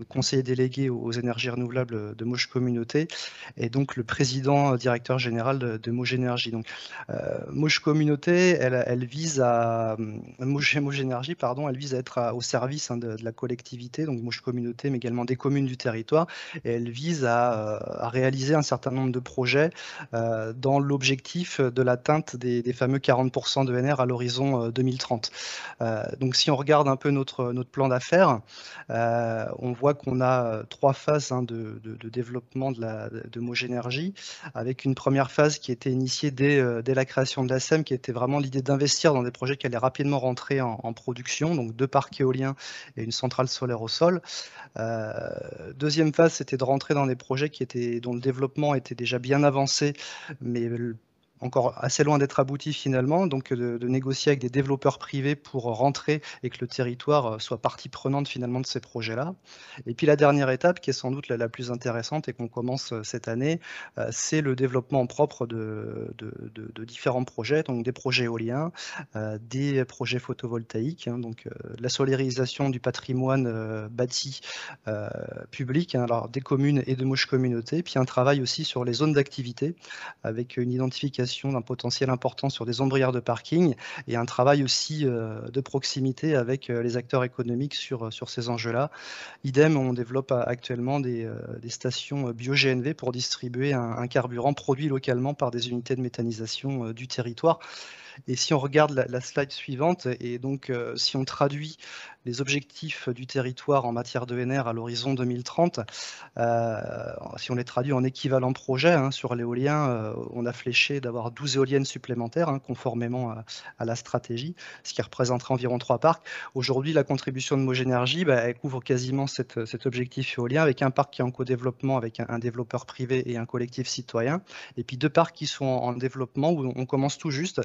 conseiller délégué aux énergies renouvelables de Moche Communauté est donc le président directeur général de Mogenergie. Donc Moche Communauté, elle vise à Mogenergie, pardon, elle vise à être au service de la collectivité, donc Moche Communauté, mais également des communes du territoire, et elle vise à réaliser un certain nombre de projets dans l'objectif de l'atteinte des fameux 40% d'ENR à l'horizon 2030. Donc si on regarde un peu notre plan d'affaires, on voit qu'on a 3 phases de développement de Mogenergie, avec une première phase qui était initiée dès la création de la SEM, qui était vraiment l'idée d'investir dans des projets qui allaient rapidement rentrer en production, donc 2 parcs éoliens et une centrale solaire au sol. Deuxième phase, c'était de rentrer dans des projets dont le développement était déjà bien avancé, mais encore assez loin d'être abouti finalement, donc de négocier avec des développeurs privés pour rentrer et que le territoire soit partie prenante finalement de ces projets-là. Et puis la dernière étape, qui est sans doute la plus intéressante et qu'on commence cette année, c'est le développement propre de différents projets, donc des projets éoliens, des projets photovoltaïques, donc la solarisation du patrimoine bâti public, alors des communes et de Moche Communauté, puis un travail aussi sur les zones d'activité, avec une identification d'un potentiel important sur des ombrières de parking et un travail aussi de proximité avec les acteurs économiques sur ces enjeux-là. Idem, on développe actuellement des stations bio-GNV pour distribuer un carburant produit localement par des unités de méthanisation du territoire. Et si on regarde la slide suivante, et donc si on traduit les objectifs du territoire en matière d'ENR à l'horizon 2030, si on les traduit en équivalent projet, sur l'éolien, on a fléché d'avoir 12 éoliennes supplémentaires, conformément à la stratégie, ce qui représenterait environ 3 parcs. Aujourd'hui, la contribution de Mogenergie, elle couvre quasiment cet objectif éolien, avec un parc qui est en co-développement avec un développeur privé et un collectif citoyen, et puis 2 parcs qui sont en développement, où on commence tout juste.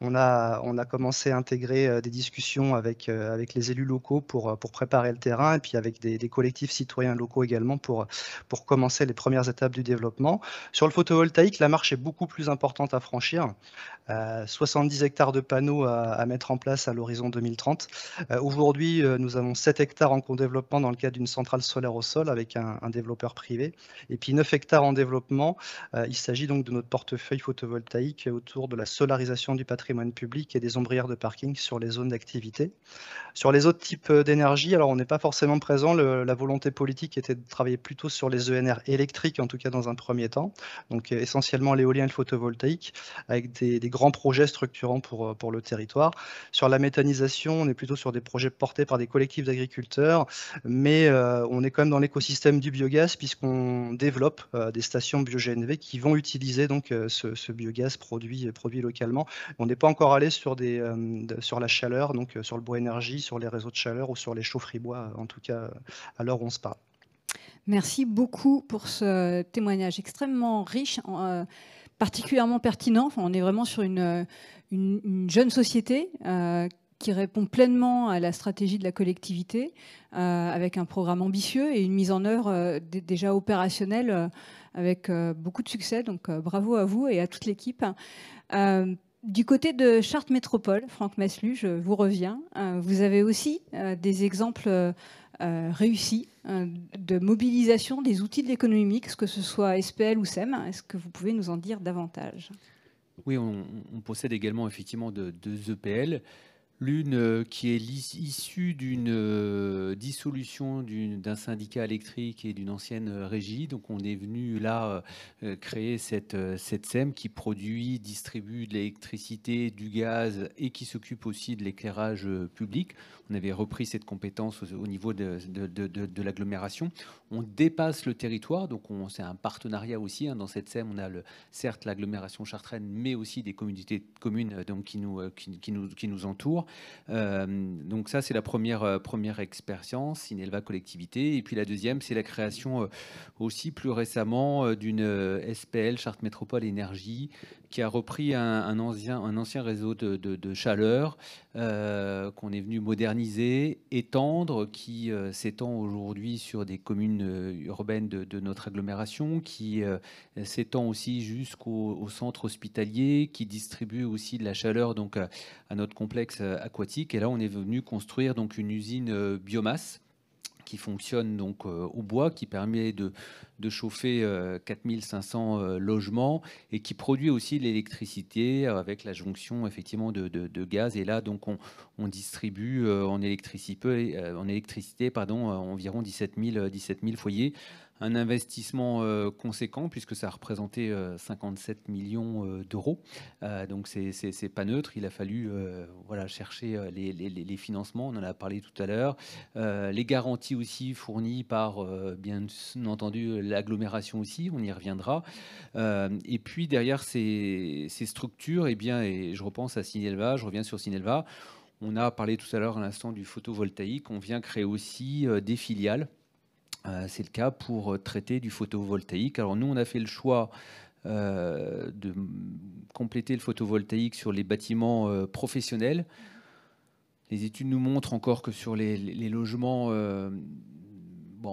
On a commencé à intégrer des discussions avec les élus locaux pour préparer le terrain, et puis avec des collectifs citoyens locaux également pour commencer les premières étapes du développement. Sur le photovoltaïque, la marche est beaucoup plus importante à franchir. 70 hectares de panneaux à mettre en place à l'horizon 2030. Aujourd'hui, nous avons 7 hectares en co-développement dans le cadre d'une centrale solaire au sol avec un développeur privé, et puis 9 hectares en développement. Il s'agit donc de notre portefeuille photovoltaïque autour de la solarisation du patrimoine public et des ombrières de parking sur les zones d'activité. Sur les autres types d'énergie, alors on n'est pas forcément présent. La volonté politique était de travailler plutôt sur les ENR électriques, en tout cas dans un premier temps, donc essentiellement l'éolien et le photovoltaïque, avec des grands projets structurants pour le territoire. Sur la méthanisation, on est plutôt sur des projets portés par des collectifs d'agriculteurs, mais on est quand même dans l'écosystème du biogaz, puisqu'on développe des stations bio-GNV qui vont utiliser donc ce biogaz produit localement. On n'est pas encore allé sur la chaleur, donc sur le bois énergie, sur les réseaux de chaleur ou sur les chaufferies-bois, en tout cas à l'heure où on se parle. Merci beaucoup pour ce témoignage extrêmement riche, particulièrement pertinent. Enfin, on est vraiment sur une jeune société qui répond pleinement à la stratégie de la collectivité, avec un programme ambitieux et une mise en œuvre déjà opérationnelle avec beaucoup de succès. Donc bravo à vous et à toute l'équipe. Du côté de Chartres Métropole, Franck Maslu, je vous reviens. Vous avez aussi des exemples réussis de mobilisation des outils de l'économie mixte, que ce soit SPL ou SEM. Est-ce que vous pouvez nous en dire davantage ? Oui, on possède également effectivement deux EPL. L'une qui est issue d'une dissolution d'un syndicat électrique et d'une ancienne régie. Donc on est venu là créer cette SEM qui produit, distribue de l'électricité, du gaz et qui s'occupe aussi de l'éclairage public. On avait repris cette compétence au niveau de l'agglomération. On dépasse le territoire, donc c'est un partenariat aussi. Dans cette SEM, on a certes l'agglomération chartraine, mais aussi des communautés de communes donc, qui nous entourent. Donc ça, c'est la première expérience, Inelva Collectivité. Et puis la deuxième, c'est la création aussi plus récemment d'une SPL, Chartres Métropole Énergie, qui a repris un ancien réseau de chaleur qu'on est venu moderniser, étendre, qui s'étend aujourd'hui sur des communes urbaines de notre agglomération, qui s'étend aussi jusqu'au centre hospitalier, qui distribue aussi de la chaleur donc, à notre complexe aquatique. Et là, on est venu construire donc, une usine biomasse qui fonctionne donc au bois, qui permet de chauffer 4500 logements et qui produit aussi l'électricité avec la jonction effectivement de gaz. Et là, donc, on distribue en électricité environ 17 000 foyers. Un investissement conséquent puisque ça a représenté 57 millions d'euros. Donc c'est pas neutre. Il a fallu chercher les financements. On en a parlé tout à l'heure. Les garanties aussi fournies par bien entendu l'agglomération aussi. On y reviendra. Et puis derrière ces structures, et je repense à Synelva. Je reviens sur Synelva. On a parlé tout à l'heure à l'instant du photovoltaïque. On vient créer aussi des filiales. C'est le cas pour traiter du photovoltaïque. Alors nous, on a fait le choix de compléter le photovoltaïque sur les bâtiments professionnels. Les études nous montrent encore que sur les logements,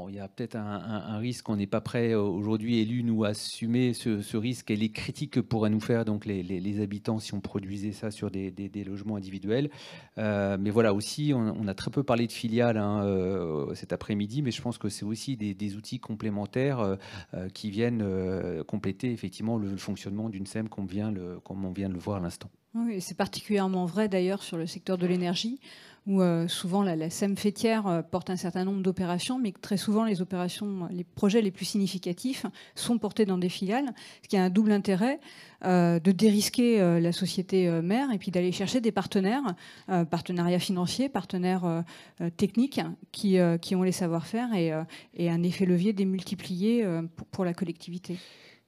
il y a peut-être un risque. On n'est pas prêt aujourd'hui, élus, nous, à assumer ce risque et les critiques que pourraient nous faire donc, les habitants si on produisait ça sur des logements individuels. Mais voilà, aussi, on a très peu parlé de filiales cet après-midi, mais je pense que c'est aussi des outils complémentaires qui viennent compléter effectivement le fonctionnement d'une SEM comme on vient de le voir à l'instant. Oui, c'est particulièrement vrai d'ailleurs sur le secteur de l'énergie, où souvent la SEM fêtière porte un certain nombre d'opérations, mais que très souvent les projets les plus significatifs sont portés dans des filiales, ce qui a un double intérêt de dérisquer la société mère et puis d'aller chercher des partenaires, partenariats financiers, partenaires techniques qui ont les savoir-faire et un effet levier démultiplié pour la collectivité.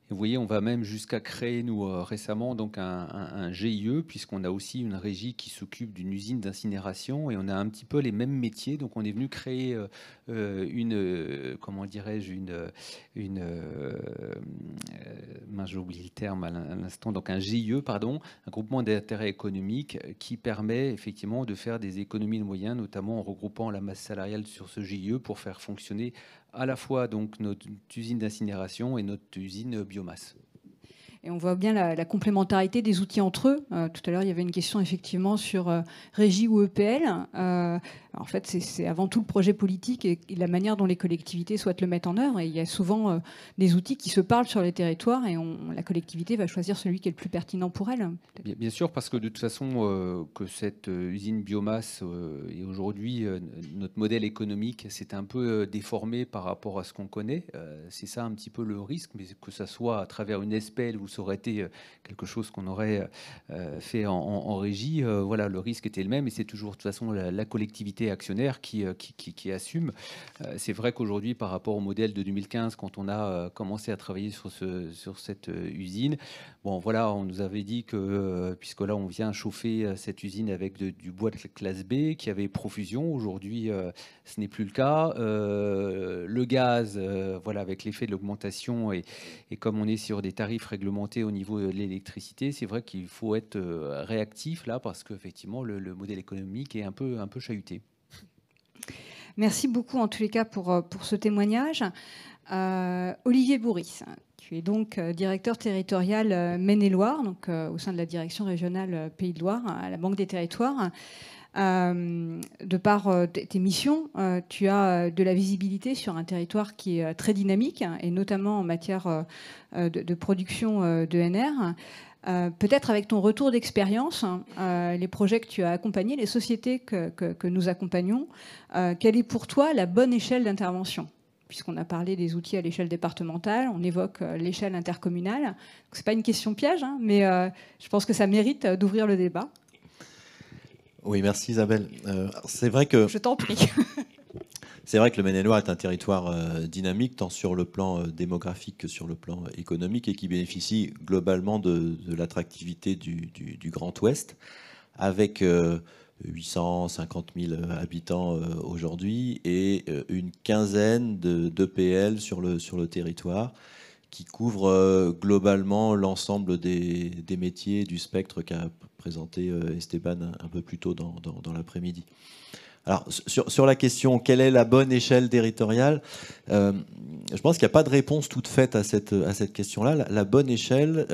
Vous voyez, on va même jusqu'à créer, nous, récemment, donc un GIE, puisqu'on a aussi une régie qui s'occupe d'une usine d'incinération, et on a un petit peu les mêmes métiers. Donc, on est venu créer j'ai oublié le terme à l'instant, donc un GIE, un groupement d'intérêt économique qui permet effectivement de faire des économies de moyens, notamment en regroupant la masse salariale sur ce GIE pour faire fonctionner à la fois donc notre usine d'incinération et notre usine biomasse. Et on voit bien la complémentarité des outils entre eux. Tout à l'heure, il y avait une question effectivement sur régie ou EPL. En fait, c'est avant tout le projet politique et la manière dont les collectivités souhaitent le mettre en œuvre. Et il y a souvent des outils qui se parlent sur les territoires et la collectivité va choisir celui qui est le plus pertinent pour elle. Bien sûr, parce que de toute façon, que cette usine biomasse et aujourd'hui, notre modèle économique s'est un peu déformé par rapport à ce qu'on connaît. C'est ça un petit peu le risque, mais que ça soit à travers une SPL ou ça aurait été quelque chose qu'on aurait fait en régie, le risque était le même et c'est toujours de toute façon la collectivité actionnaire qui assume. C'est vrai qu'aujourd'hui, par rapport au modèle de 2015, quand on a commencé à travailler sur cette usine, on nous avait dit que, puisque là on vient chauffer cette usine avec du bois de classe B qui avait profusion, aujourd'hui ce n'est plus le cas. Le gaz, avec l'effet de l'augmentation et comme on est sur des tarifs réglementés au niveau de l'électricité, c'est vrai qu'il faut être réactif là parce qu'effectivement le modèle économique est un peu chahuté. Merci beaucoup en tous les cas pour ce témoignage. Olivier Bourris, tu es donc directeur territorial Maine-et-Loire, donc au sein de la direction régionale Pays de Loire à la Banque des Territoires. De par tes missions, tu as de la visibilité sur un territoire qui est très dynamique et notamment en matière de production d'ENR. Peut-être avec ton retour d'expérience, les projets que tu as accompagnés, les sociétés que nous accompagnons, quelle est pour toi la bonne échelle d'intervention ? Puisqu'on a parlé des outils à l'échelle départementale, on évoque l'échelle intercommunale. Ce n'est pas une question piège, mais je pense que ça mérite d'ouvrir le débat. Oui, merci Isabelle. C'est vrai que... Je t'en prie. C'est vrai que le Maine-et-Loire est un territoire dynamique, tant sur le plan démographique que sur le plan économique, et qui bénéficie globalement de l'attractivité du Grand Ouest, avec 850 000 habitants aujourd'hui et une quinzaine d'EPL sur le territoire, qui couvrent globalement l'ensemble des métiers du spectre qu'a présenté Esteban un peu plus tôt dans l'après-midi. Alors, sur la question, quelle est la bonne échelle territoriale, je pense qu'il n'y a pas de réponse toute faite à cette question-là. La bonne échelle,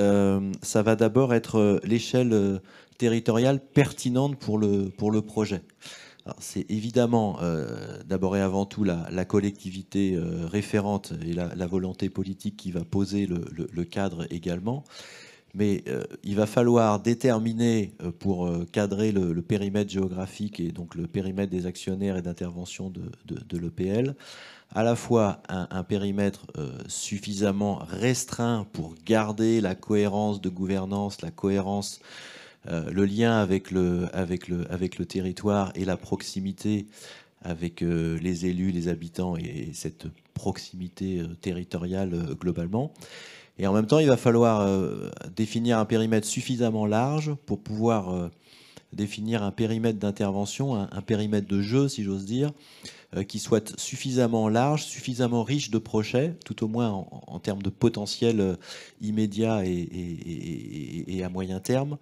ça va d'abord être l'échelle territoriale pertinente pour le projet. C'est évidemment d'abord et avant tout la collectivité référente et la volonté politique qui va poser le cadre également. Mais il va falloir déterminer, pour cadrer le périmètre géographique et donc le périmètre des actionnaires et d'intervention de l'EPL, à la fois un périmètre suffisamment restreint pour garder la cohérence de gouvernance, la cohérence, le lien avec le territoire et la proximité avec les élus, les habitants et cette proximité territoriale globalement. Et en même temps, il va falloir définir un périmètre suffisamment large pour pouvoir définir un périmètre d'intervention, un périmètre de jeu, si j'ose dire, qui soit suffisamment large, suffisamment riche de projets, tout au moins en termes de potentiel immédiat et à moyen terme,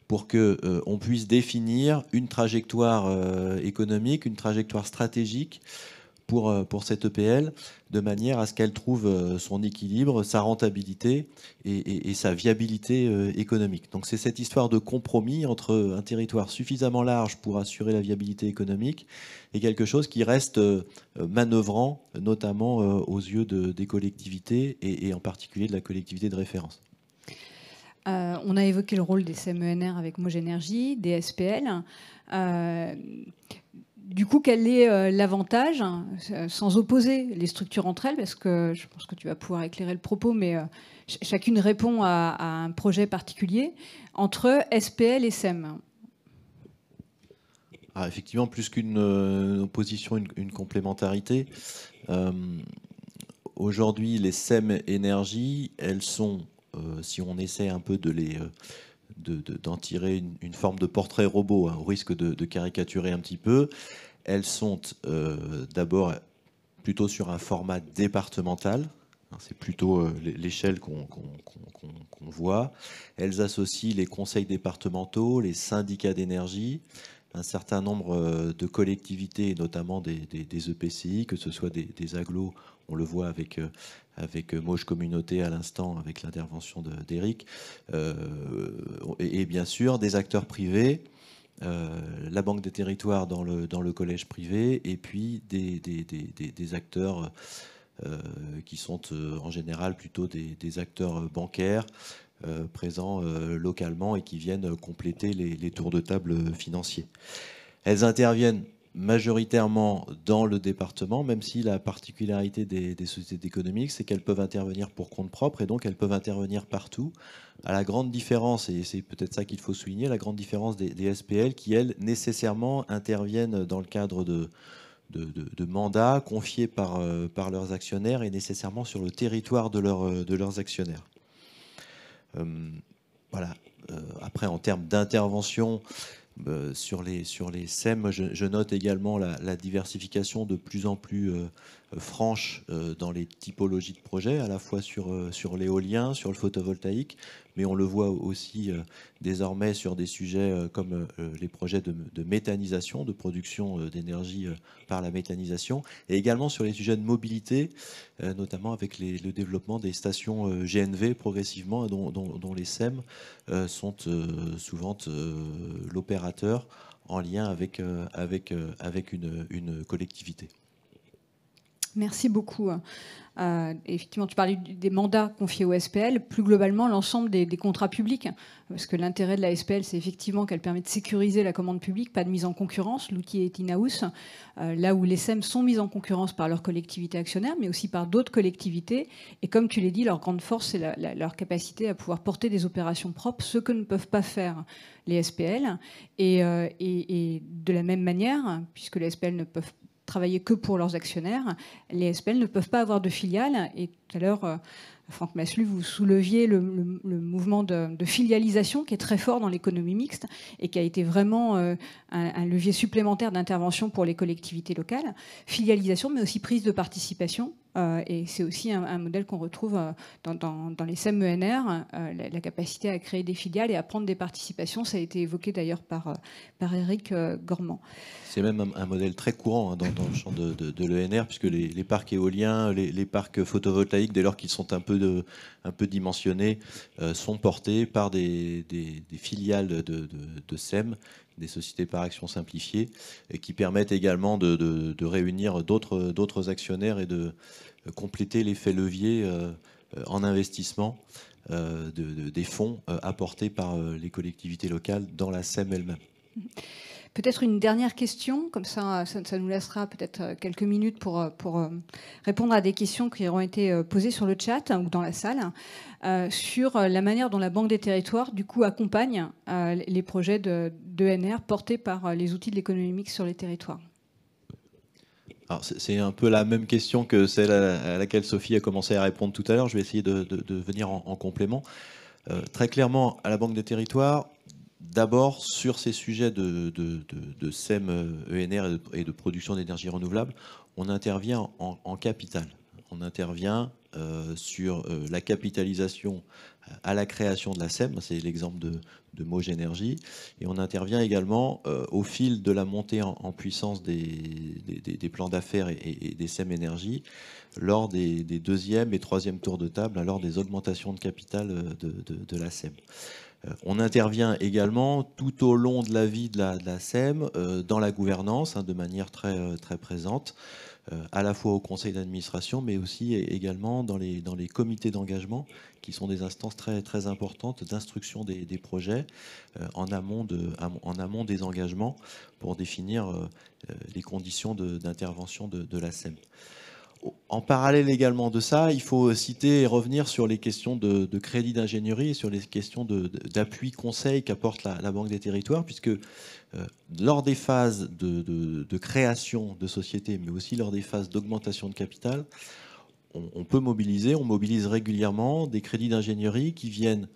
pour qu'on puisse définir une trajectoire économique, une trajectoire stratégique pour cette EPL, de manière à ce qu'elle trouve son équilibre, sa rentabilité et sa viabilité économique. Donc c'est cette histoire de compromis entre un territoire suffisamment large pour assurer la viabilité économique et quelque chose qui reste manœuvrant, notamment aux yeux des collectivités et en particulier de la collectivité de référence. On a évoqué le rôle des CMENR avec Mogenergie, des SPL. Du coup, quel est l'avantage, sans opposer les structures entre elles, parce que je pense que tu vas pouvoir éclairer le propos, mais chacune répond à un projet particulier, entre SPL et SEM? Effectivement, plus qu'une opposition, une complémentarité. Aujourd'hui, les SEM énergie, elles sont, si on essaie un peu d'en tirer une forme de portrait robot, au risque de caricaturer un petit peu, elles sont d'abord plutôt sur un format départemental. C'est plutôt l'échelle qu'on voit. Elles associent les conseils départementaux, les syndicats d'énergie, un certain nombre de collectivités, notamment des EPCI, que ce soit des agglos, on le voit avec Mauges Communauté à l'instant, avec l'intervention d'Éric, et bien sûr des acteurs privés, la Banque des Territoires dans le collège privé, et puis des acteurs qui sont en général plutôt des acteurs bancaires présents localement et qui viennent compléter les tours de table financiers. Elles interviennent majoritairement dans le département, même si la particularité des sociétés économiques, c'est qu'elles peuvent intervenir pour compte propre et donc elles peuvent intervenir partout. À la grande différence, et c'est peut-être ça qu'il faut souligner, la grande différence des SPL qui, elles, nécessairement interviennent dans le cadre de mandats confiés par leurs actionnaires et nécessairement sur le territoire de leurs actionnaires. Voilà. Après, en termes d'intervention sur les SEM, je note également la diversification de plus en plus franche dans les typologies de projets, à la fois sur l'éolien, sur le photovoltaïque, mais on le voit aussi désormais sur des sujets comme les projets de méthanisation, de production d'énergie par la méthanisation, et également sur les sujets de mobilité, notamment avec le développement des stations GNV progressivement, dont les SEM sont souvent l'opérateur en lien avec une collectivité. Merci beaucoup. Effectivement, tu parlais des mandats confiés au SPL, plus globalement l'ensemble des contrats publics, parce que l'intérêt de la SPL, c'est effectivement qu'elle permet de sécuriser la commande publique, pas de mise en concurrence, l'outil est in-house, là où les SEM sont mises en concurrence par leurs collectivités actionnaires, mais aussi par d'autres collectivités, et comme tu l'as dit, leur grande force, c'est leur capacité à pouvoir porter des opérations propres, ce que ne peuvent pas faire les SPL, et de la même manière, puisque les SPL ne peuvent travailler que pour leurs actionnaires, les SPL ne peuvent pas avoir de filiales. Et tout à l'heure, Franck Maslu, vous souleviez le mouvement de filialisation qui est très fort dans l'économie mixte et qui a été vraiment un levier supplémentaire d'intervention pour les collectivités locales. Filialisation, mais aussi prise de participation. Et c'est aussi un modèle qu'on retrouve dans les CMENR, la capacité à créer des filiales et à prendre des participations. Ça a été évoqué d'ailleurs par Éric Gormand. C'est même un modèle très courant dans le champ de l'ENR, puisque les parcs éoliens, les parcs photovoltaïques, dès lors qu'ils sont un peu dimensionnés, sont portés par des filiales de SEM, des sociétés par action simplifiées, et qui permettent également de réunir d'autres actionnaires et de compléter l'effet levier en investissement des fonds apportés par les collectivités locales dans la SEM elle-même. Peut-être une dernière question, comme ça nous laissera peut-être quelques minutes pour répondre à des questions qui auront été posées sur le chat ou dans la salle, sur la manière dont la Banque des Territoires, du coup, accompagne les projets d'ENR portés par les outils de l'économie mixte sur les territoires. Alors, c'est un peu la même question que celle à laquelle Sophie a commencé à répondre tout à l'heure. Je vais essayer de venir en complément. Très clairement, à la Banque des Territoires, d'abord, sur ces sujets de SEM, ENR et de production d'énergie renouvelable, on intervient en capital. On intervient sur la capitalisation à la création de la SEM, c'est l'exemple de Mauge Énergie, et on intervient également au fil de la montée en puissance des plans d'affaires et des SEM Énergie, lors des deuxième et troisième tours de table, lors des augmentations de capital de la SEM. On intervient également tout au long de la vie de la SEM dans la gouvernance, de manière très, très présente, à la fois au conseil d'administration, mais aussi également dans les comités d'engagement, qui sont des instances très, très importantes d'instruction des projets en amont des engagements pour définir les conditions d'intervention de la SEM. En parallèle également de ça, il faut citer et revenir sur les questions de crédit d'ingénierie et sur les questions d'appui conseil qu'apporte la Banque des Territoires, puisque lors des phases de création de sociétés, mais aussi lors des phases d'augmentation de capital, on mobilise régulièrement des crédits d'ingénierie qui viennent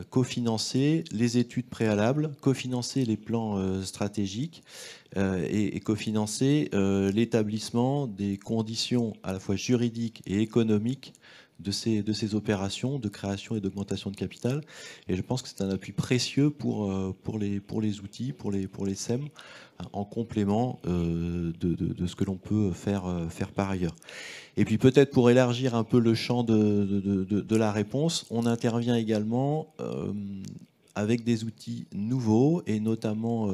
cofinancer les études préalables, cofinancer les plans stratégiques et cofinancer l'établissement des conditions à la fois juridiques et économiques de ces opérations de création et d'augmentation de capital. Et je pense que c'est un appui précieux pour les outils, pour les SEM, en complément de ce que l'on peut faire par ailleurs. Et puis peut-être pour élargir un peu le champ de la réponse, on intervient également avec des outils nouveaux, et notamment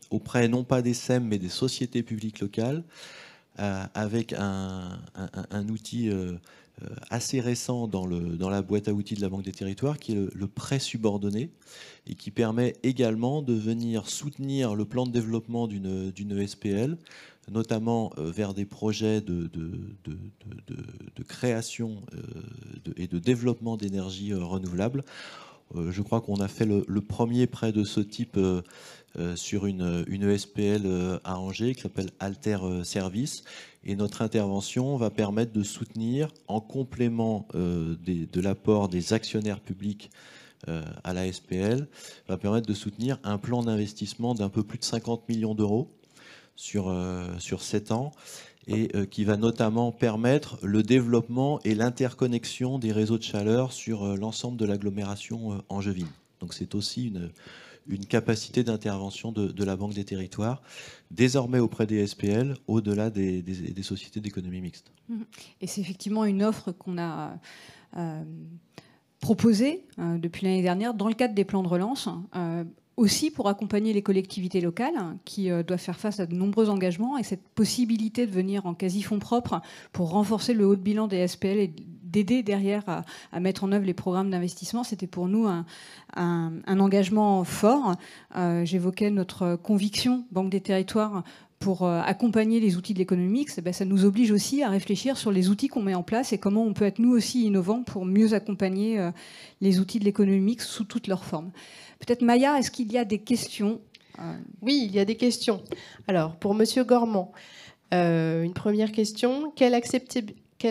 auprès non pas des SEM mais des sociétés publiques locales, avec un outil assez récent dans la boîte à outils de la Banque des Territoires, qui est le prêt subordonné, et qui permet également de venir soutenir le plan de développement d'une SPL, notamment vers des projets de création et de développement d'énergie renouvelable. Je crois qu'on a fait le premier prêt de ce type sur une SPL à Angers qui s'appelle Alter Service, et notre intervention va permettre de soutenir, en complément de l'apport des actionnaires publics à la SPL, va permettre de soutenir un plan d'investissement d'un peu plus de 50 millions d'euros sur 7 ans, et qui va notamment permettre le développement et l'interconnexion des réseaux de chaleur sur l'ensemble de l'agglomération angevine. Donc c'est aussi une capacité d'intervention de la Banque des Territoires, désormais auprès des SPL, au-delà des sociétés d'économie mixte. Et c'est effectivement une offre qu'on a proposée depuis l'année dernière dans le cadre des plans de relance, aussi pour accompagner les collectivités locales qui doivent faire face à de nombreux engagements, et cette possibilité de venir en quasi-fonds propres pour renforcer le haut de bilan des SPL et d'aider derrière à mettre en œuvre les programmes d'investissement, c'était pour nous un engagement fort. J'évoquais notre conviction Banque des Territoires pour accompagner les outils de l'économie mixte. Ça nous oblige aussi à réfléchir sur les outils qu'on met en place et comment on peut être nous aussi innovants pour mieux accompagner les outils de l'économie mixte sous toutes leurs formes. Peut-être Maya, est-ce qu'il y a des questions ? Oui, il y a des questions. Alors, pour Monsieur Gormand, une première question. Quelle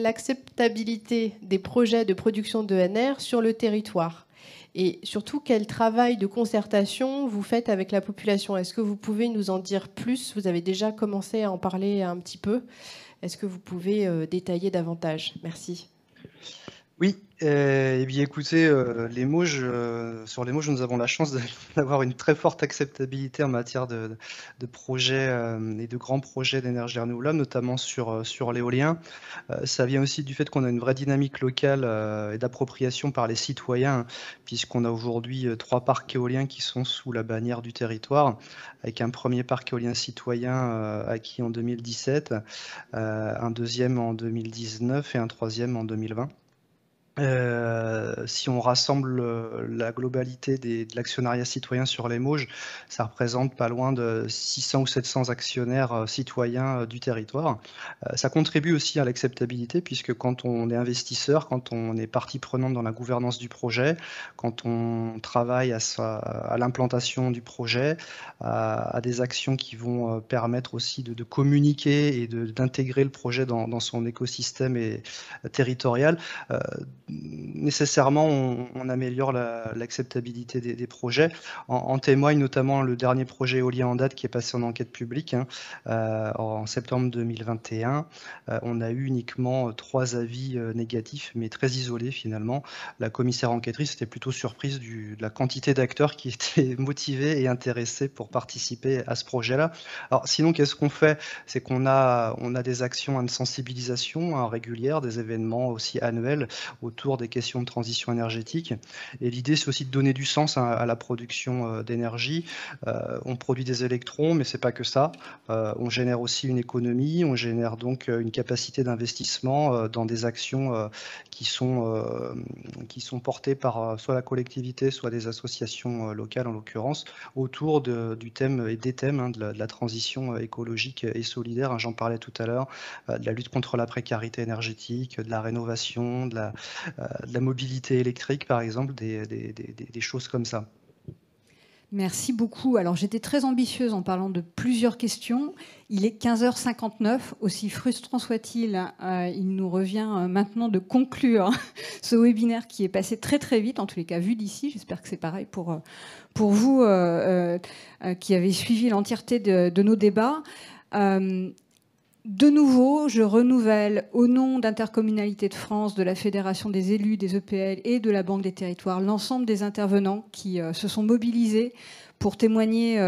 acceptabilité des projets de production d'ENR sur le territoire ? Et surtout, quel travail de concertation vous faites avec la population ? Est-ce que vous pouvez nous en dire plus ? Vous avez déjà commencé à en parler un petit peu. Est-ce que vous pouvez détailler davantage ? Merci. Oui, eh bien écoutez, sur les Mauges, nous avons la chance d'avoir une très forte acceptabilité en matière de projets et de grands projets d'énergie renouvelable, notamment sur l'éolien. Ça vient aussi du fait qu'on a une vraie dynamique locale et d'appropriation par les citoyens, puisqu'on a aujourd'hui 3 parcs éoliens qui sont sous la bannière du territoire, avec un premier parc éolien citoyen acquis en 2017, un deuxième en 2019 et un troisième en 2020. Si on rassemble la globalité de l'actionnariat citoyen sur les Mauges, ça représente pas loin de 600 ou 700 actionnaires citoyens du territoire. Ça contribue aussi à l'acceptabilité, puisque quand on est investisseur, quand on est partie prenante dans la gouvernance du projet, quand on travaille à l'implantation du projet, à des actions qui vont permettre aussi de communiquer et d'intégrer le projet dans son écosystème territorial, nécessairement on améliore l'acceptabilité des projets. En témoigne notamment le dernier projet éolien en date qui est passé en enquête publique en septembre 2021. On a eu uniquement 3 avis négatifs, mais très isolés finalement. La commissaire enquêtrice était plutôt surprise de la quantité d'acteurs qui étaient motivés et intéressés pour participer à ce projet-là. Alors sinon, qu'est-ce qu'on fait? C'est qu'on a des actions de sensibilisation régulières, des événements aussi annuels autour des questions de transition énergétique. Et l'idée, c'est aussi de donner du sens à la production d'énergie. On produit des électrons, mais c'est pas que ça. On génère aussi une économie, on génère donc une capacité d'investissement dans des actions qui sont portées par soit la collectivité, soit des associations locales en l'occurrence, autour du thème et des thèmes de la transition écologique et solidaire. J'en parlais tout à l'heure, de la lutte contre la précarité énergétique, de la rénovation, de la mobilité électrique, par exemple, des choses comme ça. Merci beaucoup. Alors, j'étais très ambitieuse en parlant de plusieurs questions. Il est 15h59, aussi frustrant soit-il, il nous revient maintenant de conclure ce webinaire qui est passé très très vite, en tous les cas vu d'ici. J'espère que c'est pareil pour vous qui avez suivi l'entièreté de nos débats. De nouveau, je renouvelle au nom d'Intercommunalité de France, de la Fédération des élus, des EPL et de la Banque des territoires, l'ensemble des intervenants qui se sont mobilisés pour témoigner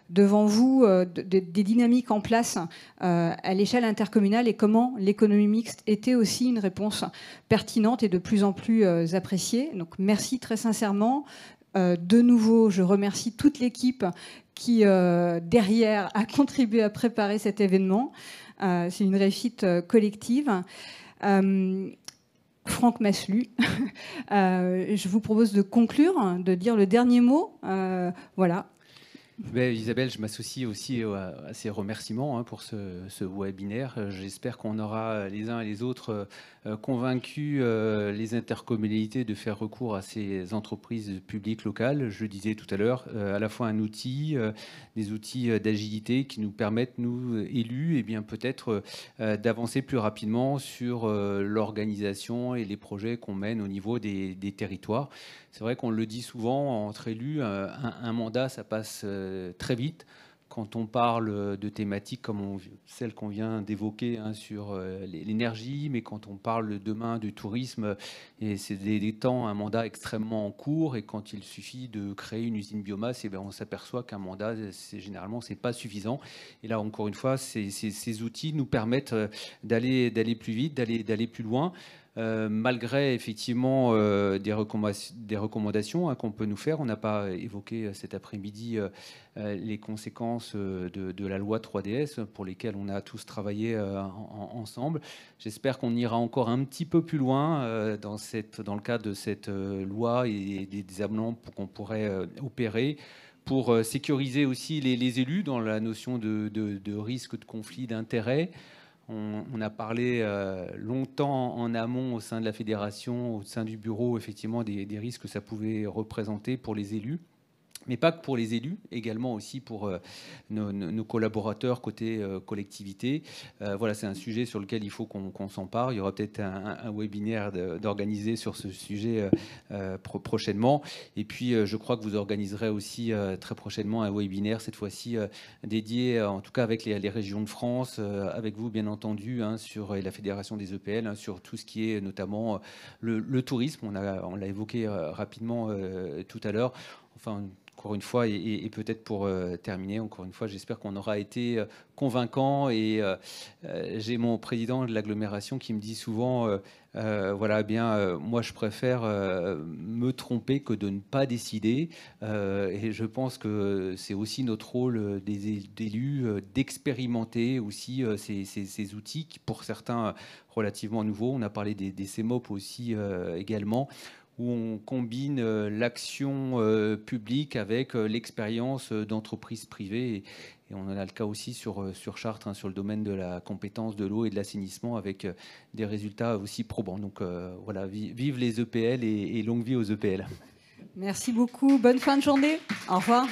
devant vous des dynamiques en place à l'échelle intercommunale et comment l'économie mixte était aussi une réponse pertinente et de plus en plus appréciée. Donc merci très sincèrement. De nouveau, je remercie toute l'équipe qui, derrière, a contribué à préparer cet événement. C'est une réussite collective. Franck Maslu, je vous propose de conclure, de dire le dernier mot. Voilà. Isabelle, je m'associe aussi à ces remerciements pour ce webinaire. J'espère qu'on aura les uns et les autres convaincu les intercommunalités de faire recours à ces entreprises publiques locales. Je le disais tout à l'heure, à la fois un outil, des outils d'agilité qui nous permettent, nous, élus, peut-être d'avancer plus rapidement sur l'organisation et les projets qu'on mène au niveau des territoires. C'est vrai qu'on le dit souvent entre élus, un mandat, ça passe très vite. Quand on parle de thématiques comme celle qu'on vient d'évoquer sur l'énergie, mais quand on parle demain du tourisme, et c'est des temps, un mandat extrêmement court, et quand il suffit de créer une usine biomasse, on s'aperçoit qu'un mandat, généralement, c'est pas suffisant. Et là, encore une fois, ces outils nous permettent d'aller plus vite, d'aller plus loin. Malgré effectivement des recommandations qu'on peut nous faire. On n'a pas évoqué cet après-midi les conséquences de la loi 3DS pour lesquelles on a tous travaillé ensemble. J'espère qu'on ira encore un petit peu plus loin dans le cadre de cette loi et des amendements qu'on pourrait opérer pour sécuriser aussi les élus dans la notion de risque de conflit d'intérêts. On a parlé longtemps en amont au sein de la fédération, au sein du bureau, effectivement, des risques que ça pouvait représenter pour les élus. Mais pas que pour les élus, également aussi pour nos collaborateurs côté collectivité. Voilà, c'est un sujet sur lequel il faut qu'on s'empare. Il y aura peut-être un webinaire d'organiser sur ce sujet prochainement. Et puis, je crois que vous organiserez aussi très prochainement un webinaire, cette fois-ci dédié, en tout cas avec les régions de France, avec vous, bien entendu, sur la Fédération des EPL, sur tout ce qui est notamment le tourisme. On l'a évoqué rapidement tout à l'heure. enfin, encore une fois, et peut-être pour terminer, encore une fois, j'espère qu'on aura été convaincant. Et j'ai mon président de l'agglomération qui me dit souvent, voilà, moi je préfère me tromper que de ne pas décider. Et je pense que c'est aussi notre rôle des élus d'expérimenter aussi ces outils qui, pour certains, relativement nouveaux. On a parlé des CEMOP aussi également, où on combine l'action publique avec l'expérience d'entreprises privées. Et on en a le cas aussi sur Chartres, sur le domaine de la compétence de l'eau et de l'assainissement, avec des résultats aussi probants. Donc voilà, vive les EPL et longue vie aux EPL. Merci beaucoup. Bonne fin de journée. Au revoir.